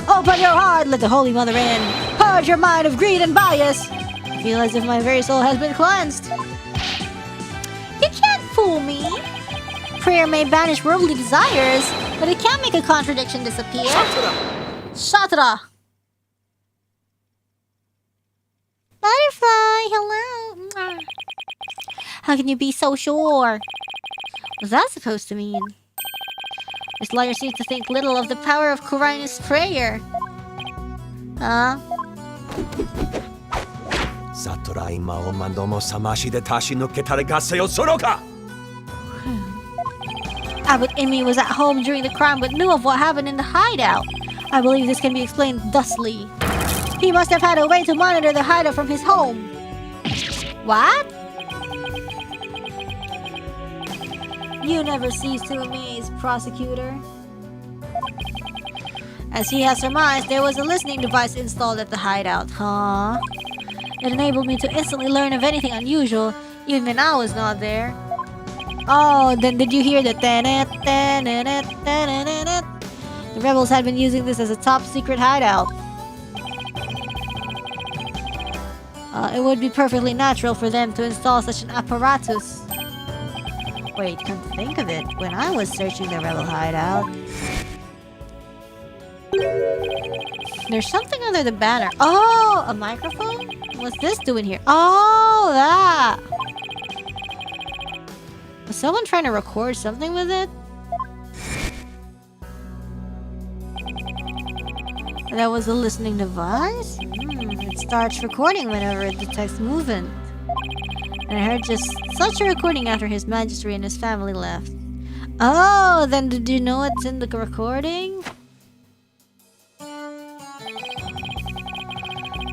Open your heart, let the Holy Mother in. Purge your mind of greed and bias. I feel as if my very soul has been cleansed. You can't fool me. Prayer may banish worldly desires, but it can't make a contradiction disappear. Shatra. Butterfly, hello. How can you be so sure? What's that supposed to mean? This lawyer seems to think little of the power of Kurai's prayer. Huh? Abbot Immi was at home during the crime but knew of what happened in the hideout. I believe this can be explained thusly. He must have had a way to monitor the hideout from his home. What? You never cease to amaze, prosecutor. As he has surmised, there was a listening device installed at the hideout. Huh? It enabled me to instantly learn of anything unusual, even when I was not there. Oh, then did you hear the tenet? The rebels had been using this as a top secret hideout. It would be perfectly natural for them to install such an apparatus. Wait, come to think of it, when I was searching the rebel hideout... There's something under the banner. Oh, a microphone? What's this doing here? Oh, that! Was someone trying to record something with it? That was a listening device? It starts recording whenever it detects movement. And I heard just such a recording after His Majesty and his family left. Oh, then did you know it's in the recording?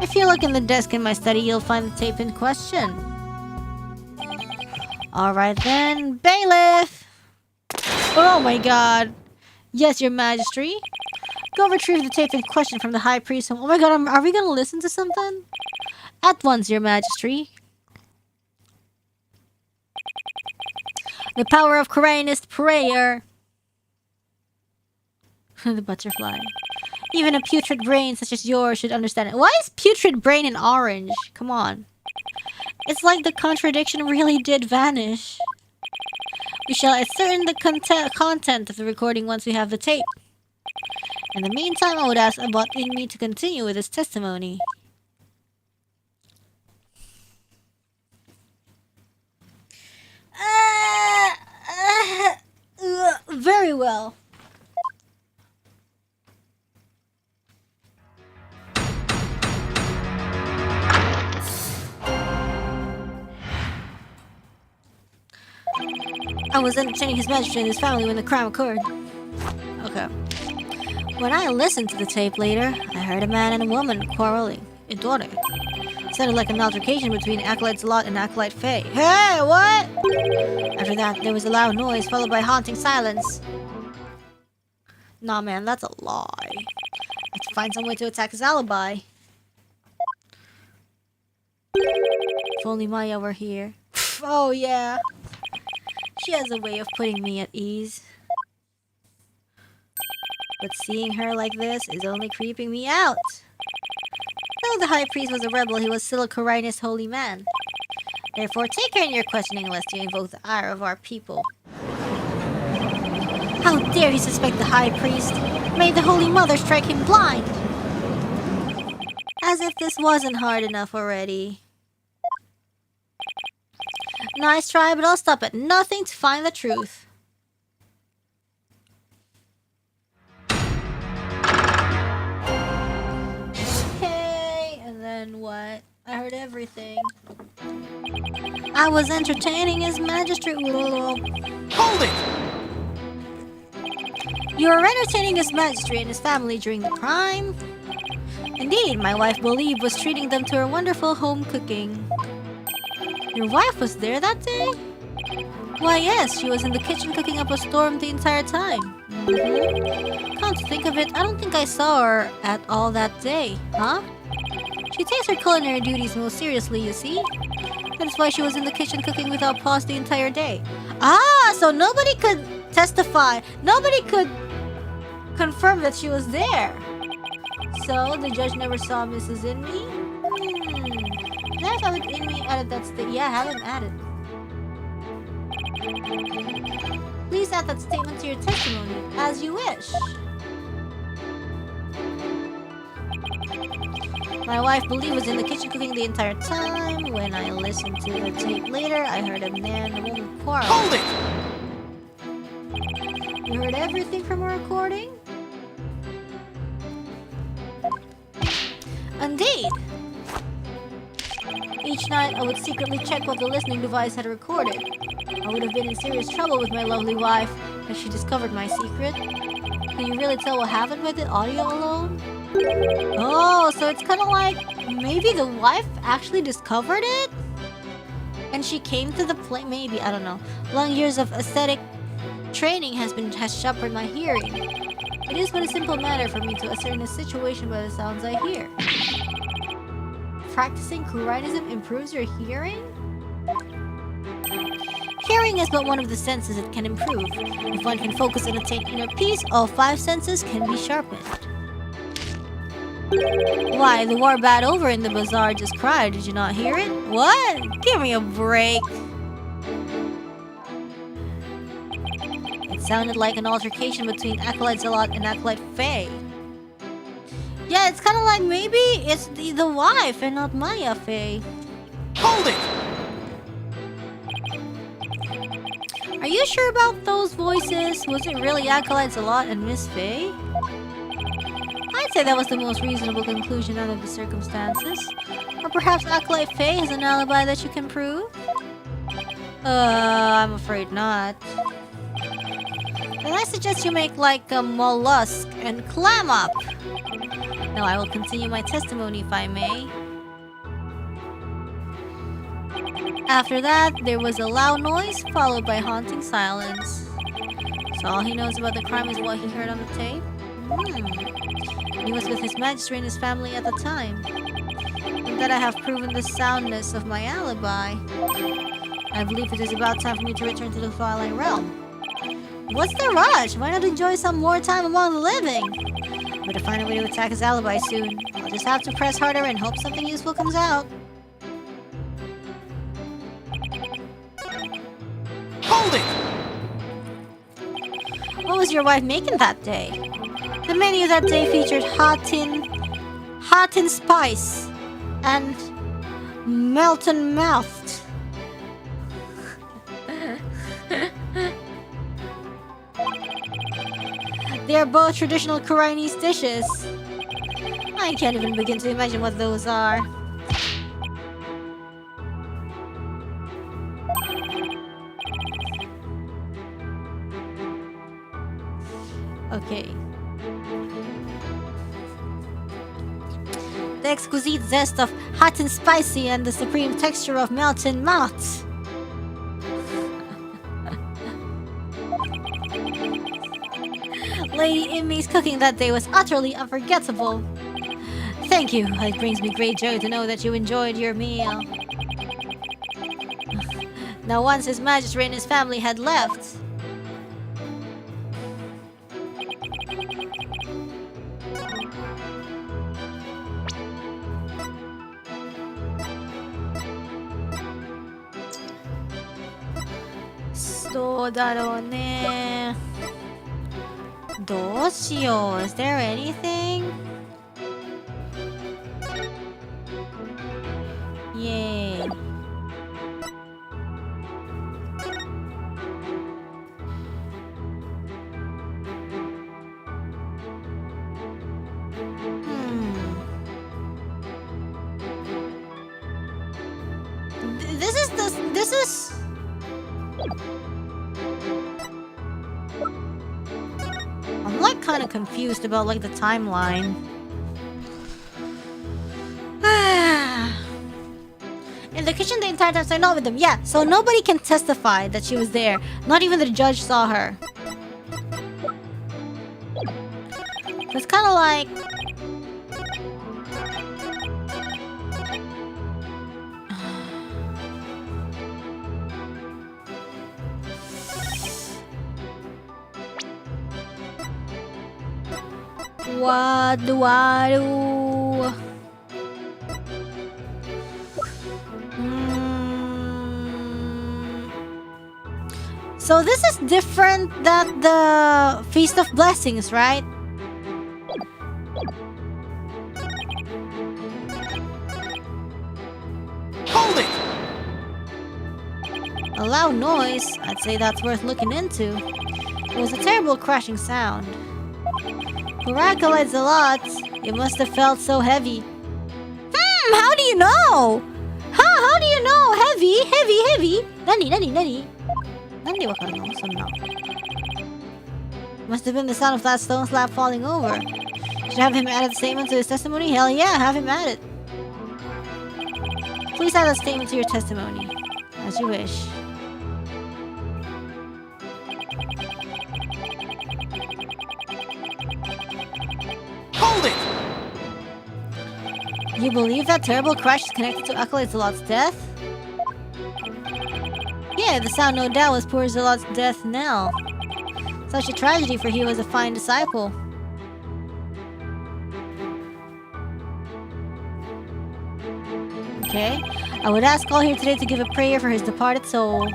If you look in the desk in my study, you'll find the tape in question. Alright then, bailiff! Oh my god. Yes, your majesty. Go retrieve the tape in question from the high priest. Oh my god, are we gonna listen to something? At once, your majesty. The power of Kurai's prayer. The butterfly. Even a putrid brain such as yours should understand it. Why is putrid brain in orange? Come on. It's like the contradiction really did vanish. We shall ascertain the content of the recording once we have the tape. In the meantime, I would ask Abbot Immi to continue with his testimony. Very well. I was entertaining His Majesty and his family when the crime occurred. Okay. When I listened to the tape later, I heard a man and a woman quarreling. It sounded like an altercation between Acolyte Salat and Acolyte Faye. Hey, what? After that, there was a loud noise followed by haunting silence. Nah, man, that's a lie. I have to find some way to attack his alibi. If only Maya were here. Oh, yeah. She has a way of putting me at ease. But seeing her like this is only creeping me out. Though the High Priest was a rebel, he was still a Korainist holy man. Therefore, take care in your questioning lest you invoke the ire of our people. How dare he suspect the High Priest? May the Holy Mother strike him blind! As if this wasn't hard enough already. Nice try, but I'll stop at nothing to find the truth. Okay, and then what? I heard everything. I was entertaining His Majesty. Hold it! You were entertaining His Majesty and his family during the crime? Indeed, my wife Bolib was treating them to her wonderful home cooking. Your wife was there that day? Why, yes, she was in the kitchen cooking up a storm the entire time. Come to think of it, I don't think I saw her at all that day, huh? She takes her culinary duties most seriously, you see? That's why she was in the kitchen cooking without pause the entire day. Ah, so nobody could testify. Nobody could confirm that she was there. So, the judge never saw Mrs. Inmi? Can I have it Inmi added that statement? Yeah, have him added. Please add that statement to your testimony, as you wish. My wife Beli was in the kitchen cooking the entire time. When I listened to the tape later, I heard a man and a woman quarrel. Hold it! You heard everything from a recording? Indeed. Each night, I would secretly check what the listening device had recorded. I would have been in serious trouble with my lovely wife if she discovered my secret. Can you really tell what happened with the audio alone? Oh, so it's kind of like maybe the wife actually discovered it? And she came to the play. Maybe, I don't know. Long years of aesthetic training has sharpened my hearing. It is but a simple matter for me to ascertain a situation by the sounds I hear. Practicing Kurainism improves your hearing? Hearing is but one of the senses it can improve. If one can focus and attain inner peace, all 5 senses can be sharpened. Why, the war bat over in the bazaar just cried. Did you not hear it? What? Give me a break. It sounded like an altercation between Acolyte Salat and Acolyte Faye. Yeah, it's kind of like maybe it's the wife and not Maya Faye. Hold it! Are you sure about those voices? Was it really Acolyte Salat and Miss Faye? I'd say that was the most reasonable conclusion out of the circumstances. Or perhaps Acolyte Faye has an alibi that you can prove? I'm afraid not. Then I suggest you make like a mollusk and clam up. Now I will continue my testimony if I may. After that, there was a loud noise followed by haunting silence. So all he knows about the crime is what he heard on the tape? He was with His Majesty and his family at the time. And that I have proven the soundness of my alibi. I believe it is about time for me to return to the Twilight Realm. What's the rush? Why not enjoy some more time among the living? Better find a way to attack his alibi soon. I'll just have to press harder and hope something useful comes out. Hold it! What was your wife making that day? The menu that day featured hot in spice and melton mouthed. They are both traditional Koreanese dishes. I can't even begin to imagine what those are. Okay. The exquisite zest of hot and spicy and the supreme texture of melted malt. Lady Immi's cooking that day was utterly unforgettable. Thank you. It brings me great joy to know that you enjoyed your meal. Now once His Majesty and his family had left, is there anything? Yay. This is I'm like kind of confused about like the timeline. In the kitchen the entire time, so not with them. Yeah, so nobody can testify that she was there. Not even the judge saw her. So it's kind of like what do I do? So this is different than the Feast of Blessings, right? Hold it! A loud noise. I'd say that's worth looking into. It was a terrible crashing sound. Miraculous a lot. It must have felt so heavy. How do you know? How do you know? Heavy. Nani? Must have been the sound of that stone slab falling over. Should have him add a statement to his testimony? Hell yeah, have him add it. Please add a statement to your testimony. As you wish. Hold it! You believe that terrible crash is connected to Acolyte Zalot's death? Yeah, the sound no doubt was poor Zalot's death knell. Such a tragedy, for he was a fine disciple. Okay, I would ask all here today to give a prayer for his departed soul.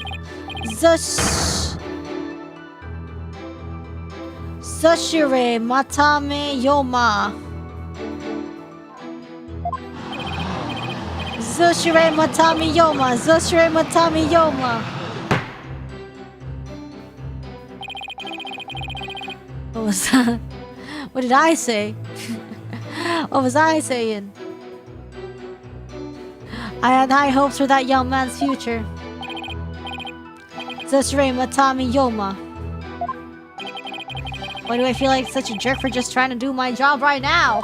Zoshire Matame Yoma. Zoshire Matame Yoma. Zoshire Matame Yoma. What was that? What did I say? What was I saying? I had high hopes for that young man's future. Zoshire Matame Yoma. Why do I feel like such a jerk for just trying to do my job right now?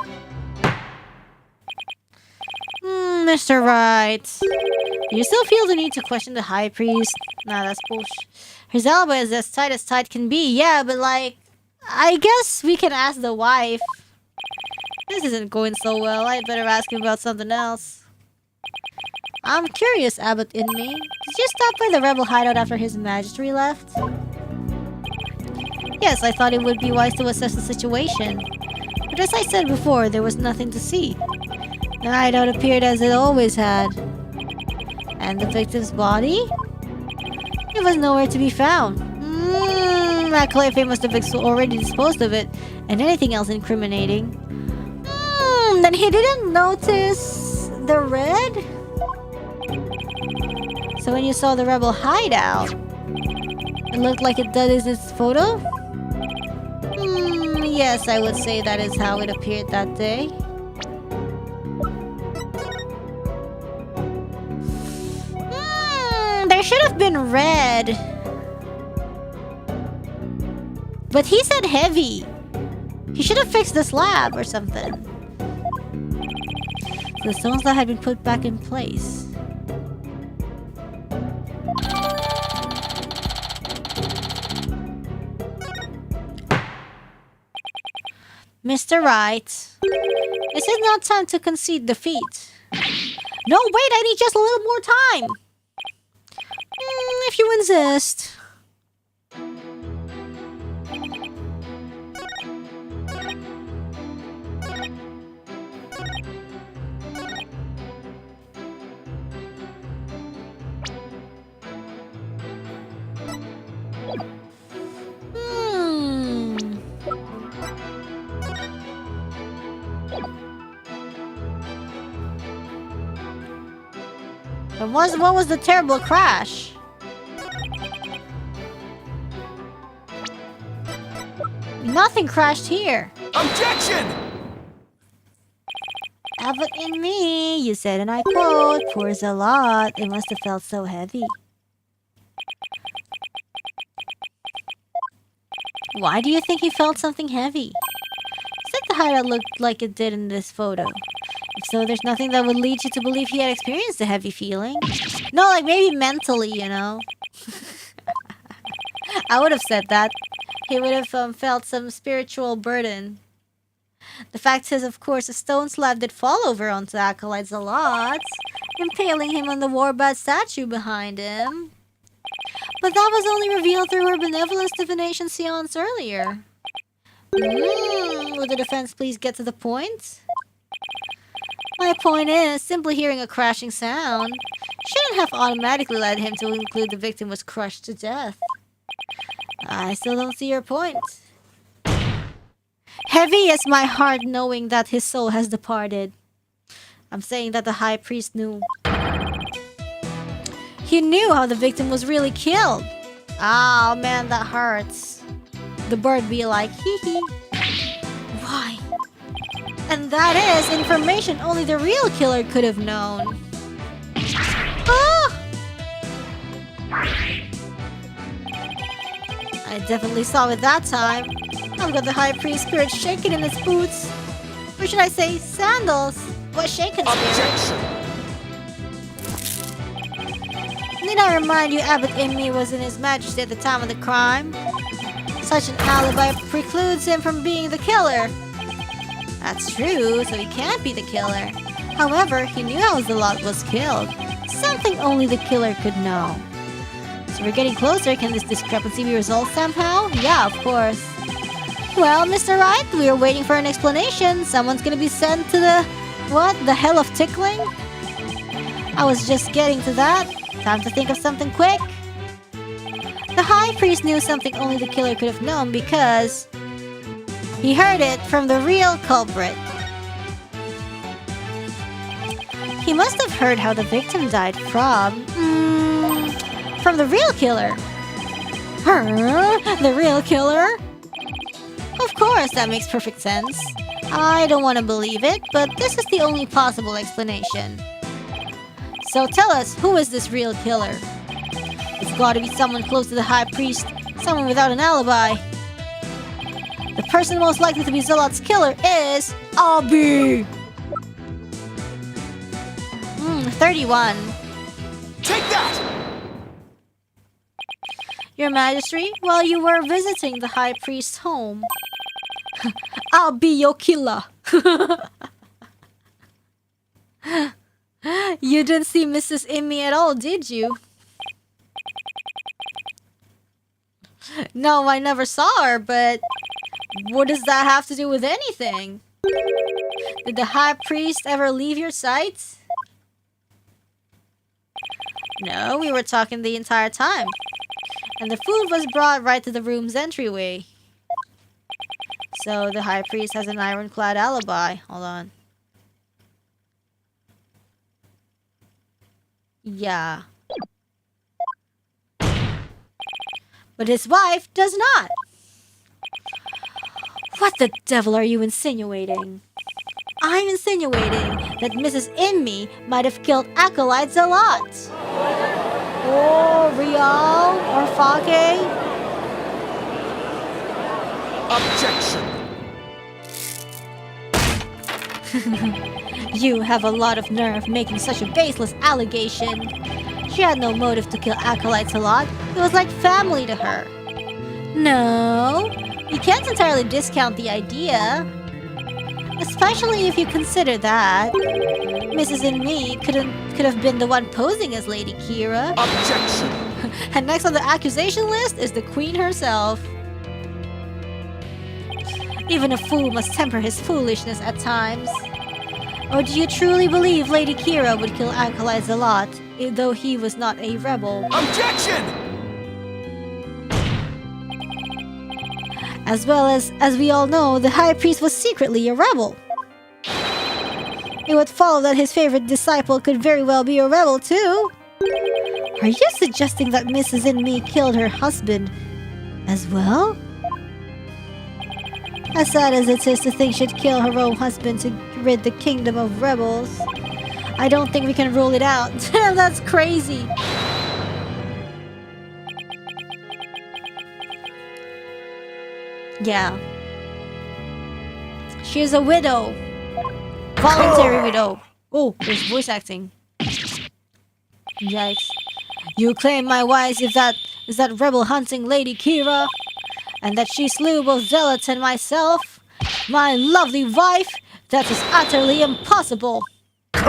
Mr. Wright. Do you still feel the need to question the high priest? Nah, that's bullshit. His elbow is as tight can be. Yeah, but like, I guess we can ask the wife. This isn't going so well. I'd better ask him about something else. I'm curious, Abbot Inmei. Did you stop by the rebel hideout after His Majesty left? Yes, I thought it would be wise to assess the situation. But as I said before, there was nothing to see. The hideout appeared as it always had. And the victim's body? It was nowhere to be found. That calliope must have already disposed of it, and anything else incriminating. Then he didn't notice the red? So when you saw the rebel hideout, it looked like it does in its photo? Yes, I would say that is how it appeared that day. There should have been red. But he said heavy. He should have fixed the slab or something. The stones that had been put back in place. Mr. Wright, is it not time to concede defeat? No, wait, I need just a little more time. If you insist. What was the terrible crash? Nothing crashed here. Objection! Have it in me, you said, and I quote, pours a lot. It must have felt so heavy. Why do you think he felt something heavy? Said the hideout looked like it did in this photo. If so, there's nothing that would lead you to believe he had experienced a heavy feeling. No, like maybe mentally, you know. I would have said that. He would have felt some spiritual burden. The fact is, of course, a stone slab did fall over onto Acolytes a lot, impaling him on the warbad statue behind him. But that was only revealed through her benevolence divination seance earlier. Would the defense please get to the point? My point is, simply hearing a crashing sound shouldn't have automatically led him to conclude the victim was crushed to death. I still don't see your point. Heavy is my heart knowing that his soul has departed. I'm saying that the high priest knew. He knew how the victim was really killed. Oh man, that hurts. The bird be like, hee hee. Why? And that is information only the real killer could have known. Ah! I definitely saw it that time. I've got the high priest spirit shaking in his boots. Or should I say, sandals? What shaken spirit? Need I remind you, Abbot Immi was in his majesty at the time of the crime? Such an alibi precludes him from being the killer. That's true, so he can't be the killer. However, he knew how the lot was killed. Something only the killer could know. So we're getting closer. Can this discrepancy be resolved somehow? Yeah, of course. Well, Mr. Wright, we are waiting for an explanation. Someone's gonna be sent to the... what? The hell of tickling? I was just getting to that. Time to think of something quick. The high priest knew something only the killer could have known because... he heard it from the real culprit. He must have heard how the victim died from the real killer. Huh? The real killer? Of course, that makes perfect sense. I don't want to believe it, but this is the only possible explanation. So tell us, who is this real killer? It's got to be someone close to the high priest, someone without an alibi. The person most likely to be Zealot's killer is... Abi! 31. Take that! Your Majesty, while you were visiting the High Priest's home, I'll be your killer. You didn't see Mrs. Immi at all, did you? No, I never saw her, but what does that have to do with anything? Did the High Priest ever leave your sight? No, we were talking the entire time. And the food was brought right to the room's entryway. So the High Priest has an ironclad alibi. Hold on. Yeah. But his wife does not. What the devil are you insinuating? I'm insinuating that Mrs. Immi might have killed acolytes a lot. Or Rial or Fage. Objection! You have a lot of nerve making such a baseless allegation. She had no motive to kill acolytes a lot. It was like family to her. No, you can't entirely discount the idea. Especially if you consider that Mrs. and me could have been the one posing as Lady Kee'ra. Objection! And next on the accusation list is the Queen herself. Even a fool must temper his foolishness at times. Or do you truly believe Lady Kee'ra would kill acolytes a lot, though he was not a rebel? Objection! As well as we all know, the High Priest was secretly a rebel. It would follow that his favorite disciple could very well be a rebel too. Are you suggesting that Mrs. and me killed her husband as well? As sad as it is to think she'd kill her own husband to rid the kingdom of rebels, I don't think we can rule it out. That's crazy. Yeah. She is a widow. Voluntary widow. Oh, there's voice acting. Yikes. You claim my wife is that rebel hunting Lady Kee'ra, and that she slew both zealots and myself, my lovely wife? That is utterly impossible. He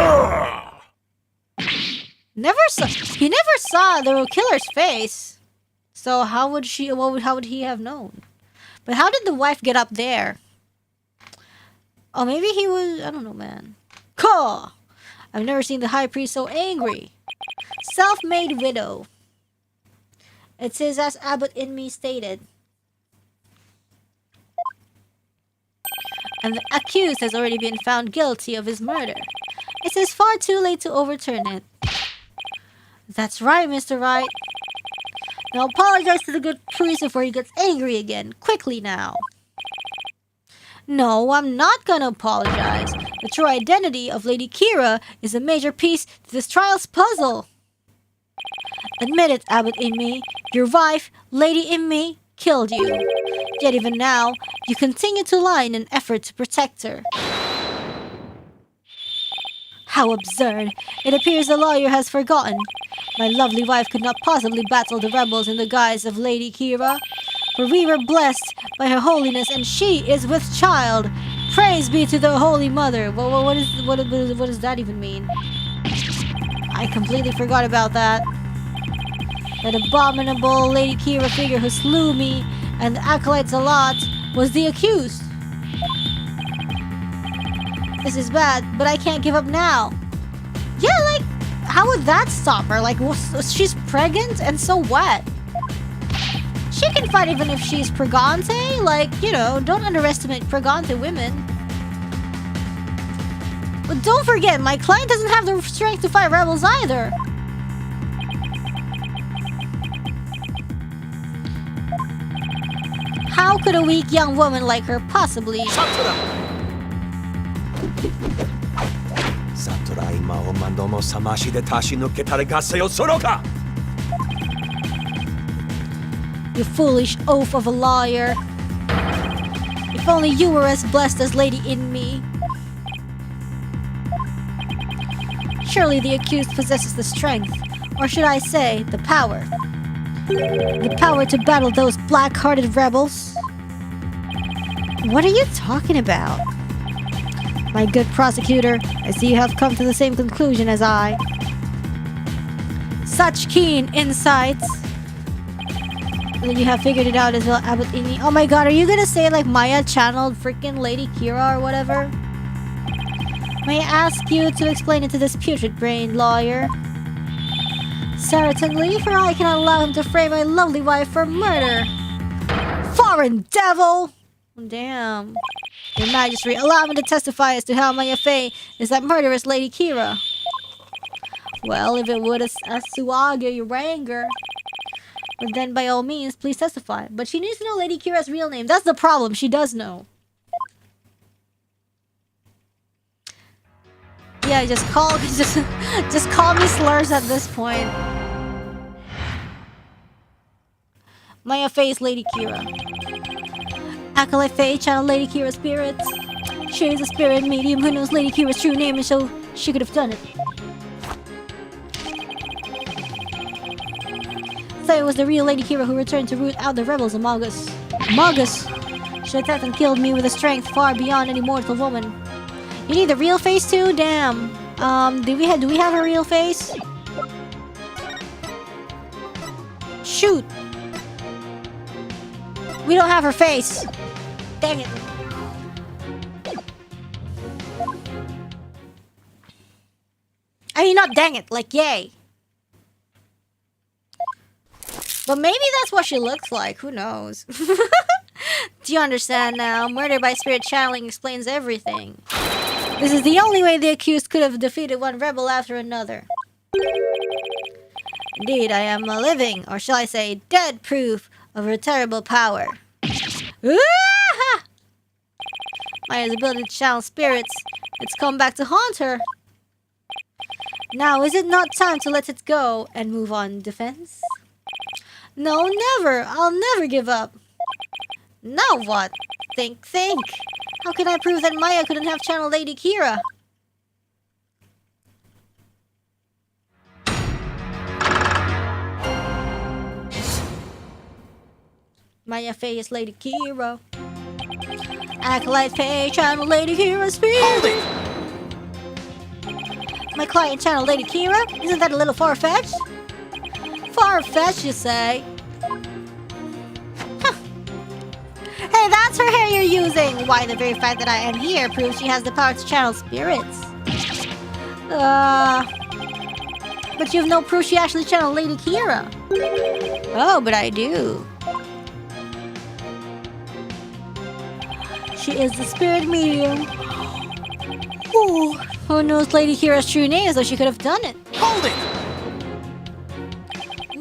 never saw the killer's face. So how would he have known? But how did the wife get up there? Oh, maybe he was... I don't know, man. Caw! I've never seen the High Priest so angry. Self-made widow. It says as Abbot in me stated. And the accused has already been found guilty of his murder. It is far too late to overturn it. That's right, Mr. Wright. Now apologize to the good priest before he gets angry again. Quickly now. No, I'm not gonna apologize. The true identity of Lady Kee'ra is a major piece to this trial's puzzle. Admit it, Abbot Inmi. Your wife, Lady Inmi, killed you. Yet even now, you continue to lie in an effort to protect her. How absurd. It appears the lawyer has forgotten. My lovely wife could not possibly battle the rebels in the guise of Lady Kee'ra, for we were blessed by her holiness and she is with child. Praise be to the Holy Mother. What does that even mean? I completely forgot about that. That abominable Lady Kee'ra figure who slew me and the acolytes a lot was the accused. This is bad, but I can't give up now. Yeah, like, how would that stop her? Like, she's pregnant, and so what? She can fight even if she's pregante. Like, you know, don't underestimate pregante women. But don't forget, my client doesn't have the strength to fight rebels either. How could a weak young woman like her possibly... You foolish oaf of a lawyer. If only you were as blessed as Lady Inmi. Surely the accused possesses the strength, or should I say, the power. The power to battle those black-hearted rebels. What are you talking about? My good prosecutor, I see you have come to the same conclusion as I. Such keen insights. Then you have figured it out as well, Abbot Ini. Oh my god, are you gonna say like Maya channeled freaking Lady Kee'ra or whatever? May I ask you to explain it to this putrid-brained lawyer? Certainly, for I cannot allow him to frame my lovely wife for murder. Foreign devil! Damn. Your Majesty, allow me to testify as to how Maya Fei is that murderous Lady Kee'ra. Well, if it would assuage your anger, but then by all means, please testify. But she needs to know Lady Kee'ra's real name. That's the problem. She does know. Yeah, just call me slurs at this point. Maya Fei is Lady Kee'ra. Acolyte Fei, channel Lady Kee'ra's spirits. She is a spirit medium who knows Lady Kee'ra's true name, and so she could have done it. So it was the real Lady Kee'ra who returned to root out the rebels among us. Among us! She attacked and killed me with a strength far beyond any mortal woman. You need the real face too? Damn. Do we have a real face? Shoot! We don't have her face. Dang it. I mean, not dang it, like yay. But maybe that's what she looks like. Who knows? Do you understand now? Murder by spirit channeling explains everything. This is the only way the accused could have defeated one rebel after another. Indeed, I am a living, or shall I say, dead proof of her terrible power. Ah! Maya's ability to channel spirits. It's come back to haunt her. Now, is it not time to let it go and move on defense? No, never. I'll never give up. Now what? Think. How can I prove that Maya couldn't have channeled Lady Kee'ra? Maya face Lady Kee'ra. Acolyte Faye channel Lady Kee'ra's spirit. Hold it! My client channel Lady Kee'ra? Isn't that a little far-fetched? Far-fetched, you say? Huh. Hey, that's her hair you're using! Why, the very fact that I am here proves she has the power to channel spirits. But you have no proof she actually channeled Lady Kee'ra. Oh, but I do. She is the spirit medium. Ooh, who knows Lady Kee'ra's true name, so she could have done it. Hold it!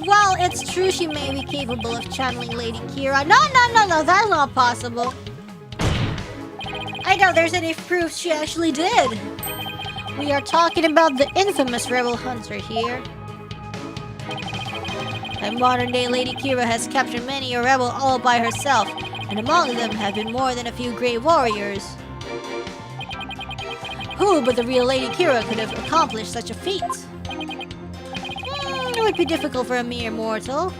Well, it's true she may be capable of channeling Lady Kee'ra. No, that's not possible. I doubt there's any proof she actually did. We are talking about the infamous rebel hunter here. The modern-day Lady Kee'ra has captured many a rebel all by herself, and among them have been more than a few great warriors. Who but the real Lady Kee'ra could have accomplished such a feat? It would be difficult for a mere mortal.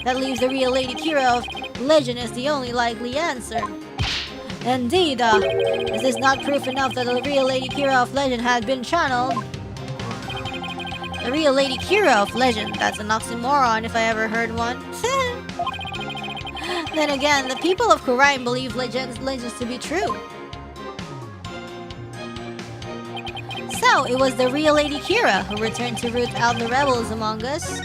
That leaves the real Lady Kee'ra of legend as the only likely answer. Indeed, is this not proof enough that the real Lady Kee'ra of legend had been channeled? The real Lady Kee'ra of legend, that's an oxymoron if I ever heard one. Then again, the people of Orion believe legends to be true. So, it was the real Lady Kee'ra who returned to root out the rebels among us.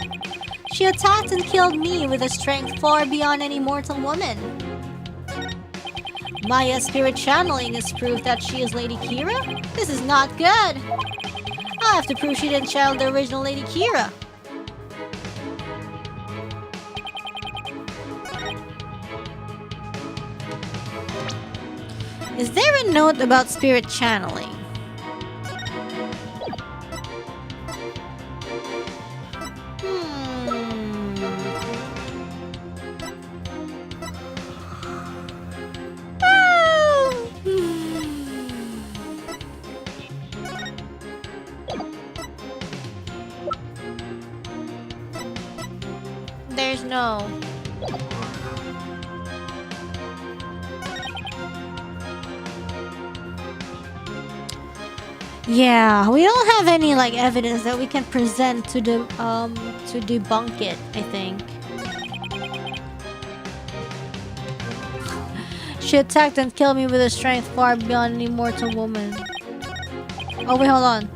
She attacked and killed me with a strength far beyond any mortal woman. Maya's spirit channeling is proof that she is Lady Kee'ra? This is not good! I have to prove she didn't channel the original Lady Kee'ra. Is there a note about spirit channeling? There's no. Yeah, we don't have any like evidence that we can present to the to debunk it, I think. She attacked and killed me with a strength far beyond any mortal woman. Oh wait, hold on.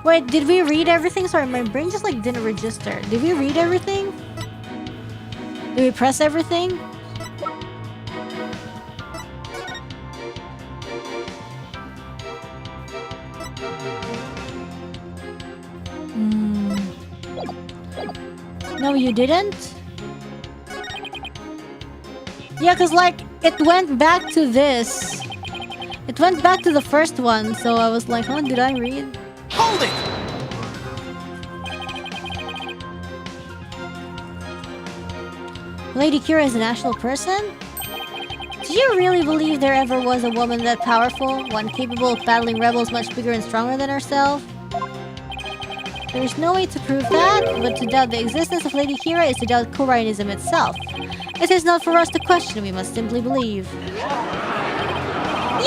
Wait, did we read everything? Sorry, my brain just like didn't register. Did we read everything? Did we press everything? No, you didn't? Yeah, cause like, it went back to this. It went back to the first one, so I was like, huh, did I read? Hold it! Lady Kee'ra is an actual person? Do you really believe there ever was a woman that powerful? One capable of battling rebels much bigger and stronger than herself? There is no way to prove that, but to doubt the existence of Lady Kee'ra is to doubt Korainism itself. It is not for us to question, we must simply believe.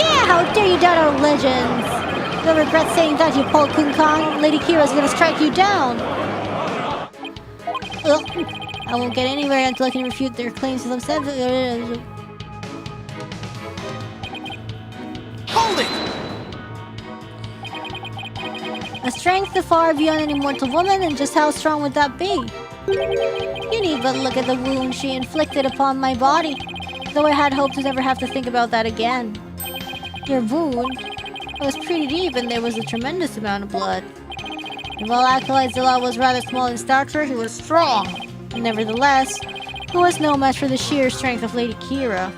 Yeah, how dare you doubt our legends! You'll regret saying that, you Paul Kun-kan. Lady Kee'ra is gonna strike you down! Ugh. I won't get anywhere until I can refute their claims to themselves. Hold it! A strength far beyond any mortal woman, and just how strong would that be? You need but look at the wound she inflicted upon my body, though I had hoped to never have to think about that again. Your wound was pretty deep, and there was a tremendous amount of blood. And while Acolyte Zilla was rather small in stature, he was strong. Nevertheless, he was no match for the sheer strength of Lady Kee'ra.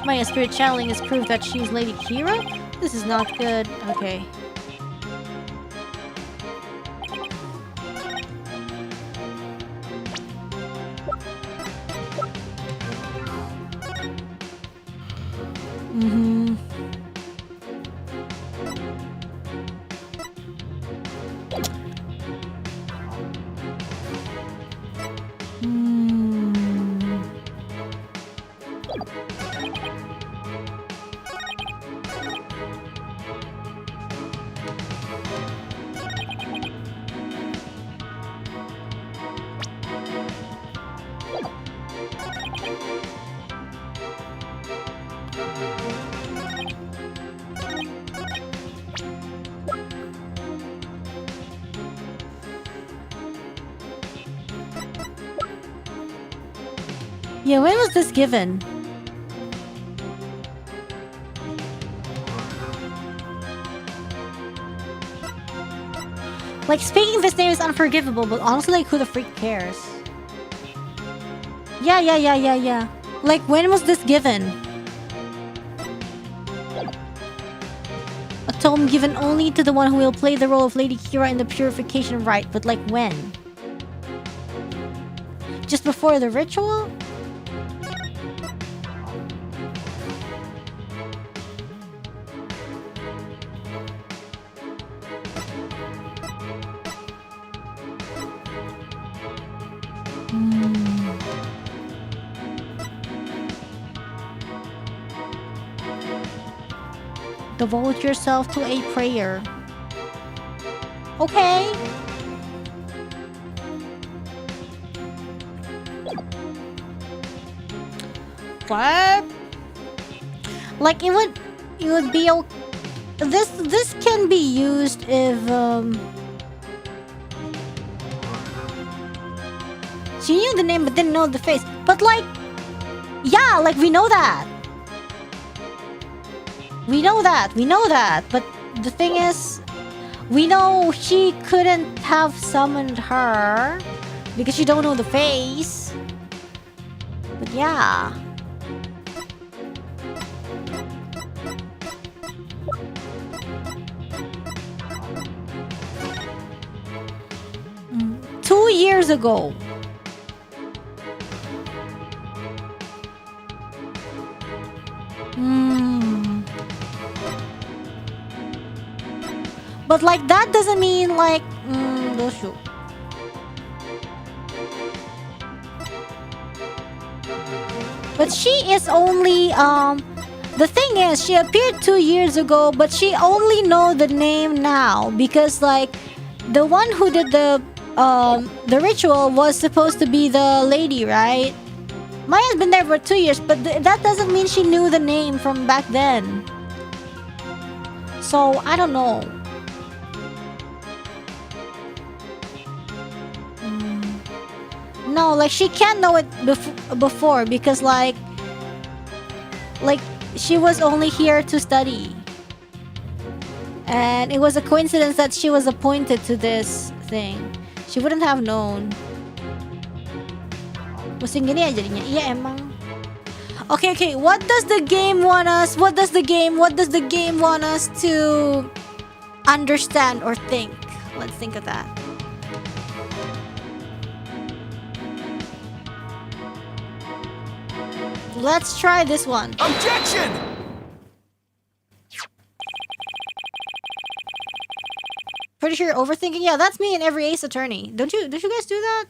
My spirit channeling has proved that she's Lady Kee'ra? This is not good. Okay. Yeah, when was this given? Like, speaking this name is unforgivable, but honestly, like, who the freak cares? Yeah. Like, when was this given? A tome given only to the one who will play the role of Lady Kee'ra in the purification rite, but like, when? Just before the ritual? Devote yourself to a prayer. Okay. What? Like, it would be okay. This can be used if she knew the name but didn't know the face. But like, yeah, like, we know that. We know that, but the thing is, we know she couldn't have summoned her because she don't know the face. But yeah. Mm. 2 years ago. But like, that doesn't mean like, but she is only, the thing is, she appeared 2 years ago, but she only know the name now because like, the one who did the ritual was supposed to be the lady, right? Maya's been there for 2 years, but that doesn't mean she knew the name from back then. So, I don't know. No, like, she can't know it before because like she was only here to study. And it was a coincidence that she was appointed to this thing. She wouldn't have known. Pusing gini ya jadinya. Iya emang. Okay. What does the game want us? What does the game want us to understand or think. Let's think of that. Let's try this one. Objection! Pretty sure you're overthinking. Yeah, that's me in every Ace Attorney. Don't you guys do that?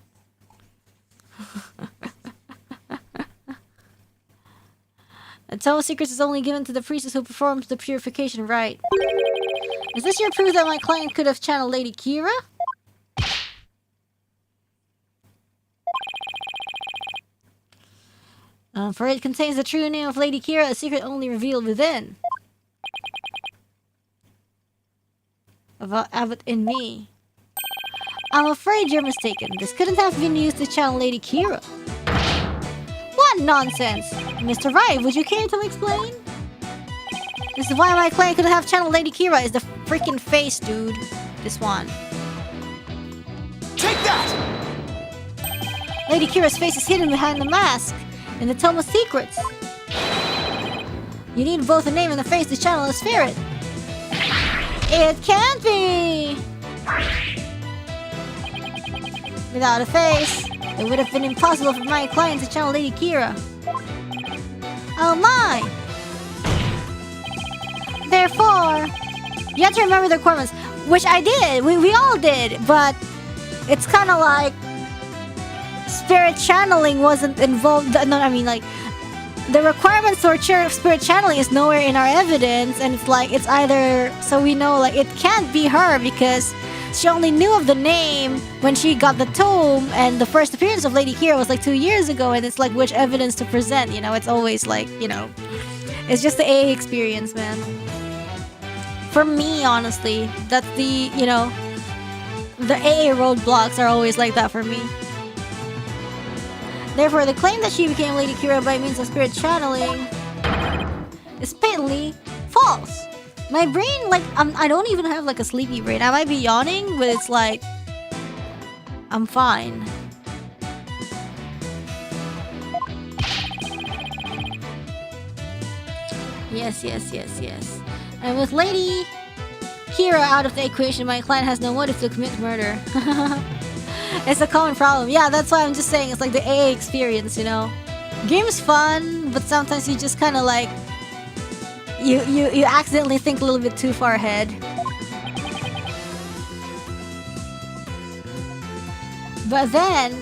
A Tome of Secrets is only given to the priestess who performs the purification rite. Is this your proof that my client could have channeled Lady Kee'ra? For it contains the true name of Lady Kee'ra, a secret only revealed within. About Abbott and me. I'm afraid you're mistaken. This couldn't have been used to channel Lady Kee'ra. What nonsense! Mr. Wright, would you care to explain? This is why my client could have channeled Lady Kee'ra is the freaking face, dude. This one. Take that! Lady Kee'ra's face is hidden behind the mask in the Tome of Secrets. You need both the name and the face to channel a spirit. It can't be! Without a face, it would have been impossible for my client to channel Lady Kee'ra. Oh my! Therefore, you have to remember the requirements, which I did. We all did, but it's kind of like spirit channeling wasn't involved. No, I mean like the requirements for spirit channeling is nowhere in our evidence, and it's like it's either so we know like it can't be her because she only knew of the name when she got the tome, and the first appearance of Lady Kee'ra was like 2 years ago, and it's like which evidence to present, you know? It's always like, you know, it's just the AA experience, man. For me, honestly, that's the, you know, the AA roadblocks are always like that for me. Therefore, the claim that she became Lady Kee'ra by means of spirit channeling is patently false. My brain, like, I don't even have, like, a sleepy brain. I might be yawning, but it's like, I'm fine. Yes. And with Lady Kee'ra out of the equation, my client has no motive to commit murder. It's a common problem. Yeah, that's why I'm just saying it's like the AA experience, you know? Game's fun, but sometimes you just kind of like... You accidentally think a little bit too far ahead. But then...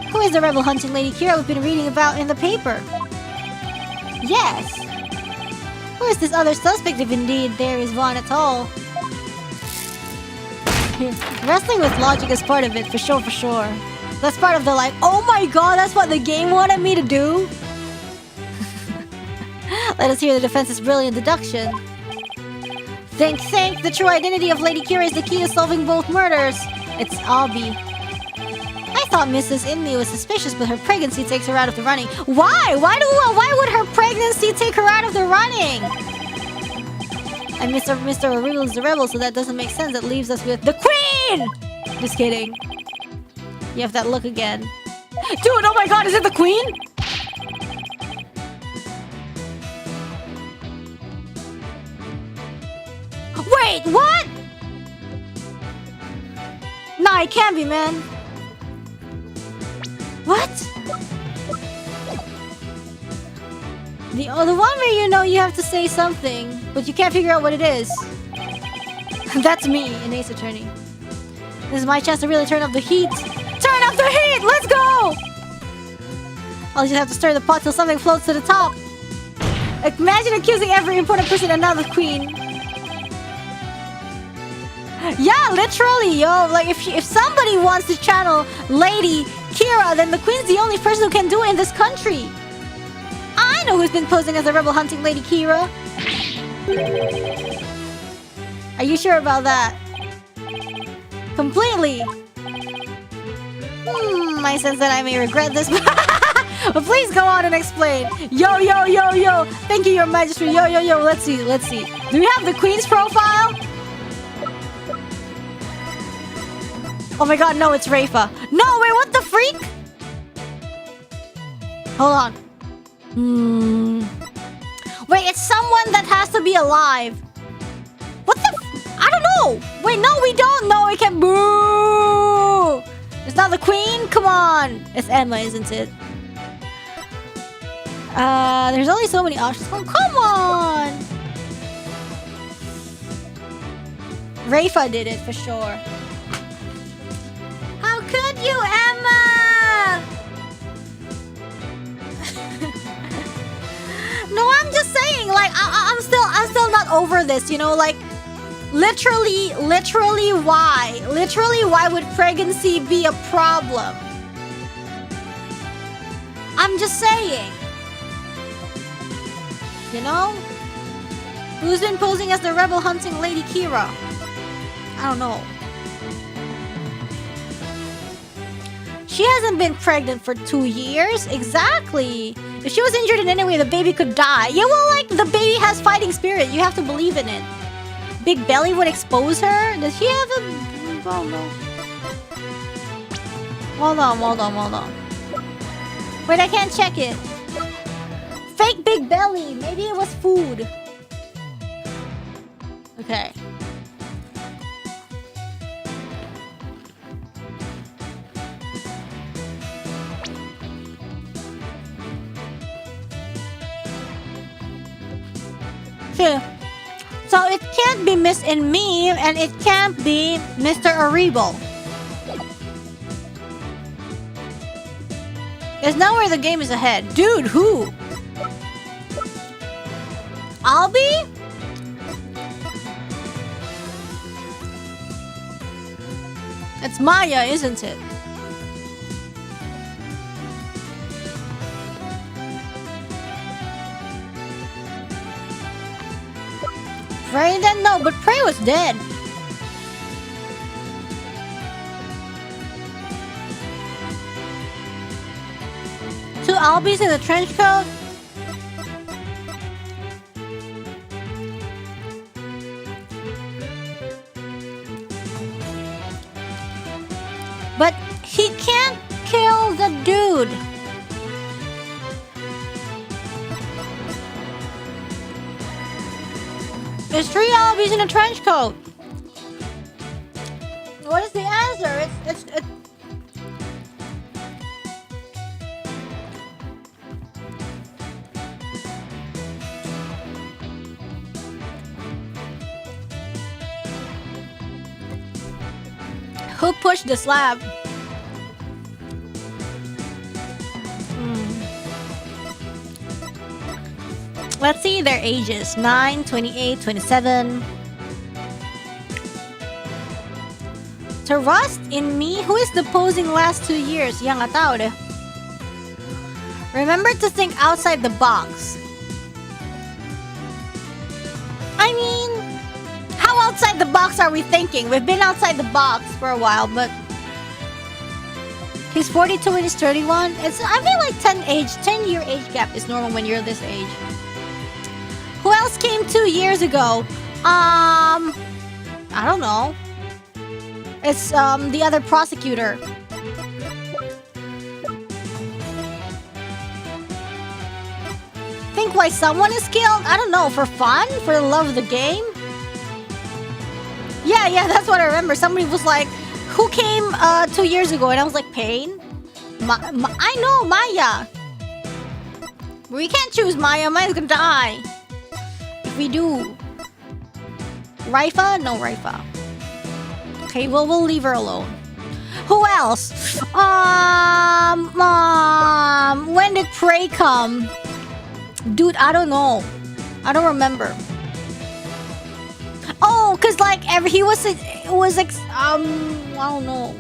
Who is the rebel hunting Lady Kee'ra we've been reading about in the paper? Yes! Who is this other suspect if indeed there is one at all? Wrestling with logic is part of it, for sure. That's part of the like, oh my god, that's what the game wanted me to do? Let us hear the defense's brilliant deduction. Think, the true identity of Lady Kee'ra is the key to solving both murders. It's Abi. I thought Mrs. Inmi was suspicious, but her pregnancy takes her out of the running. Why? Why would her pregnancy take her out of the running? And Mr. Arugal is the rebel, so that doesn't make sense. That leaves us with the Queen! Just kidding. You have that look again. Dude, oh my god, is it the Queen? Wait, what? Nah, it can't be, man. What? The one where you know you have to say something, but you can't figure out what it is. That's me in Ace Attorney. This is my chance to really turn up the heat. Turn up the heat! Let's go! I'll just have to stir the pot till something floats to the top. Imagine accusing every important person and now the Queen. Yeah, literally, yo. Like, if somebody wants to channel Lady Kee'ra, then the Queen's the only person who can do it in this country. I know who's been posing as the rebel hunting Lady Kee'ra. Are you sure about that? Completely. I sense that I may regret this. But please go on and explain. Yo. Thank you, Your Majesty. Yo. Let's see. Do we have the Queen's profile? Oh my god, no, it's Rafa. No, wait, what the freak? Hold on. Wait, it's someone that has to be alive. don't know. Wait, no, we don't know. We can boo. It's not the queen. Come on. It's Emma, isn't it? There's only so many options. Oh, come on. Rafa did it for sure. How could you, Emma? No, I'm just saying, like, I'm still not over this, you know, like, literally, why? Literally, why would pregnancy be a problem? I'm just saying. You know? Who's been posing as the rebel hunting Lady Kee'ra? I don't know. She hasn't been pregnant for 2 years. Exactly. If she was injured in any way, the baby could die. Yeah, well, like, the baby has fighting spirit. You have to believe in it. Big belly would expose her? Does she have a... Oh, no. Hold on. Wait, I can't check it. Fake big belly. Maybe it was food. Okay. So it can't be Miss in Me, and it can't be Mr. Aribo. There's nowhere the game is ahead. Dude, who? Albi? It's Maya, isn't it? Prey then? No, but Prey was dead. Two Albies in a trench coat? But he can't kill the dude. There's 3 Albies in a trench coat. What is the answer? It's who pushed the slab? Let's see their ages. 9, 28, 27. To Rust in Me? Who is deposing last 2 years? Yang atao de. Remember to think outside the box. I mean, how outside the box are we thinking? We've been outside the box for a while, but he's 42 and he's 31. I feel like 10-year age gap is normal when you're this age. Who else came 2 years ago? I don't know. It's the other prosecutor. Think why someone is killed? I don't know. For fun? For the love of the game? Yeah, that's what I remember. Somebody was like, who came 2 years ago? And I was like, Pain? I know, Maya. We can't choose Maya. Maya's gonna die. If we do. Raifa? No, Raifa. Okay, well, we'll leave her alone. Who else? When did Prey come? Dude, I don't know. I don't remember. Oh, cause like he was like I don't know.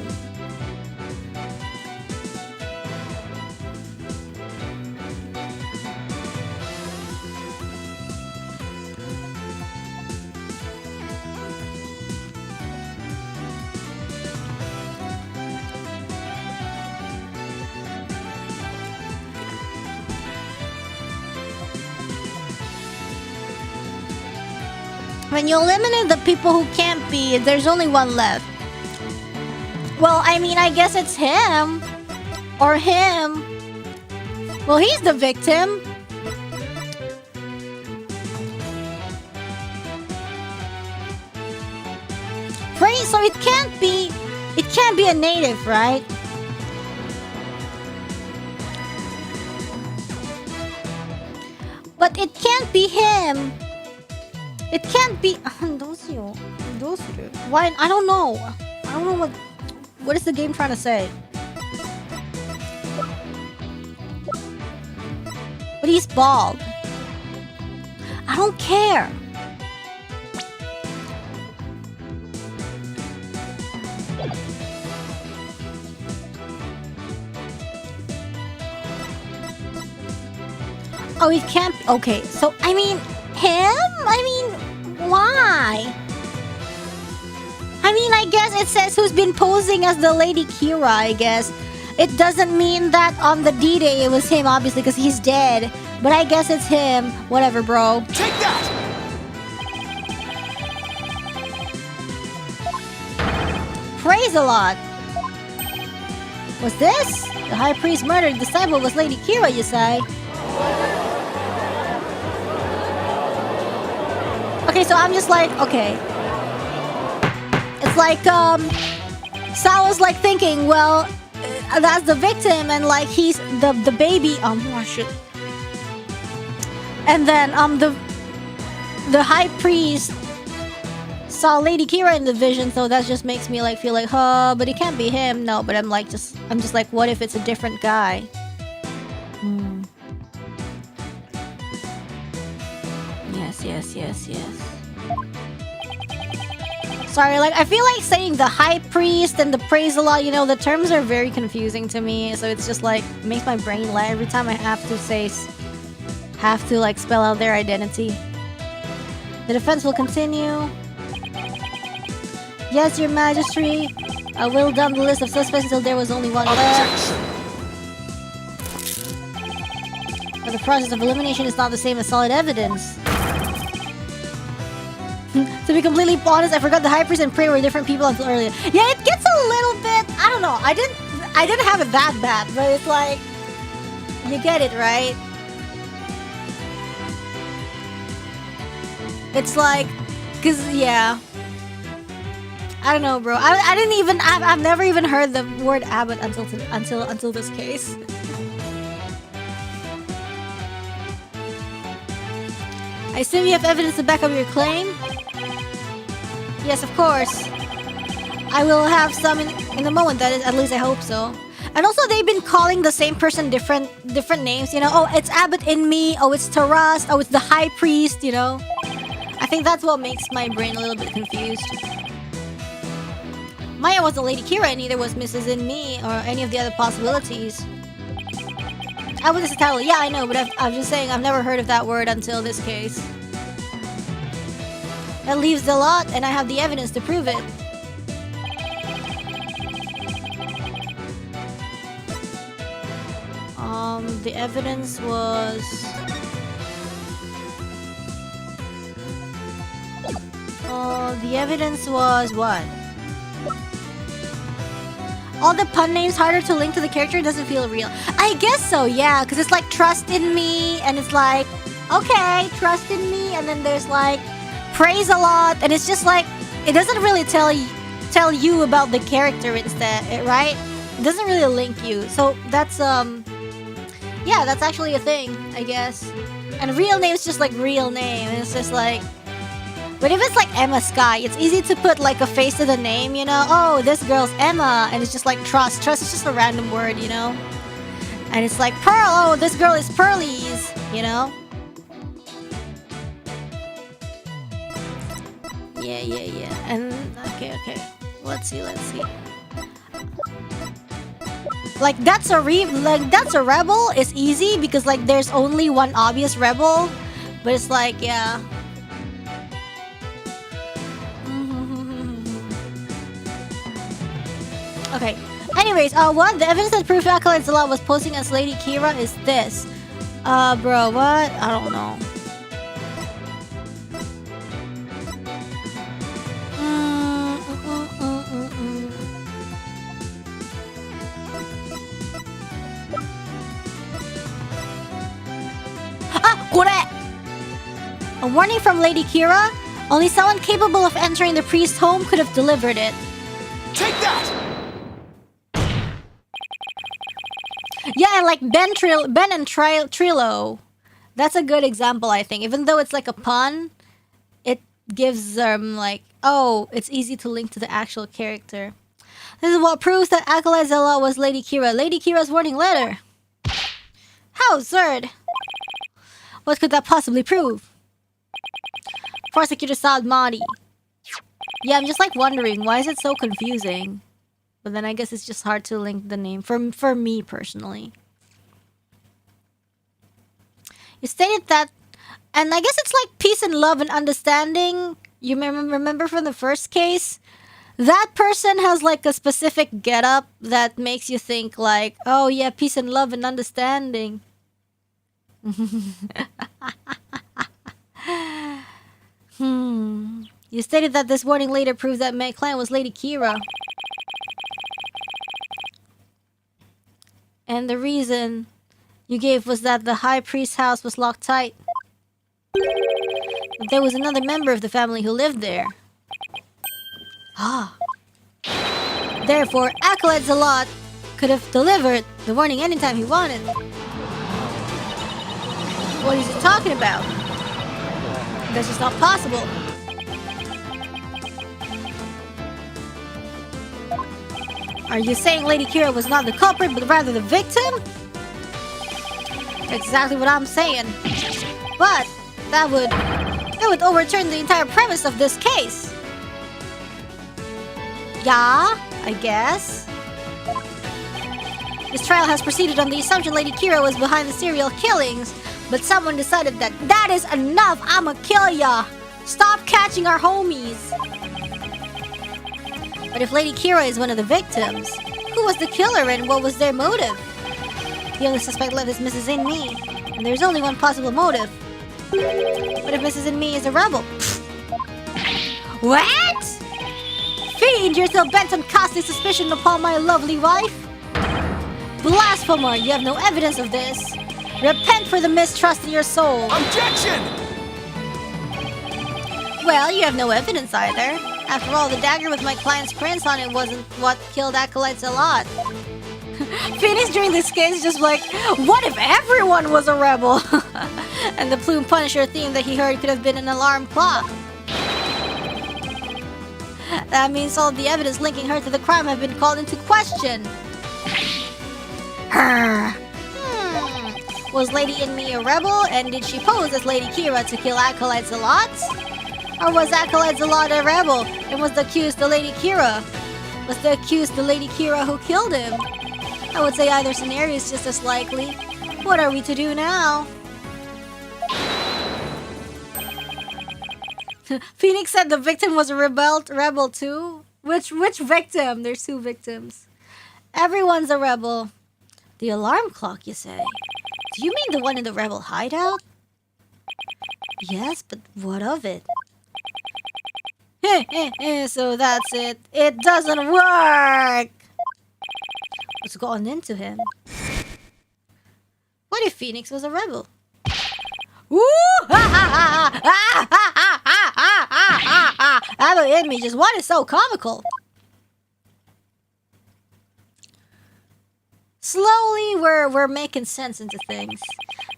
When you eliminate the people who can't be, there's only one left. Well, I mean, I guess it's him. Or him. Well, he's the victim. so it can't be a native, right? But it can't be him. It can't be. Why? I don't know. I don't know what is the game trying to say. But he's bald. I don't care. Oh, it can't. Okay, so I mean, him? I mean, why? I mean, I guess it says who's been posing as the Lady Kee'ra, I guess. It doesn't mean that on the D-Day it was him, obviously, because he's dead. But I guess it's him. Whatever, bro. Take that! Praise a lot. What's this? The High Priest murdered disciple was Lady Kee'ra, you say? Okay, so I'm just like, okay. It's like, Sao's like thinking, well, that's the victim, and like he's the baby. Oh shit. And then the High Priest saw Lady Kee'ra in the vision, so that just makes me like feel like, but it can't be him. No, but I'm just like, what if it's a different guy? Yes. Sorry, like I feel like saying the High Priest and the Praise a lot, you know, the terms are very confusing to me, so it's just like makes my brain lag every time I have to like spell out their identity. The defense will continue. Yes, Your Majesty. I will dump the list of suspects until there was only one left. But the process of elimination is not the same as solid evidence. To be completely honest, I forgot the High Priest and Prey were different people until earlier. Yeah, it gets a little bit. I don't know. I didn't have it that bad, but it's like you get it, right? It's like, cause yeah. I don't know, bro. I've never even heard the word abbot until this case. I assume you have evidence to back up your claim? Yes, of course. I will have some in the moment, that is, at least I hope so. And also, they've been calling the same person different names, you know? Oh, it's Abbot in me. Oh, it's Taras. Oh, it's the High Priest, you know? I think that's what makes my brain a little bit confused. Maya wasn't Lady Kee'ra, and neither was Mrs. In me, or any of the other possibilities. Abbot is a title. Yeah, I know, but I'm just saying I've never heard of that word until this case. That leaves a lot, and I have the evidence to prove it. The evidence was... the evidence was what? All the pun names harder to link to the character doesn't feel real. I guess so, yeah, because it's like trust in me, and it's like, okay, trust in me, and then there's like praise a lot, and it's just like, it doesn't really tell you about the character instead, right? It doesn't really link you. So that's yeah, that's actually a thing, I guess. And real name is just like real name, and it's just like, but if it's like Emma Sky, it's easy to put like a face to the name, you know? Oh, this girl's Emma, and it's just like trust. Trust is just a random word, you know? And it's like Pearl, oh, this girl is Pearlies, you know? Yeah. And okay. Let's see. Like that's a rebel is easy because like there's only one obvious rebel, but it's like yeah. Okay. Anyways, what the evidence that proof Acolyte Zala was posing as Lady Kee'ra is this. Bro, what? I don't know. A warning from Lady Kee'ra. Only someone capable of entering the priest's home could have delivered it. Take that! Yeah, like Ben and Trilo. That's a good example, I think. Even though it's like a pun, it gives them like, oh, it's easy to link to the actual character. This is what proves that Acolyte Zealot was Lady Kee'ra. Lady Kee'ra's warning letter. How absurd. What could that possibly prove? Prosecutor Saad Mahdi. Yeah, I'm just like wondering, why is it so confusing? But then I guess it's just hard to link the name for me personally. You stated that, and I guess it's like peace and love and understanding. You remember from the first case? That person has like a specific getup that makes you think like, oh yeah, peace and love and understanding. You stated that this warning later proves that my client was Lady Kee'ra. And the reason you gave was that the high priest's house was locked tight. There was another member of the family who lived there. Ah. Therefore, Acolyte Zealot could have delivered the warning anytime he wanted. What is he talking about? That's just not possible. Are you saying Lady Kee'ra was not the culprit, but rather the victim? Exactly what I'm saying. But that would overturn the entire premise of this case. Yeah, I guess. This trial has proceeded on the assumption Lady Kee'ra was behind the serial killings, but someone decided that is enough, I'ma kill ya! Stop catching our homies! But if Lady Kee'ra is one of the victims, who was the killer and what was their motive? The only suspect left is Mrs. In-Me, and there's only one possible motive. What if Mrs. In-Me is a rebel? What? Fiend, you're still bent on casting suspicion upon my lovely wife? Blasphemer, you have no evidence of this. Repent for the mistrust in your soul. Objection! Well, you have no evidence either. After all, the dagger with my client's prints on it wasn't what killed Acolyte Zealot. Phoenix during this case just like, what if everyone was a rebel? And the Plume Punisher theme that he heard could have been an alarm clock. That means all the evidence linking her to the crime have been called into question. Was Lady In-Me a rebel, and did she pose as Lady Kee'ra to kill Acolyte Zealot? Or was Acolyte Zealot a rebel, and was the accused the Lady Kee'ra? Was the accused the Lady Kee'ra who killed him? I would say either scenario is just as likely. What are we to do now? Phoenix said the victim was a rebel too? Which victim? There's two victims. Everyone's a rebel. The alarm clock, you say? Do you mean the one in the rebel hideout? Yes, but what of it? So that's it. It doesn't work! What's gone into him? What if Phoenix was a rebel? Woo! That hit me. Just what is so comical? Slowly, we're making sense into things.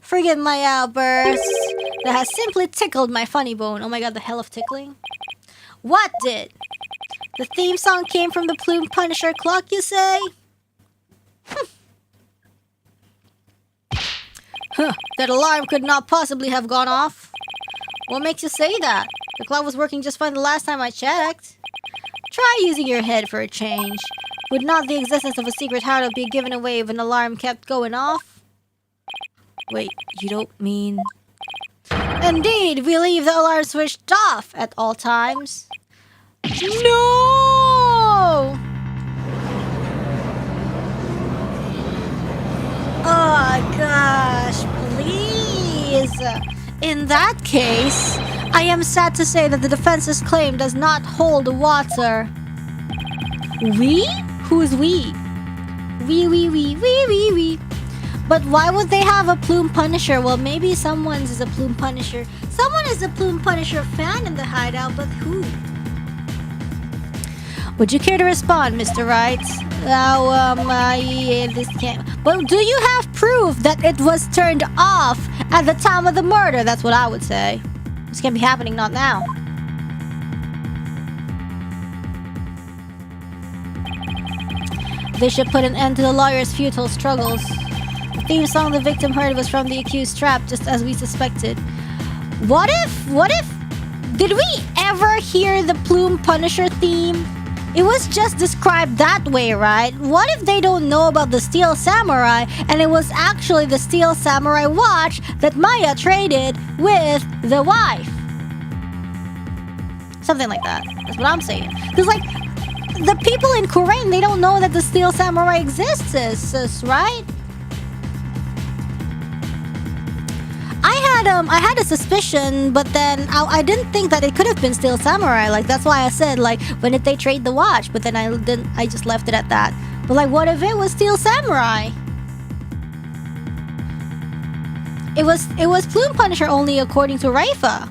Forgive my outburst. That has simply tickled my funny bone. Oh my god, the hell of tickling. What did? The theme song came from the Plume Punisher clock, you say? That alarm could not possibly have gone off. What makes you say that? The clock was working just fine the last time I checked. Try using your head for a change. Would not the existence of a secret hideout be given away if an alarm kept going off? Wait, you don't mean... Indeed, we leave the alarm switched off at all times. No! Oh gosh, please. In that case, I am sad to say that the defense's claim does not hold water. We? Who is we? We. But why would they have a Plume Punisher? Well, maybe someone's is a Plume Punisher. Someone is a Plume Punisher fan in the hideout, but who? Would you care to respond, Mr. Wright? This can't... But do you have proof that it was turned off at the time of the murder? That's what I would say. This can't be happening, not now. They should put an end to the lawyer's futile struggles. The theme song the victim heard was from the accused's trap, just as we suspected. What if... Did we ever hear the Plume Punisher theme? It was just described that way, right? What if they don't know about the Steel Samurai and it was actually the Steel Samurai watch that Maya traded with the wife? Something like that. That's what I'm saying. Because, like, the people in Korean, they don't know that the Steel Samurai exists, right? I had a suspicion, but then I didn't think that it could have been Steel Samurai. Like, that's why I said, like, when did they trade the watch? But then I just left it at that. But, like, what if it was Steel Samurai? It was Plume Punisher only according to Raifa.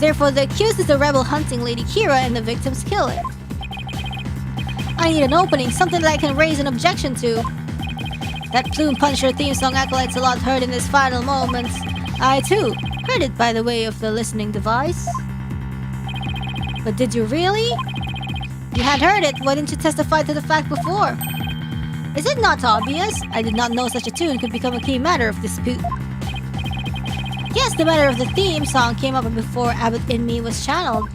Therefore, the accused is the rebel hunting lady Kee'ra and the victim's killer. I need an opening, something that I can raise an objection to. That Plume Punisher theme song acolytes a lot heard in his final moments. I, too, heard it by the way of the listening device. But did you really? You had heard it, why didn't you testify to the fact before? Is it not obvious? I did not know such a tune could become a key matter of dispute. Yes, the matter of the theme song came up before Abbott in Me was channeled.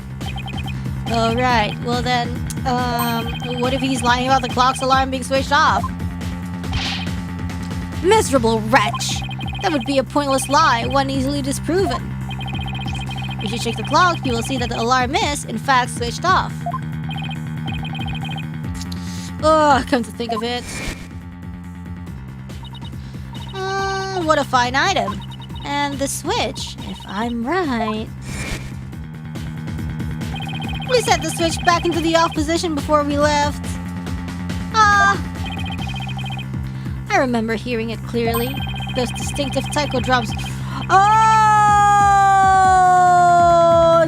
Oh, right. Well then, what if he's lying about the clock's alarm being switched off? Miserable wretch! That would be a pointless lie, one easily disproven. If you check the clock, you will see that the alarm is, in fact, switched off. Oh, come to think of it. What a fine item. And the switch, if I'm right. We set the switch back into the off position before we left. I remember hearing it clearly. Those distinctive taiko drums. Oh!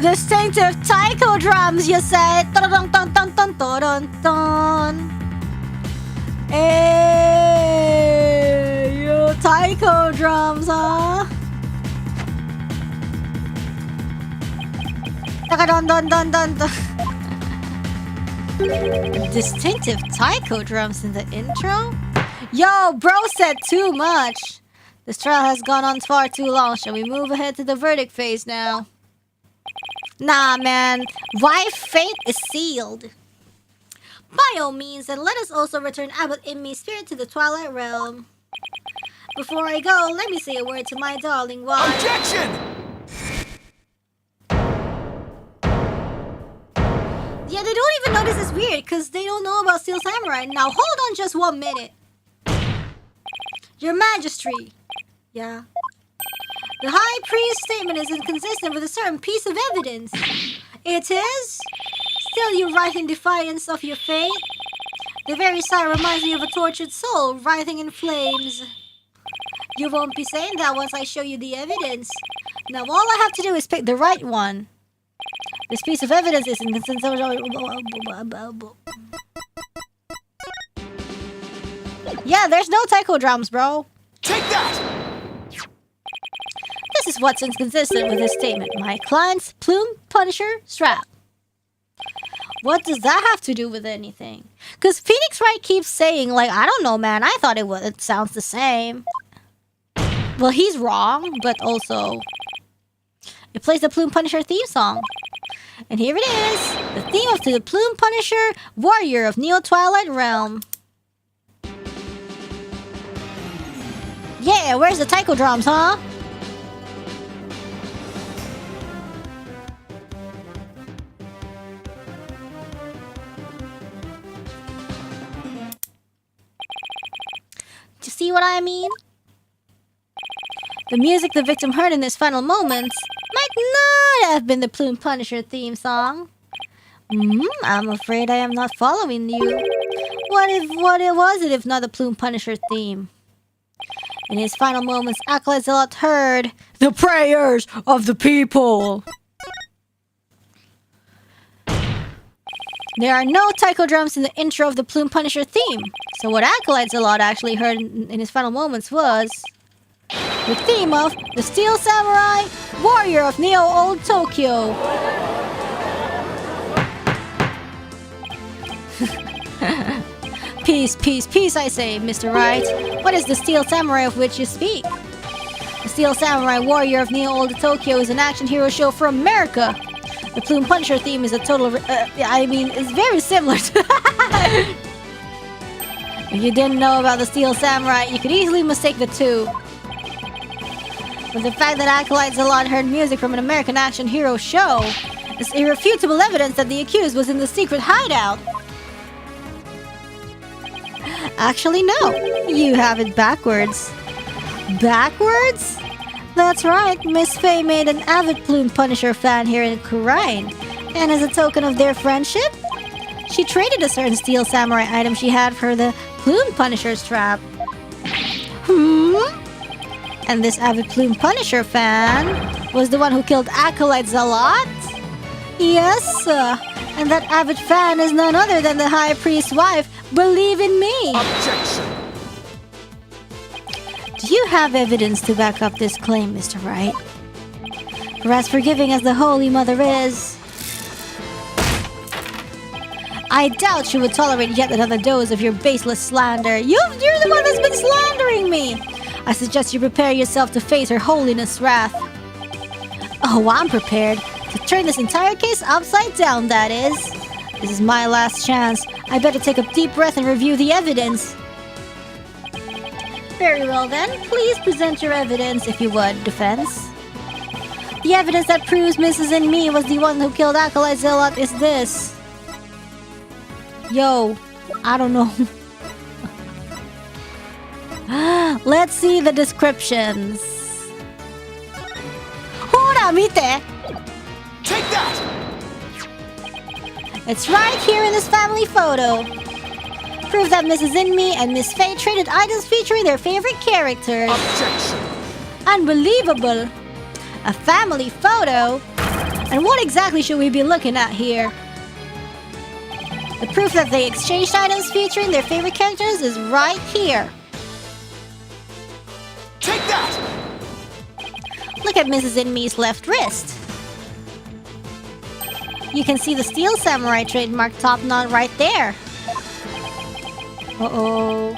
Distinctive taiko drums, you said. Hey, yo, taiko drums, huh? Distinctive taiko drums in the intro? Yo, bro said too much. This trial has gone on far too long. Shall we move ahead to the verdict phase now? Nah, man. Why fate is sealed? By all means, and let us also return Abbott in Me spirit to the Twilight Realm. Before I go, let me say a word to my darling wife. Objection! Yeah, they don't even know this is weird because they don't know about Steel Samurai. Now, hold on just 1 minute. Your Majesty. Yeah. The High Priest's statement is inconsistent with a certain piece of evidence. It is? Still you writhe in defiance of your fate? The very sight reminds me of a tortured soul writhing in flames. You won't be saying that once I show you the evidence. Now all I have to do is pick the right one. This piece of evidence is inconsistent. Yeah, there's no taiko drums, bro. Take that! This is what's inconsistent with this statement. My client's Plume Punisher strap. What does that have to do with anything? Because Phoenix Wright keeps saying, like, I don't know, man. I thought it sounds the same. Well, he's wrong, but also... It plays the Plume Punisher theme song. And here it is. The theme of the Plume Punisher, Warrior of Neo Twilight Realm. Yeah, where's the taiko drums, huh? Do you see what I mean? The music the victim heard in his final moments might not have been the Plume Punisher theme song. I'm afraid I am not following you. What was it if not the Plume Punisher theme? In his final moments, Acolyte Zealot heard the prayers of the people. There are no taiko drums in the intro of the Plume Punisher theme. So what Acolyte Zealot actually heard in his final moments was the theme of the Steel Samurai, Warrior of Neo Old Tokyo. Peace, peace, peace, I say, Mr. Wright. What is the Steel Samurai of which you speak? The Steel Samurai Warrior of Neo Old Tokyo is an action hero show from America. The Plume Punisher theme is a total it's very similar to If you didn't know about the Steel Samurai, you could easily mistake the two. But the fact that Acolyte Zealot heard music from an American action hero show is irrefutable evidence that the accused was in the secret hideout. Actually, no. You have it backwards. Backwards? That's right. Miss Faye made an avid Plume Punisher fan here in Kurine. And as a token of their friendship, she traded a certain Steel Samurai item she had for the Plume Punisher's trap. And this avid Plume Punisher fan was the one who killed Acolyte Zealot? Yes, sir. And that avid fan is none other than the High Priest's wife. Believe in me! Objection! Do you have evidence to back up this claim, Mr. Wright? For as forgiving as the Holy Mother is, I doubt she would tolerate yet another dose of your baseless slander. You're the one that's been slandering me! I suggest you prepare yourself to face Her Holiness' wrath. Oh, I'm prepared to turn this entire case upside down, that is. This is my last chance. I better take a deep breath and review the evidence. Very well then, please present your evidence, if you would, defense. The evidence that proves Mrs. and me was the one who killed Acolyte Zealot is this. Yo, I don't know. Let's see the descriptions. Hora, mite! Take that! It's right here in this family photo. Prove that Mrs. Inmi and Miss Faye traded items featuring their favorite characters. Objection! Unbelievable. A family photo? And what exactly should we be looking at here? The proof that they exchanged items featuring their favorite characters is right here. Take that! Look at Mrs. Inmi's left wrist. You can see the Steel Samurai trademark top knot right there. Uh-oh.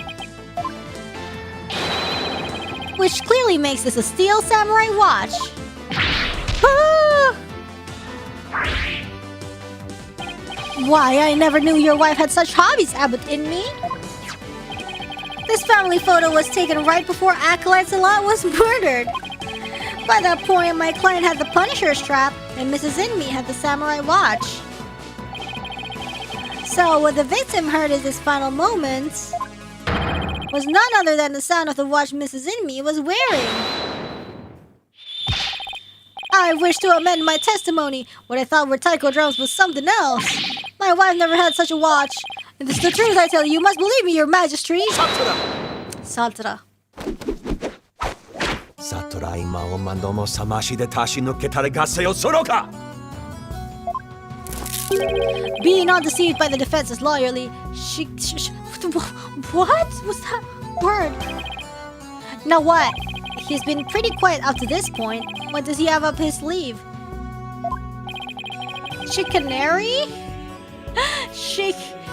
Which clearly makes this a Steel Samurai watch. Ah! Why, I never knew your wife had such hobbies, Abbot Inmi. This family photo was taken right before Acolyte Zealot was murdered. By that point, my client had the Punisher's trap, and Mrs. Inmi had the Samurai watch. So, what the victim heard in his final moments was none other than the sound of the watch Mrs. Inmi was wearing. I wish to amend my testimony. What I thought were taiko drums was something else. My wife never had such a watch. And this is the truth I tell you. You must believe me, your majesty. Satura. Satura ima o mandomo samashi de tashi no ketare gaseo soroka! Be not deceived by the defense's lawyerly. What was that word? Now what? He's been pretty quiet up to this point. What does he have up his sleeve? Chicanery?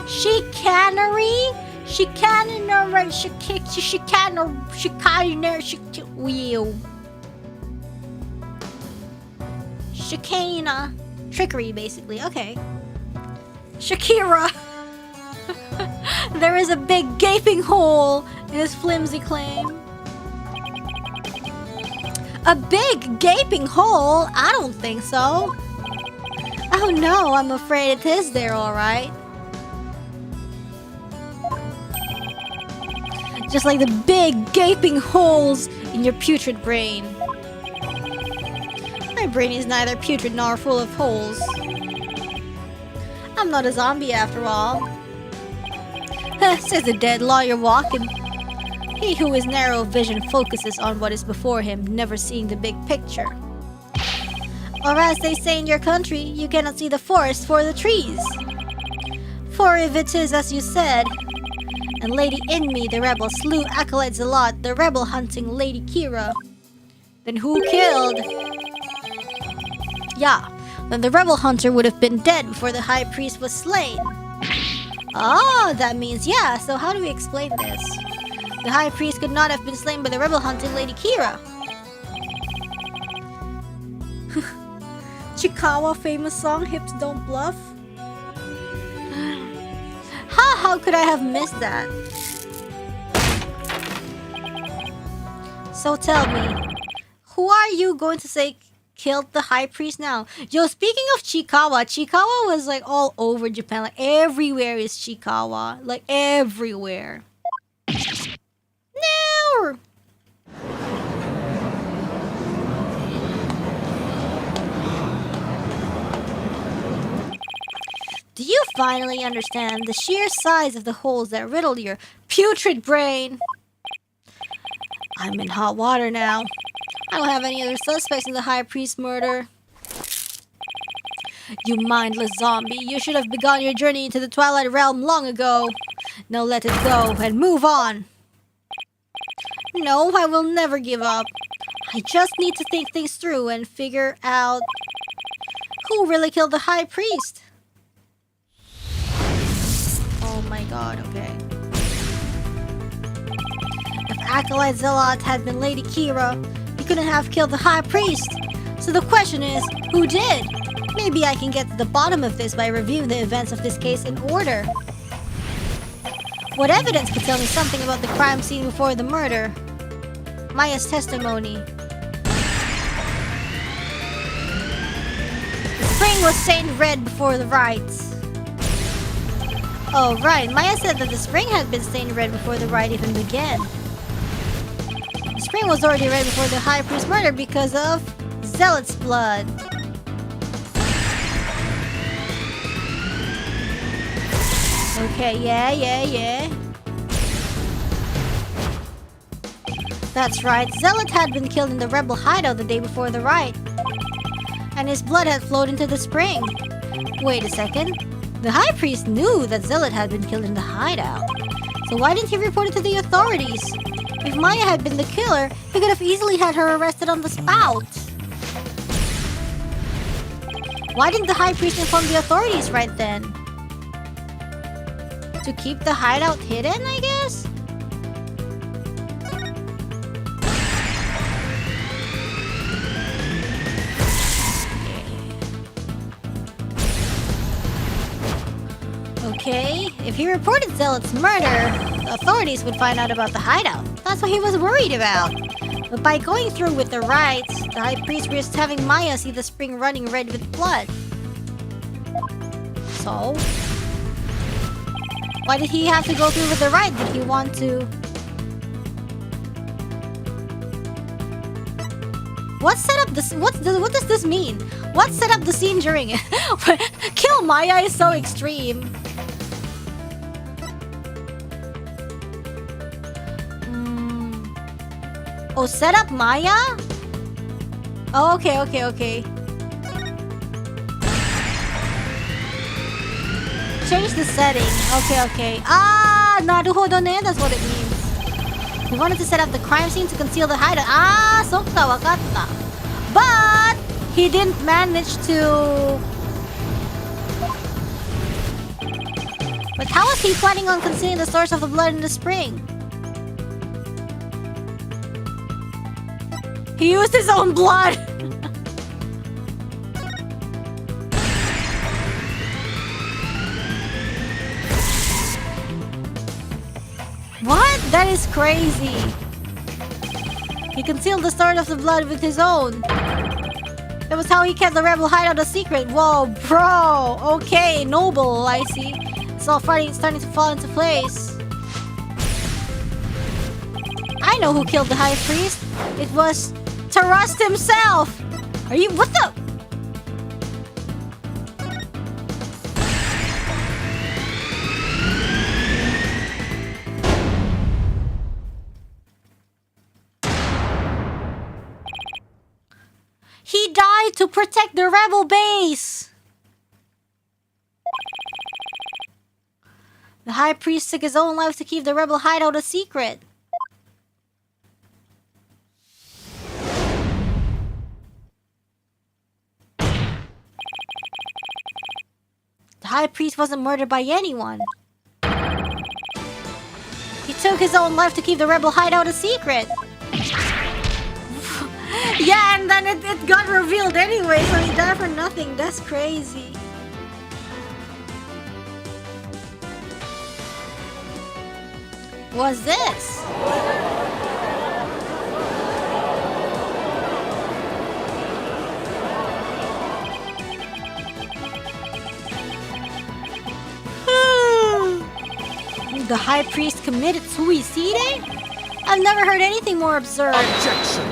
Chicanery? Chicana. Trickery, basically. Okay. Kee'ra. There is a big gaping hole in his flimsy claim. A big gaping hole? I don't think so. Oh no, I'm afraid it is there, alright. Just like the big gaping holes in your putrid brain. My brain is neither putrid nor full of holes. I'm not a zombie after all. Says the dead lawyer walking. He who is narrow vision focuses on what is before him, never seeing the big picture. Or as they say in your country, you cannot see the forest for the trees. For if it is as you said, and Lady Inmi, the rebel, slew acolytes a lot, the rebel hunting Lady Kee'ra, then who killed? Yeah, then the rebel hunter would have been dead before the high priest was slain. Oh, that means yeah, so how do we explain this? The high priest could not have been slain by the rebel hunting Lady Kee'ra. Chikawa famous song, Hips Don't Bluff. How could I have missed that? So tell me, who are you going to say killed the high priest now? Yo, speaking of Chikawa, Chikawa was like all over Japan. Like everywhere is Chikawa. Like everywhere. No! Do you finally understand the sheer size of the holes that riddle your putrid brain? I'm in hot water now. I don't have any other suspects in the high priest murder. You mindless zombie, you should have begun your journey into the Twilight Realm long ago. Now let it go and move on. No, I will never give up. I just need to think things through and figure out who really killed the high priest. Oh my god, okay. If Acolyte Zealot had been Lady Kee'ra, he couldn't have killed the high priest. So the question is, who did? Maybe I can get to the bottom of this by reviewing the events of this case in order. What evidence could tell me something about the crime scene before the murder? Maya's testimony. The spring was stained red before the rites. Oh, right. Maya said that the spring had been stained red before the rite even began. The spring was already red before the high priest's murder because of Zealot's blood. Okay, yeah. That's right. Zealot had been killed in the rebel hideout the day before the rite. And his blood had flowed into the spring. Wait a second. The high priest knew that Zealot had been killed in the hideout. So why didn't he report it to the authorities? If Maya had been the killer, he could have easily had her arrested on the spot. Why didn't the high priest inform the authorities right then? To keep the hideout hidden, I guess? Okay, if he reported Zealot's murder, the authorities would find out about the hideout. That's what he was worried about. But by going through with the rites, the high priest risked having Maya see the spring running red with blood. So, why did he have to go through with the rite? Did he want to... What set up this? What does this mean? What set up the scene during it? Kill Maya is so extreme. Oh, set up Maya? Oh, okay. Change the setting. Okay. Ah, naruhodo ne. That's what it means. He wanted to set up the crime scene to conceal the hideout. Ah, sokka, wakatta. But he didn't manage to... But how was he planning on concealing the source of the blood in the spring? He used his own blood! What? That is crazy. He concealed the source of the blood with his own. That was how he kept the rebel hideout a secret. Whoa, bro. Okay, noble, I see. It's all starting to fall into place. I know who killed the high priest. It was Tarust himself. Are you... What the... to protect the rebel base. The high priest took his own life to keep the rebel hideout a secret. The high priest wasn't murdered by anyone. He took his own life to keep the rebel hideout a secret. Yeah, and then it got revealed anyway, so he died for nothing. That's crazy. What's this? The high priest committed suisei? I've never heard anything more absurd. Objection!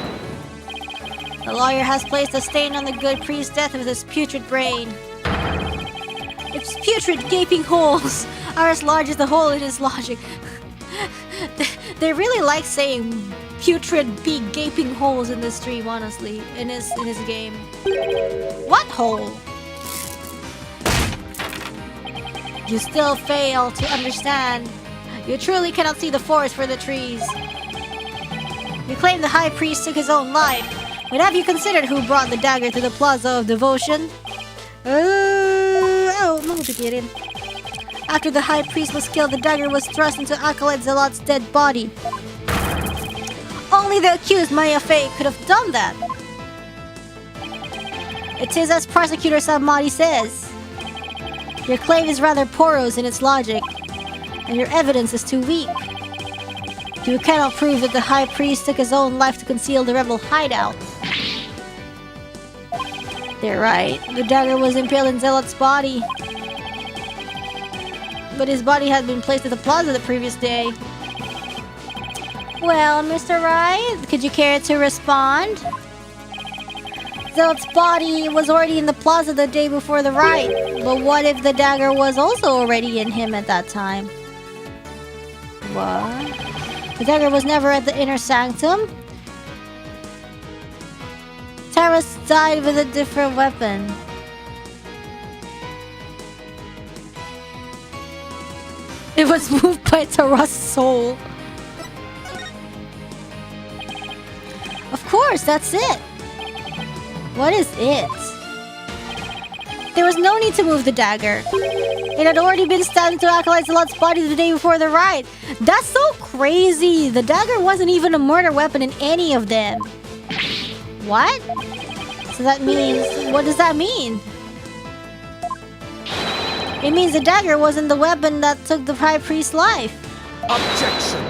The lawyer has placed a stain on the good priest's death with his putrid brain. Its putrid gaping holes are as large as the hole in his logic. They really like saying putrid big gaping holes in the stream, honestly, in his game. What hole? You still fail to understand. You truly cannot see the forest for the trees. You claim the high priest took his own life, but have you considered who brought the dagger to the Plaza of Devotion? After the high priest was killed, the dagger was thrust into Acolyte Zealot's dead body. Only the accused Maya Fei could have done that. It is as Prosecutor Samari says. Your claim is rather porous in its logic, and your evidence is too weak. You cannot prove that the high priest took his own life to conceal the rebel hideout. They're right. The dagger was impaled in Zealot's body. But his body had been placed at the plaza the previous day. Well, Mr. Wright, could you care to respond? Zealot's body was already in the plaza the day before the riot. But what if the dagger was also already in him at that time? What? The dagger was never at the inner sanctum? Taras died with a different weapon. It was moved by Taras' soul. Of course, that's it. What is it? There was no need to move the dagger. It had already been stabbed into Acolyte Zealot's body the day before the riot. That's so crazy. The dagger wasn't even a murder weapon in any of them. What? So that means... What does that mean? It means the dagger wasn't the weapon that took the high priest's life. Objection!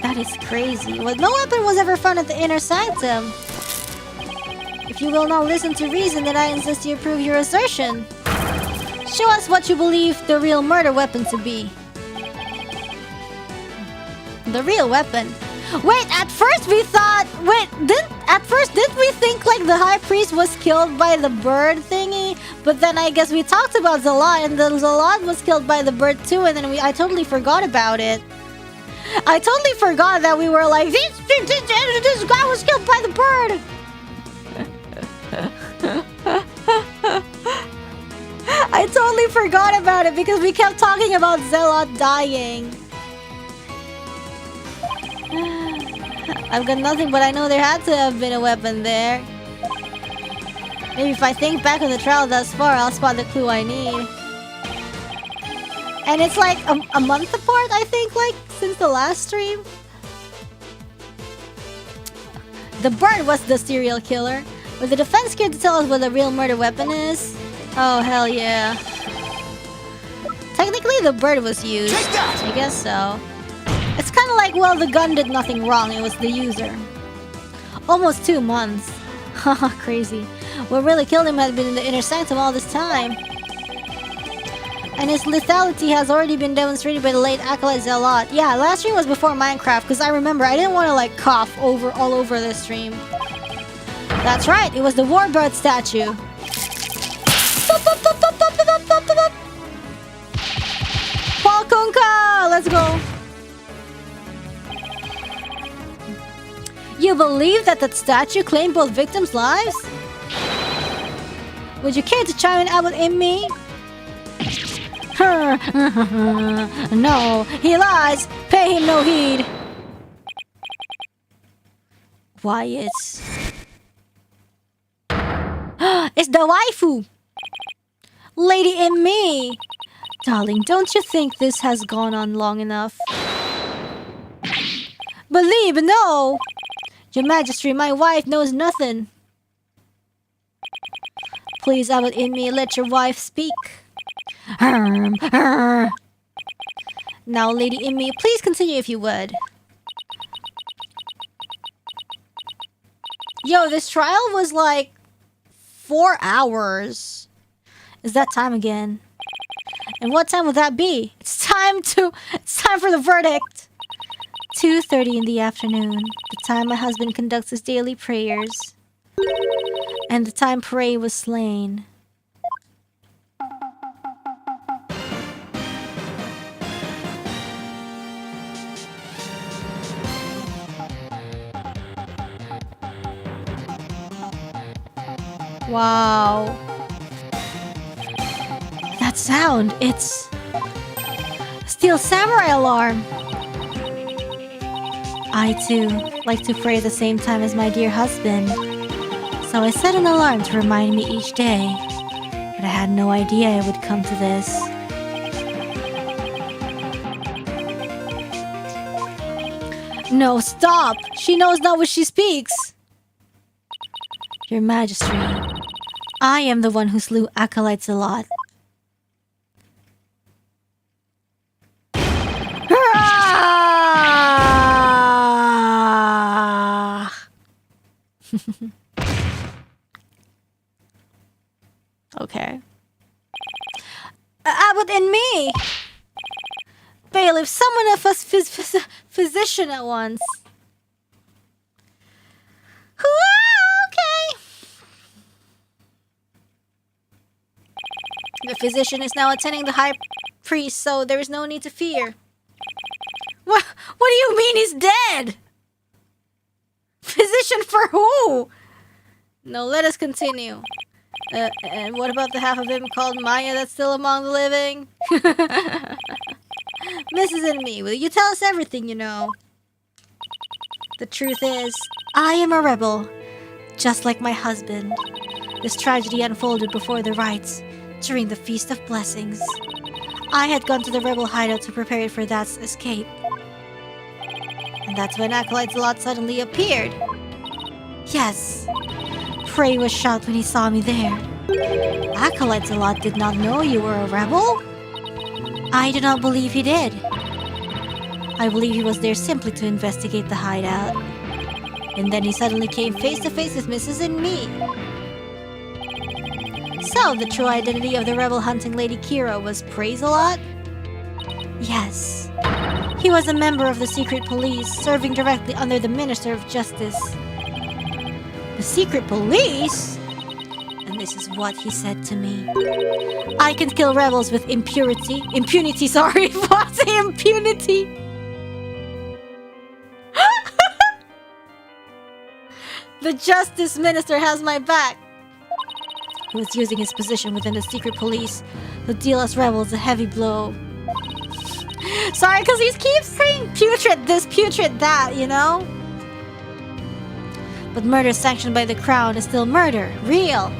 That is crazy. Well, no weapon was ever found at the inner sanctum. If you will not listen to reason, then I insist you prove your assertion. Show us what you believe the real murder weapon to be. The real weapon. Wait, at first we thought... didn't we think like the high priest was killed by the bird thingy? But then I guess we talked about Zealot, and the Zealot was killed by the bird too, and then I totally forgot about it. I totally forgot that we were like, this guy was killed by the bird! I totally forgot about it because we kept talking about Zealot dying. I've got nothing, but I know there had to have been a weapon there. Maybe if I think back on the trial thus far, I'll spot the clue I need. And it's like a month apart, I think, like, since the last stream. The bird was the serial killer. Was the defense scared to tell us what the real murder weapon is? Oh, hell yeah. Technically, the bird was used. I guess so. It's kind of like, well, the gun did nothing wrong. It was the user. Almost 2 months. Haha, crazy. What really killed him had been in the inner sanctum all this time. And his lethality has already been demonstrated by the late Acolyte Zealot. Yeah, last stream was before Minecraft, because I remember I didn't want to, like, cough all over the stream. That's right, it was the warbird statue. Palkunka! Let's go! You believe that statue claimed both victims' lives? Would you care to chime in about me? No, he lies. Pay him no heed. Why, it's the waifu! Lady in me! Darling, don't you think this has gone on long enough? Believe, no! Your Majesty, my wife knows nothing. Please, Abbot in me, let your wife speak. Now, Lady in me, please continue if you would. Yo, this trial was like 4 hours. Is that time again? And what time would that be? It's time for the verdict. 2:30 in the afternoon, the time my husband conducts his daily prayers, and the time Prey was slain. Wow. That sound, it's Steel Samurai alarm. I too like to pray at the same time as my dear husband. So I set an alarm to remind me each day. But I had no idea it would come to this. No, stop! She knows not what she speaks! Your Majesty, I am the one who slew acolytes a lot. Okay. Abbot and me! Bailiff, summon a physician at once. Okay. The physician is now attending the high priest, so there is no need to fear. What do you mean he's dead? Physician for who? No, let us continue. And what about the half of him called Maya that's still among the living? Mrs. and me, will you tell us everything you know? The truth is, I am a rebel, just like my husband. This tragedy unfolded before the rites, during the Feast of Blessings. I had gone to the rebel hideout to prepare it for that escape. And that's when Acolyte's lot suddenly appeared. Yes. Prey was shocked when he saw me there. Acolyte's lot did not know you were a rebel? I do not believe he did. I believe he was there simply to investigate the hideout. And then he suddenly came face to face with Mrs. and me. So, the true identity of the rebel hunting lady Kee'ra was Praise-a-lot? Yes. He was a member of the secret police, serving directly under the Minister of Justice. The secret police? And this is what he said to me. I can kill rebels with impunity. What's impunity? The Justice Minister has my back. He was using his position within the secret police to deal us rebels a heavy blow. Sorry, because he keeps saying putrid this, putrid that, you know? But murder sanctioned by the crown is still murder. Real.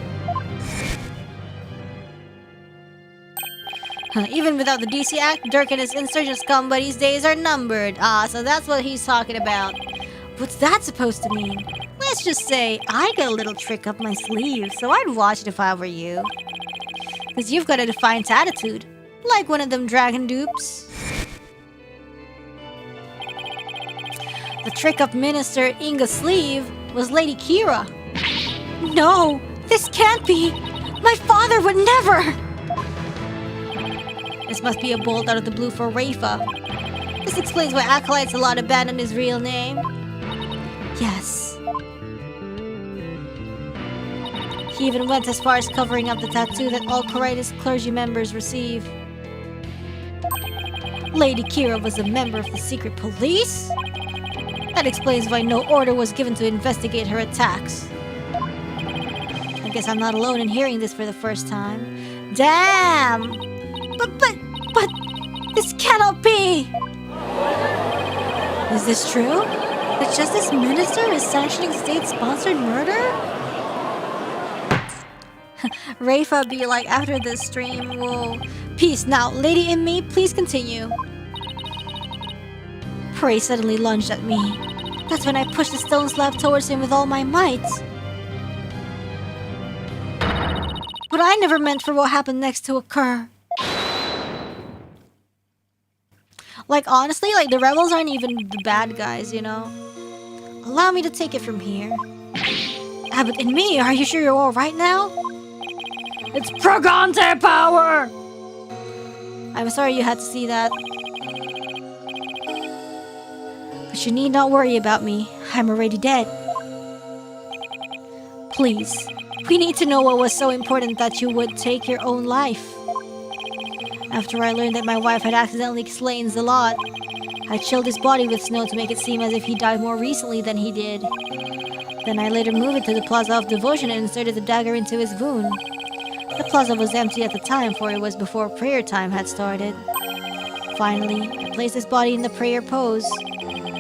Even without the DC Act, Dirk and his insurgent scum buddies' days are numbered. So that's what he's talking about. What's that supposed to mean? Let's just say, I got a little trick up my sleeve, so I'd watch it if I were you. Because you've got a defiant attitude. Like one of them dragon dupes. The trick up Minister Inga's sleeve was Lady Kee'ra. No, this can't be. My father would never. This must be a bolt out of the blue for Rafa. This explains why Acolyte's lot abandoned his real name. Yes. He even went as far as covering up the tattoo that all Coritis clergy members receive. Lady Kee'ra was a member of the secret police? That explains why no order was given to investigate her attacks. And guess I'm not alone in hearing this for the first time. Damn! But, this cannot be! Is this true? The Justice Minister is sanctioning state-sponsored murder? Rafa be like, after this stream, whoa. Peace. Now, lady in me, please continue. Prey suddenly lunged at me. That's when I pushed the stone slab towards him with all my might. But I never meant for what happened next to occur. Like, honestly, like, the rebels aren't even the bad guys, you know? Allow me to take it from here. Abbott and me, are you sure you're alright now? It's Progante power! I'm sorry you had to see that. But you need not worry about me. I'm already dead. Please, we need to know what was so important that you would take your own life. After I learned that my wife had accidentally slain Zalot, I chilled his body with snow to make it seem as if he died more recently than he did. Then I later moved it to the Plaza of Devotion and inserted the dagger into his wound. The plaza was empty at the time, for it was before prayer time had started. Finally, I placed his body in the prayer pose,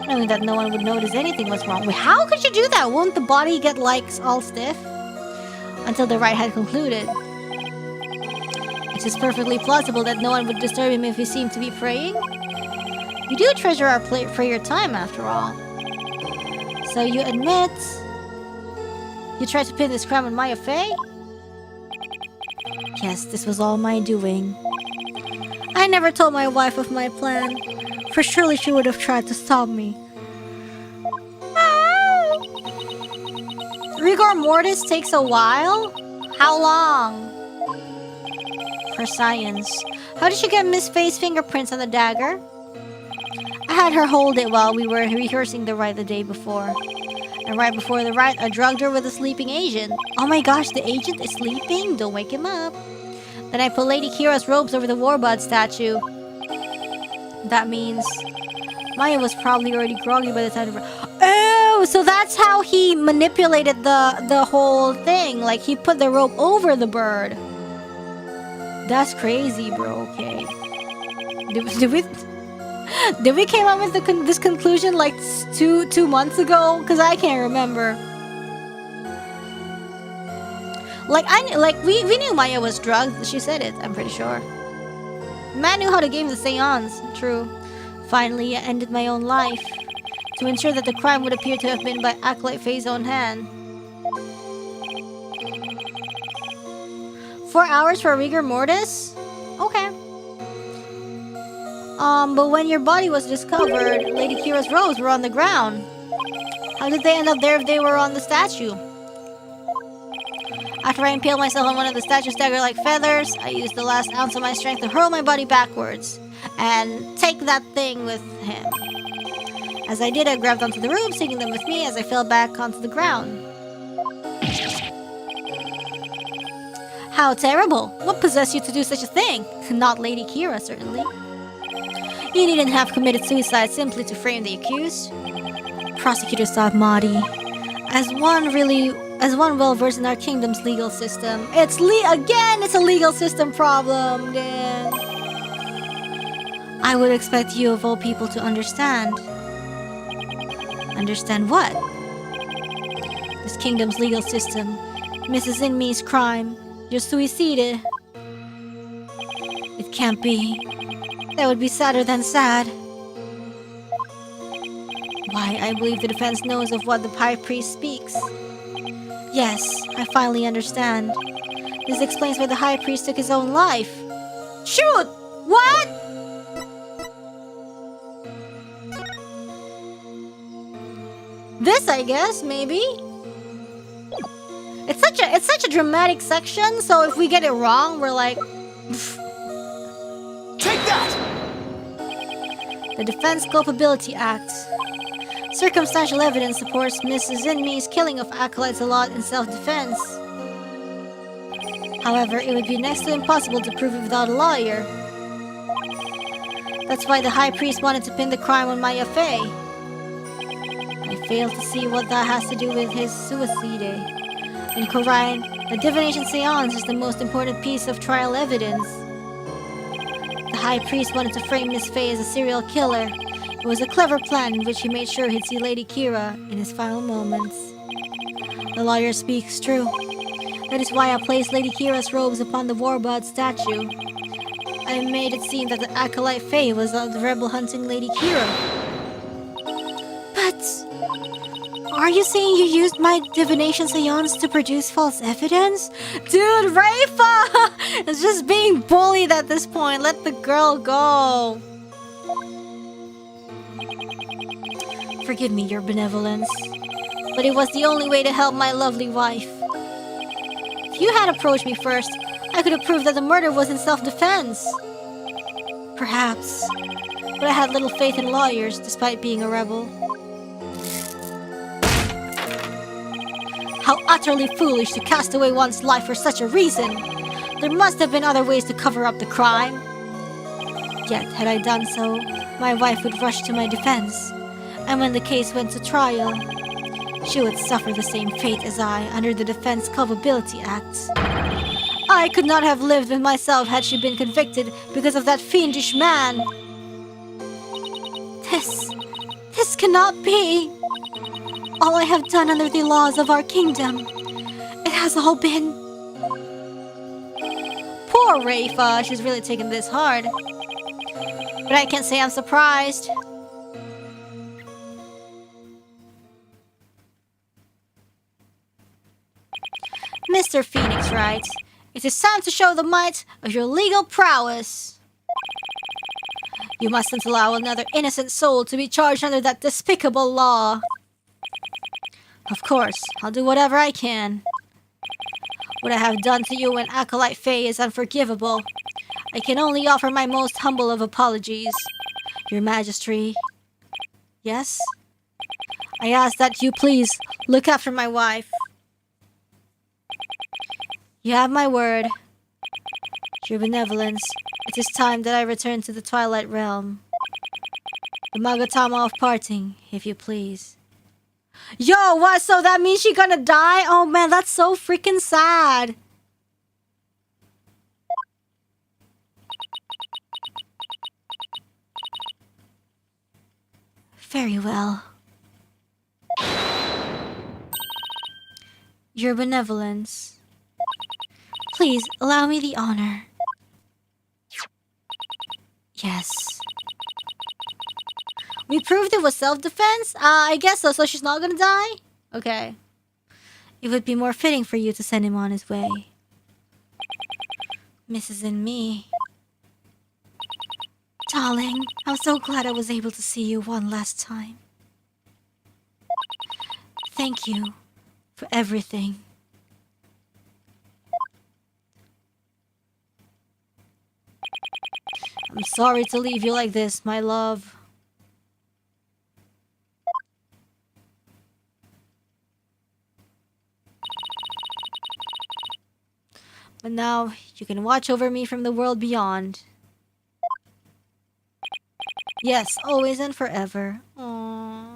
knowing that no one would notice anything was wrong. Wait, how could you do that? Won't the body get, like, all stiff? Until the rite had concluded. It is perfectly plausible that no one would disturb him if he seemed to be praying. We do treasure our prayer time, after all. So you admit you tried to pin this crime on Maya Fey? Yes, this was all my doing. I never told my wife of my plan, for surely she would have tried to stop me. Rigor mortis takes a while? How long? For science. How did she get Miss Faye's fingerprints on the dagger? I had her hold it while we were rehearsing the rite the day before. And right before the rite, I drugged her with a sleeping agent. Oh my gosh, the agent is sleeping? Don't wake him up. Then I put Lady Kee'ra's robes over the Warbud statue. That means Maya was probably already groggy by the time of... Oh, so that's how he manipulated the whole thing. Like, he put the rope over the bird. That's crazy, bro. Okay. Did we came up with this conclusion like two months ago? Because I can't remember. We knew Maya was drugged. She said it. I'm pretty sure. Man knew how to game the seance. True. Finally, I ended my own life to ensure that the crime would appear to have been by Acolyte Faye's own hand. 4 hours for rigor mortis? Okay. But when your body was discovered, Lady Kee'ra's robes were on the ground. How did they end up there if they were on the statue? After I impaled myself on one of the statue's dagger-like feathers, I used the last ounce of my strength to hurl my body backwards and take that thing with him. As I did, I grabbed onto the robes, taking them with me as I fell back onto the ground. How terrible! What possessed you to do such a thing? Not Lady Kee'ra, certainly. You needn't have committed suicide simply to frame the accused. Prosecutor Sabmadi, as one well-versed in our kingdom's legal system. It's a legal system problem, Dan. I would expect you of all people to understand. Understand what? This kingdom's legal system. Mrs. Inmi's crime. Your suicide. It can't be. That would be sadder than sad. Why, I believe the defense knows of what the High Priest speaks. Yes, I finally understand. This explains why the High Priest took his own life. Shoot! What? This, I guess, maybe? It's such a dramatic section, so if we get it wrong, we're like... Take that! The Defense Culpability Act. Circumstantial evidence supports Mrs. Inmi's killing of acolytes a lot in self-defense. However, it would be next to impossible to prove it without a lawyer. That's why the High Priest wanted to pin the crime on Maya Fey. I fail to see what that has to do with his suicide. In Korean, The divination seance is the most important piece of trial evidence. The High Priest wanted to frame Miss Faye as a serial killer. It was a clever plan in which he made sure he'd see Lady Kee'ra in his final moments. The lawyer speaks true. That is why I placed Lady Kee'ra's robes upon the Warbod statue. I made it seem that the acolyte Faye was the rebel hunting Lady Kee'ra. But... are you saying you used my divination seance to produce false evidence? Dude, Rafa is just being bullied at this point. Let the girl go. Forgive me, your benevolence, but it was the only way to help my lovely wife. If you had approached me first, I could have proved that the murder was in self-defense. Perhaps, but I had little faith in lawyers, despite being a rebel. How utterly foolish to cast away one's life for such a reason! There must have been other ways to cover up the crime. Yet, had I done so, my wife would rush to my defense, and when the case went to trial, she would suffer the same fate as I under the Defense Culpability Act. I could not have lived with myself had she been convicted because of that fiendish man. This cannot be. All I have done under the laws of our kingdom, it has all been... Poor Rafa, she's really taking this hard. But I can't say I'm surprised. Mr. Phoenix Wright, it is time to show the might of your legal prowess. You mustn't allow another innocent soul to be charged under that despicable law. Of course, I'll do whatever I can. What I have done to you and Acolyte Faye is unforgivable. I can only offer my most humble of apologies. Your Majesty. Yes? I ask that you please look after my wife. You have my word. Your benevolence. It is time that I return to the Twilight Realm. The Magatama of parting, if you please. Yo, what? So that means she's gonna die? Oh man, that's so freaking sad. Very well. Your benevolence. Please allow me the honor. Yes. We proved it was self-defense? I guess so. So she's not gonna die? Okay. It would be more fitting for you to send him on his way. Mrs. and me. Darling, I'm so glad I was able to see you one last time. Thank you for everything. I'm sorry to leave you like this, my love. But now, you can watch over me from the world beyond. Yes, always and forever. Aww.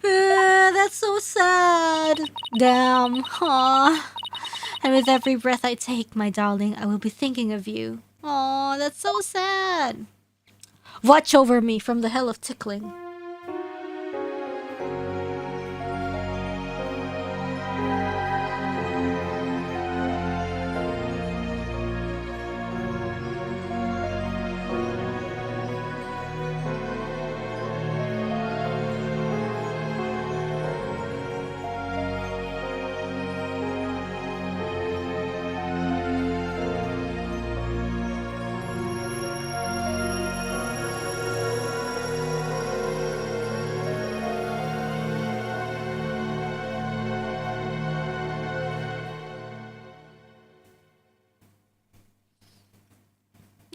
That's so sad. Damn. Aww. And with every breath I take, my darling, I will be thinking of you. Aww, that's so sad. Watch over me from the hell of tickling.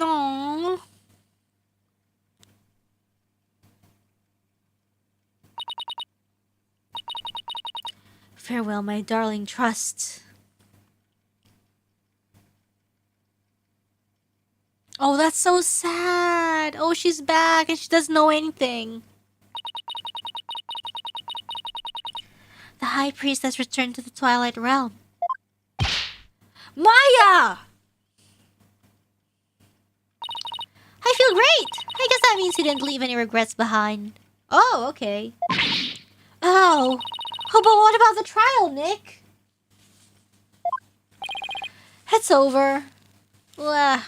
Aww. Farewell, my darling trust. Oh, that's so sad. Oh, she's back and she doesn't know anything. The High Priest has returned to the Twilight Realm. Maya! I feel great! I guess that means you didn't leave any regrets behind. Oh, okay. Oh, but what about the trial, Nick? It's over. Well,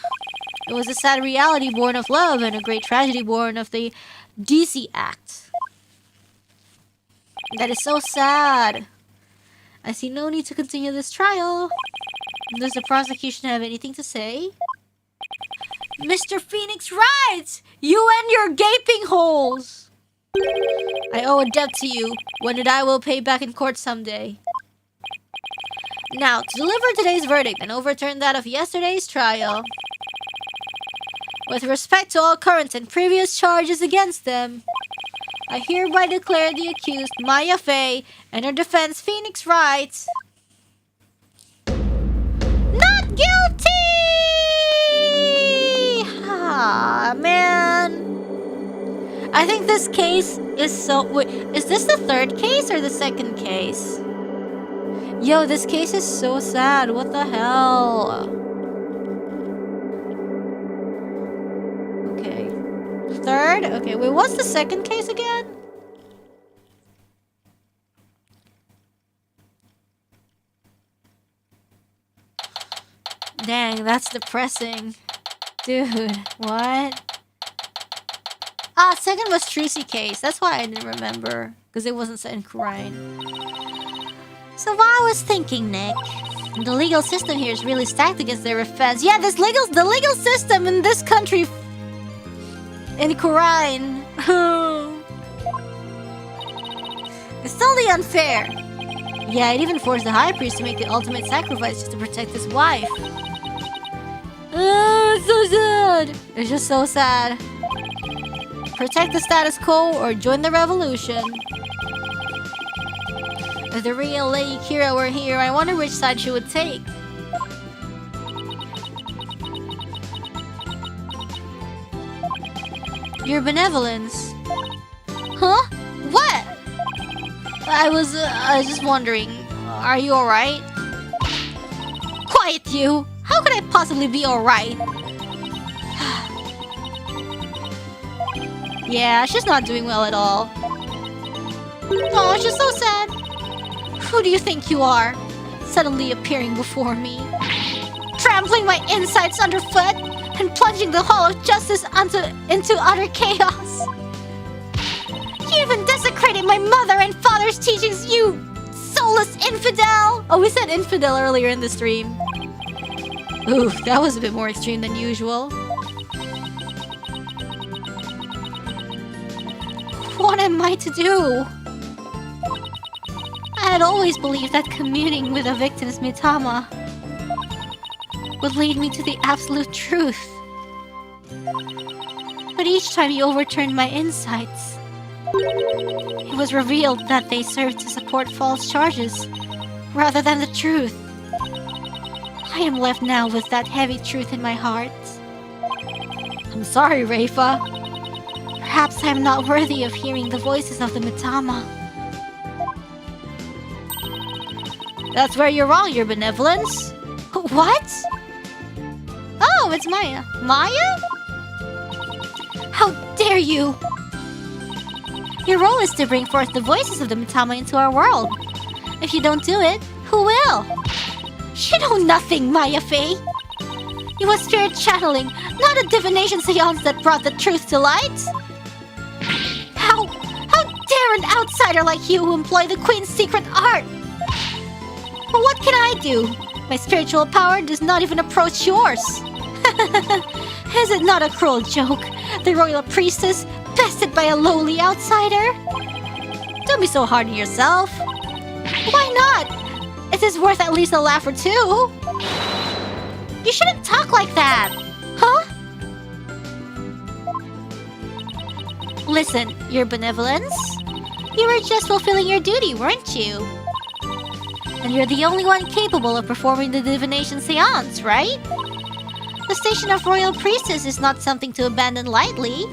it was a sad reality born of love and a great tragedy born of the DC act. That is so sad. I see no need to continue this trial. Does the prosecution have anything to say? Mr. Phoenix Wright! You and your gaping holes! I owe a debt to you, one that I will pay back in court someday. Now, to deliver today's verdict and overturn that of yesterday's trial. With respect to all current and previous charges against them, I hereby declare the accused, Maya Fey, and her defense, Phoenix Wright, not guilty! Ah, man. I think this case is so... Wait, is this the third case or the second case? Yo, this case is so sad. What the hell? Okay. Third? Okay, wait, what's the second case again? Dang, that's depressing. Dude, what? Ah, second was Trucy case. That's why I didn't remember. Because it wasn't set in Korean. So what I was thinking, Nick, the legal system here is really stacked against their offense. Yeah, the legal system in this country in Korean. It's totally unfair. Yeah, it even forced the high priest to make the ultimate sacrifice just to protect his wife. It's so sad. It's just so sad. Protect the status quo or join the revolution. If the real Lady Kee'ra were here, I wonder which side she would take. Your benevolence. Huh? What? I was just wondering. Are you alright? Quiet, you! How could I possibly be alright? Yeah, she's not doing well at all. Oh, she's so sad. Who do you think you are? Suddenly appearing before me. Trampling my insides underfoot and plunging the hall of justice into utter chaos. You even desecrated my mother and father's teachings, you soulless infidel! Oh, we said infidel earlier in the stream. Oof, that was a bit more extreme than usual. What am I to do? I had always believed that communing with a victim's mitama would lead me to the absolute truth. But each time you overturned my insights, it was revealed that they served to support false charges rather than the truth. I am left now with that heavy truth in my heart. I'm sorry, Reifa. Perhaps I am not worthy of hearing the voices of the mitama. That's where you're wrong, your benevolence. What? Oh, it's Maya. Maya? How dare you! Your role is to bring forth the voices of the mitama into our world. If you don't do it, who will? You know nothing, Maya Fey. It was spirit channeling, not a divination seance that brought the truth to light. How dare an outsider like you employ the Queen's secret art? But what can I do? My spiritual power does not even approach yours. Is it not a cruel joke? The royal priestess bested by a lowly outsider? Don't be so hard on yourself. Why not? It is worth at least a laugh or two. You shouldn't talk like that. Huh? Listen, your benevolence? You were just fulfilling your duty, weren't you? And you're the only one capable of performing the divination seance, right? The station of royal priestess is not something to abandon lightly.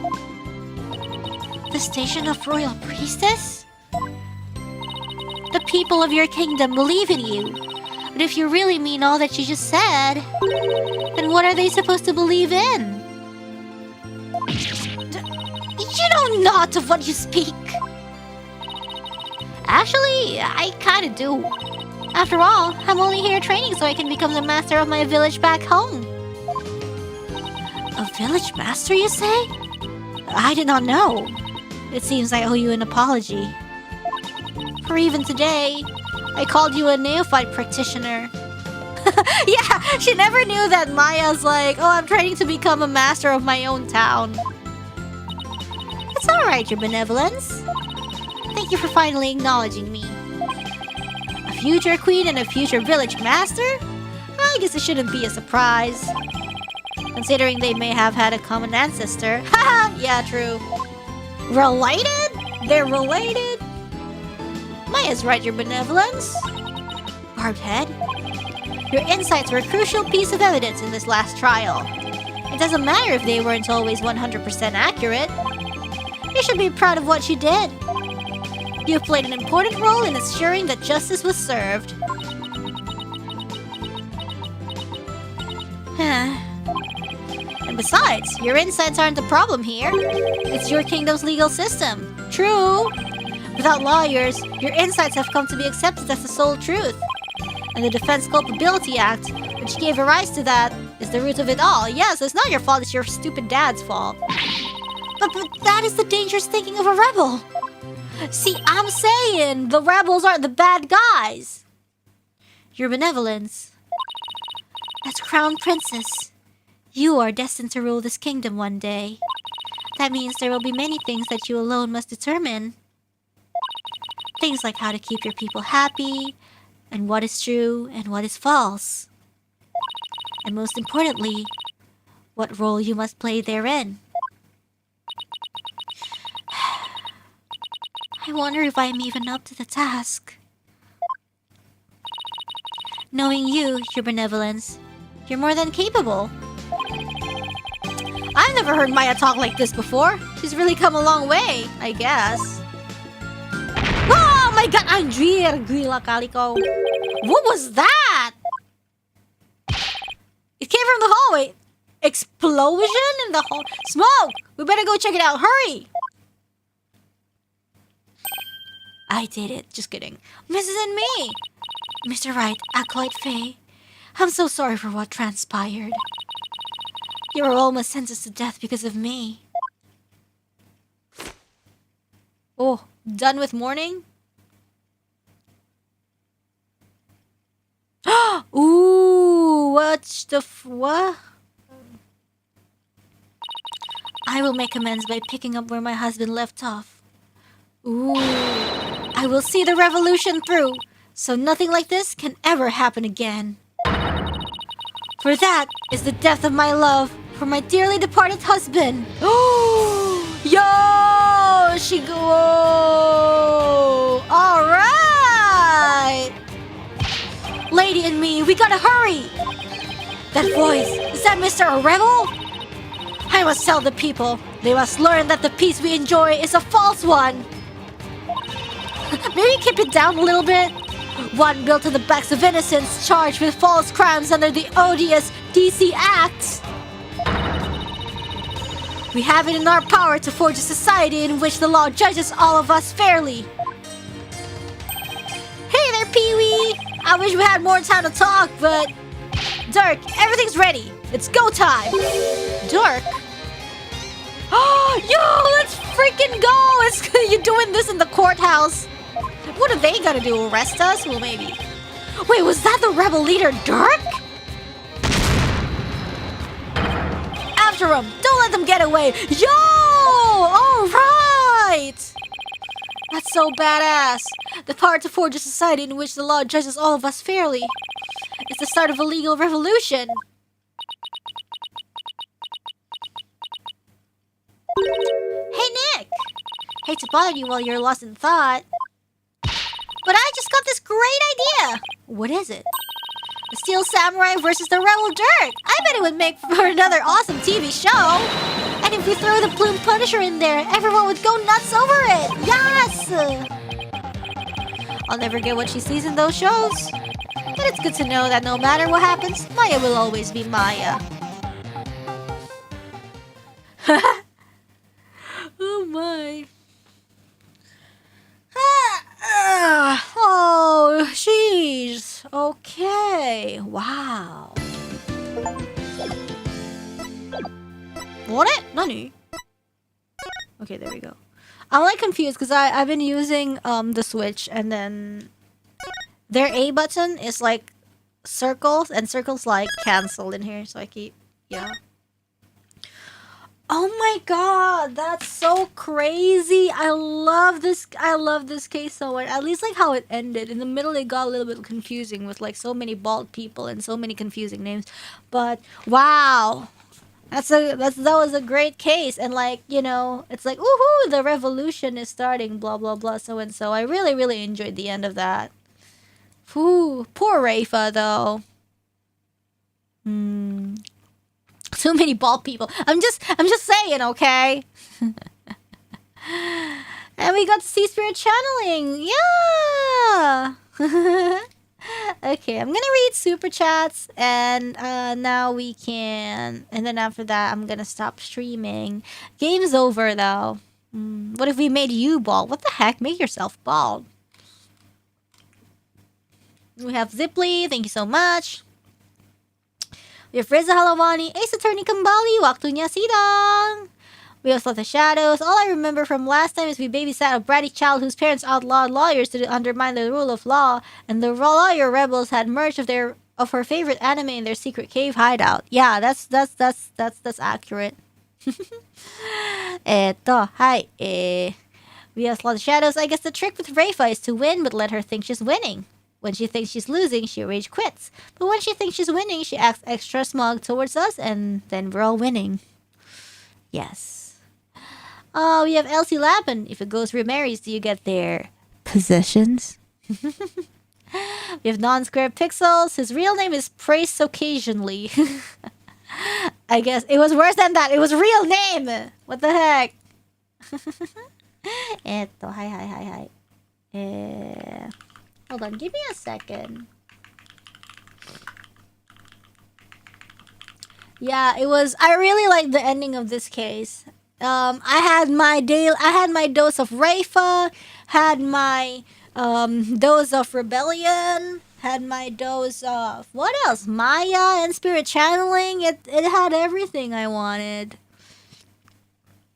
The station of royal priestess? The people of your kingdom believe in you. But if you really mean all that you just said, then what are they supposed to believe in? You know not of what you speak. Actually, I kinda do. After all, I'm only here training so I can become the master of my village back home. A village master, you say? I did not know. It seems I owe you an apology. For even today, I called you a neophyte practitioner. Yeah, she never knew that Maya's like, oh, I'm training to become a master of my own town. It's alright, your benevolence. Thank you for finally acknowledging me. A future queen and a future village master? I guess it shouldn't be a surprise. Considering they may have had a common ancestor. Haha, yeah, true. Related? They're related? Maya's right, your benevolence. Barbed head? Your insights were a crucial piece of evidence in this last trial. It doesn't matter if they weren't always 100% accurate. You should be proud of what you did. You played an important role in ensuring that justice was served. And besides, your insights aren't the problem here. It's your kingdom's legal system. True. Without lawyers, your insights have come to be accepted as the sole truth. And the Defense Culpability Act, which gave rise to that, is the root of it all. Yes, it's not your fault, it's your stupid dad's fault. But that is the dangerous thinking of a rebel. See, I'm saying the rebels aren't the bad guys. Your benevolence. As Crown Princess, you are destined to rule this kingdom one day. That means there will be many things that you alone must determine. Things like how to keep your people happy, and what is true and what is false. And most importantly, what role you must play therein. I wonder if I'm even up to the task. Knowing you, your benevolence, you're more than capable. I've never heard Maya talk like this before. She's really come a long way, I guess. Oh my god, Andrea, gila kali ko. What was that? It came from the hallway. Explosion in the hall. Smoke! We better go check it out. Hurry! I did it. Just kidding. Mrs. and me. Mr. Wright, Acolyte Faye. I'm so sorry for what transpired. You were almost sentenced to death because of me. Oh, done with mourning? Ooh, what's the what? I will make amends by picking up where my husband left off. Ooh, I will see the revolution through, so nothing like this can ever happen again. For that is the death of my love for my dearly departed husband. Yo, she go. All right, lady and me, we gotta hurry. That voice, is that Mr. Rebel? I must tell the people. They must learn that the peace we enjoy is a false one. Maybe keep it down a little bit. One built on the backs of innocents charged with false crimes under the odious DC Act. We have it in our power to forge a society in which the law judges all of us fairly. Hey there, Pee-wee! I wish we had more time to talk, but... Dirk, everything's ready. It's go time. Dirk? Oh, yo, let's freaking go! You're doing this in the courthouse. What are they gonna do, arrest us? Well, maybe. Wait, was that the rebel leader, Dirk? After him! Don't let them get away! Yo! Alright! That's so badass. The power to forge a society in which the law judges all of us fairly. It's the start of a legal revolution. Hey, Nick! Hate to bother you while you're lost in thought. But I just got this great idea! What is it? The Steel Samurai versus the Rebel Dirk! I bet it would make for another awesome TV show! And if we throw the Plume Punisher in there, everyone would go nuts over it! Yes! I'll never get what she sees in those shows. But it's good to know that no matter what happens, Maya will always be Maya. Oh my. Oh, jeez. Okay. Wow. What? Nani? Okay, there we go. I'm like confused because I've been using the Switch, and then their A button is like circles, and circles like cancel in here, so I keep Oh my god, that's so crazy. I love this case so much. At least like how it ended. In the middle it got a little bit confusing with like so many bald people and so many confusing names. But wow. That was a great case, and like, you know, it's like woohoo, the revolution is starting, blah blah blah, so and so. I really enjoyed the end of that. Whew, poor Rafa though. Too many bald people. I'm just saying, okay? And we got to see spirit channeling. Yeah. Okay, I'm gonna read super chats, and now we can, and then after that I'm gonna stop streaming. Game's over though. What if we made you bald? What the heck? Make yourself bald. We have Ziply, thank you so much. We have Reza Halawani, Ace Attorney Kambali, waktunya sidang. We have the Shadows. All I remember from last time is we babysat a bratty child whose parents outlawed lawyers to undermine the rule of law, and the lawyer rebels had merged of her favorite anime in their secret cave hideout. Yeah, that's accurate. Hi. We have the Shadows. I guess the trick with Rafa is to win, but let her think she's winning. When she thinks she's losing, she rage quits. But when she thinks she's winning, she acts extra smug towards us, and then we're all winning. Yes. Oh, we have Elsie Lappin. If a ghost remarries, do you get their possessions? We have Non-Square Pixels. His real name is Praise Occasionally. I guess it was worse than that. It was real name. What the heck? Hi. Hold on, give me a second. Yeah, it was. I really liked the ending of this case. I had my dose of Rafa, had my dose of Rebellion, had my dose of what else? Maya and Spirit Channeling. It had everything I wanted.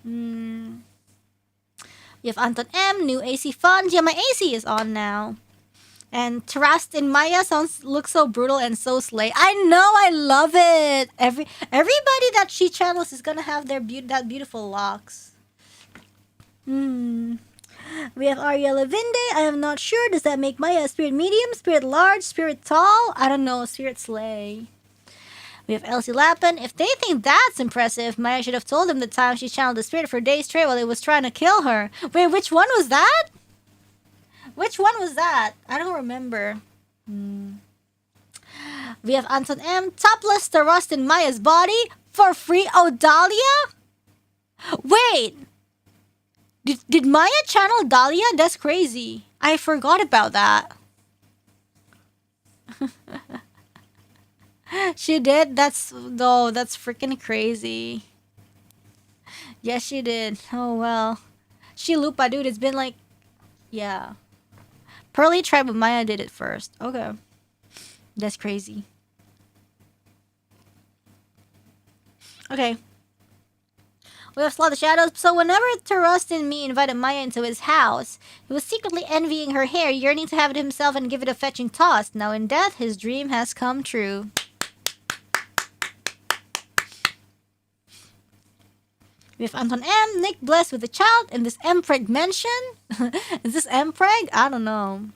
You have Anton M, new AC Fund. Yeah, my AC is on now. And Trust in Maya looks so brutal and so slay. I know, I love it. Everybody that she channels is gonna have that beautiful locks. We have Arya Levinde. I am not sure. Does that make Maya a spirit medium, spirit large, spirit tall? I don't know. Spirit slay. We have Elsie Lappin. If they think that's impressive, Maya should have told them the time she channeled the spirit for days straight while it was trying to kill her. Wait, which one was that? Which one was that? I don't remember. We have Anton M. Topless to rust in Maya's body for free. Oh, Dahlia? Wait. Did Maya channel Dahlia? That's crazy. I forgot about that. She did? That's freaking crazy. Yes, she did. Oh, well. She Lupa, dude. It's been like... Yeah. Pearly tried, but Maya did it first. Okay. That's crazy. Okay. We have Slaw the Shadows. So whenever Tarust and me invited Maya into his house, he was secretly envying her hair, yearning to have it himself and give it a fetching toss. Now in death, his dream has come true. We have Anton M. Nick blessed with a child in this Mpreg mansion. Is this Mpreg? I don't know.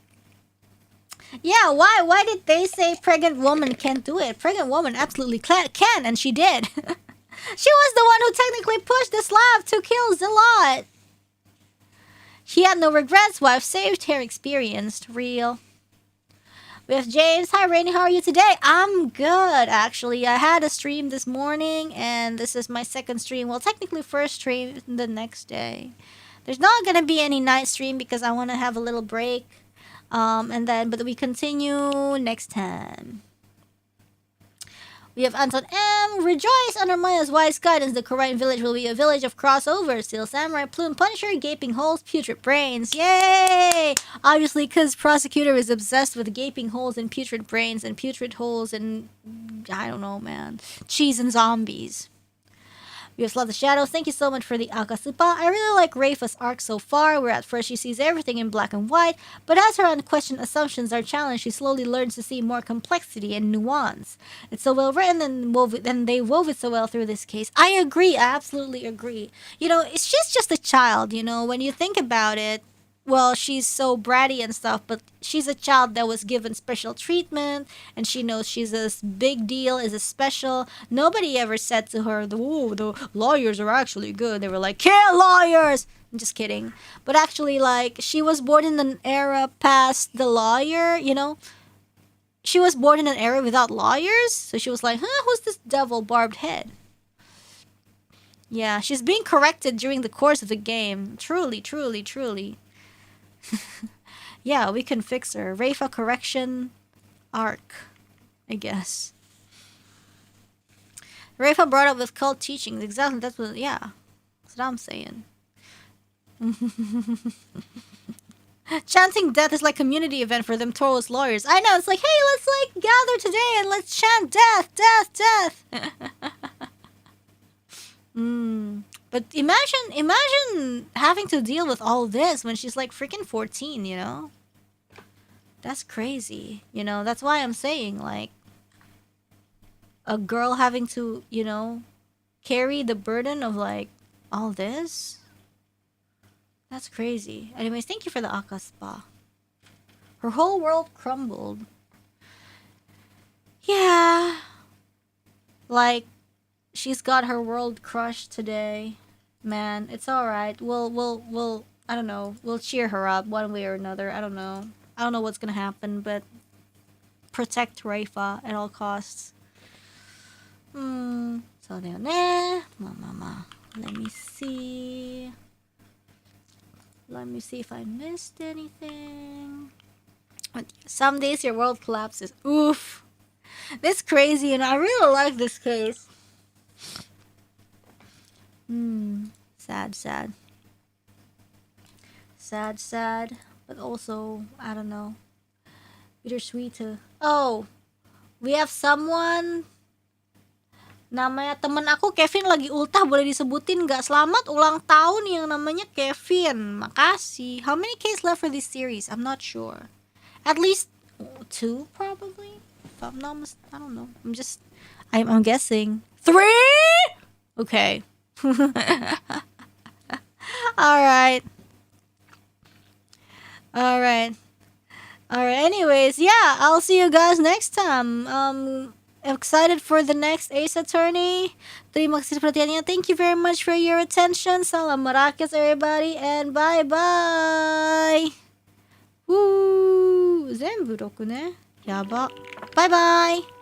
Yeah, why did they say pregnant woman can't do it? Pregnant woman absolutely can, and she did. She was the one who technically pushed the slab to kill Zilot. He had no regrets. Wife saved, hair experienced. Real. We have James. Hi, Rainy. How are you today? I'm good, actually. I had a stream this morning, and this is my second stream. Well, technically first stream the next day. There's not going to be any night stream because I want to have a little break. But we continue next time. We have Anton M. Rejoice under Maya's wise guidance. The Korean village will be a village of crossovers. Steel Samurai, Plume Punisher, Gaping Holes, Putrid Brains. Yay! Obviously, because Prosecutor is obsessed with gaping holes and putrid brains and putrid holes and... I don't know, man. Cheese and zombies. We have Love the Shadows. Thank you so much for the Akasupa. I really like Reifa's arc so far, where at first she sees everything in black and white, but as her unquestioned assumptions are challenged, she slowly learns to see more complexity and nuance. It's so well written and they wove it so well through this case. I agree. I absolutely agree. You know, she's just a child, you know, when you think about it. Well, she's so bratty and stuff, but she's a child that was given special treatment, and she knows she's a big deal, is a special. Nobody ever said to her, "Oh, the lawyers are actually good." They were like, "Kill lawyers!" I'm just kidding. But actually, like, she was born in an era past the lawyer, you know? She was born in an era without lawyers, so she was like, who's this devil barbed head? Yeah, she's being corrected during the course of the game. Truly, truly, truly. Yeah, we can fix her. Reifa correction arc, I guess. Reifa brought up with cult teachings. Exactly, that's what, yeah. That's what I'm saying. Chanting death is like community event for them Toro's lawyers. I know, it's like, hey, let's like gather today and let's chant death, death, death. But imagine having to deal with all this when she's like freaking 14, you know? That's crazy, you know? That's why I'm saying, like, a girl having to, you know, carry the burden of, like, all this? That's crazy. Anyways, thank you for the Akaspa. Her whole world crumbled. Yeah. Like, she's got her world crushed today. Man, it's alright. We'll I don't know. We'll cheer her up one way or another. I don't know. I don't know what's gonna happen, but protect Reifa at all costs. So there, mama. Let me see. Let me see if I missed anything. Some days your world collapses. Oof. That's crazy, and I really like this case. Sad. Sad. But also, I don't know. Bittersweet too. Oh, we have someone. Namanya temen aku Kevin lagi ultah, boleh disebutin nggak? Selamat ulang tahun yang namanya Kevin. Makasih. How many Ks left for this series? I'm not sure. At least 2 probably. If I'm not mistaken, I don't know. I'm guessing 3. Okay. Alright. Anyways, yeah, I'll see you guys next time. Excited for the next Ace Attorney. Terima kasih perhatiannya. Thank you very much for your attention. Salam merakyat everybody, and bye-bye. Woo! 全部6ね。やば。バイバイ。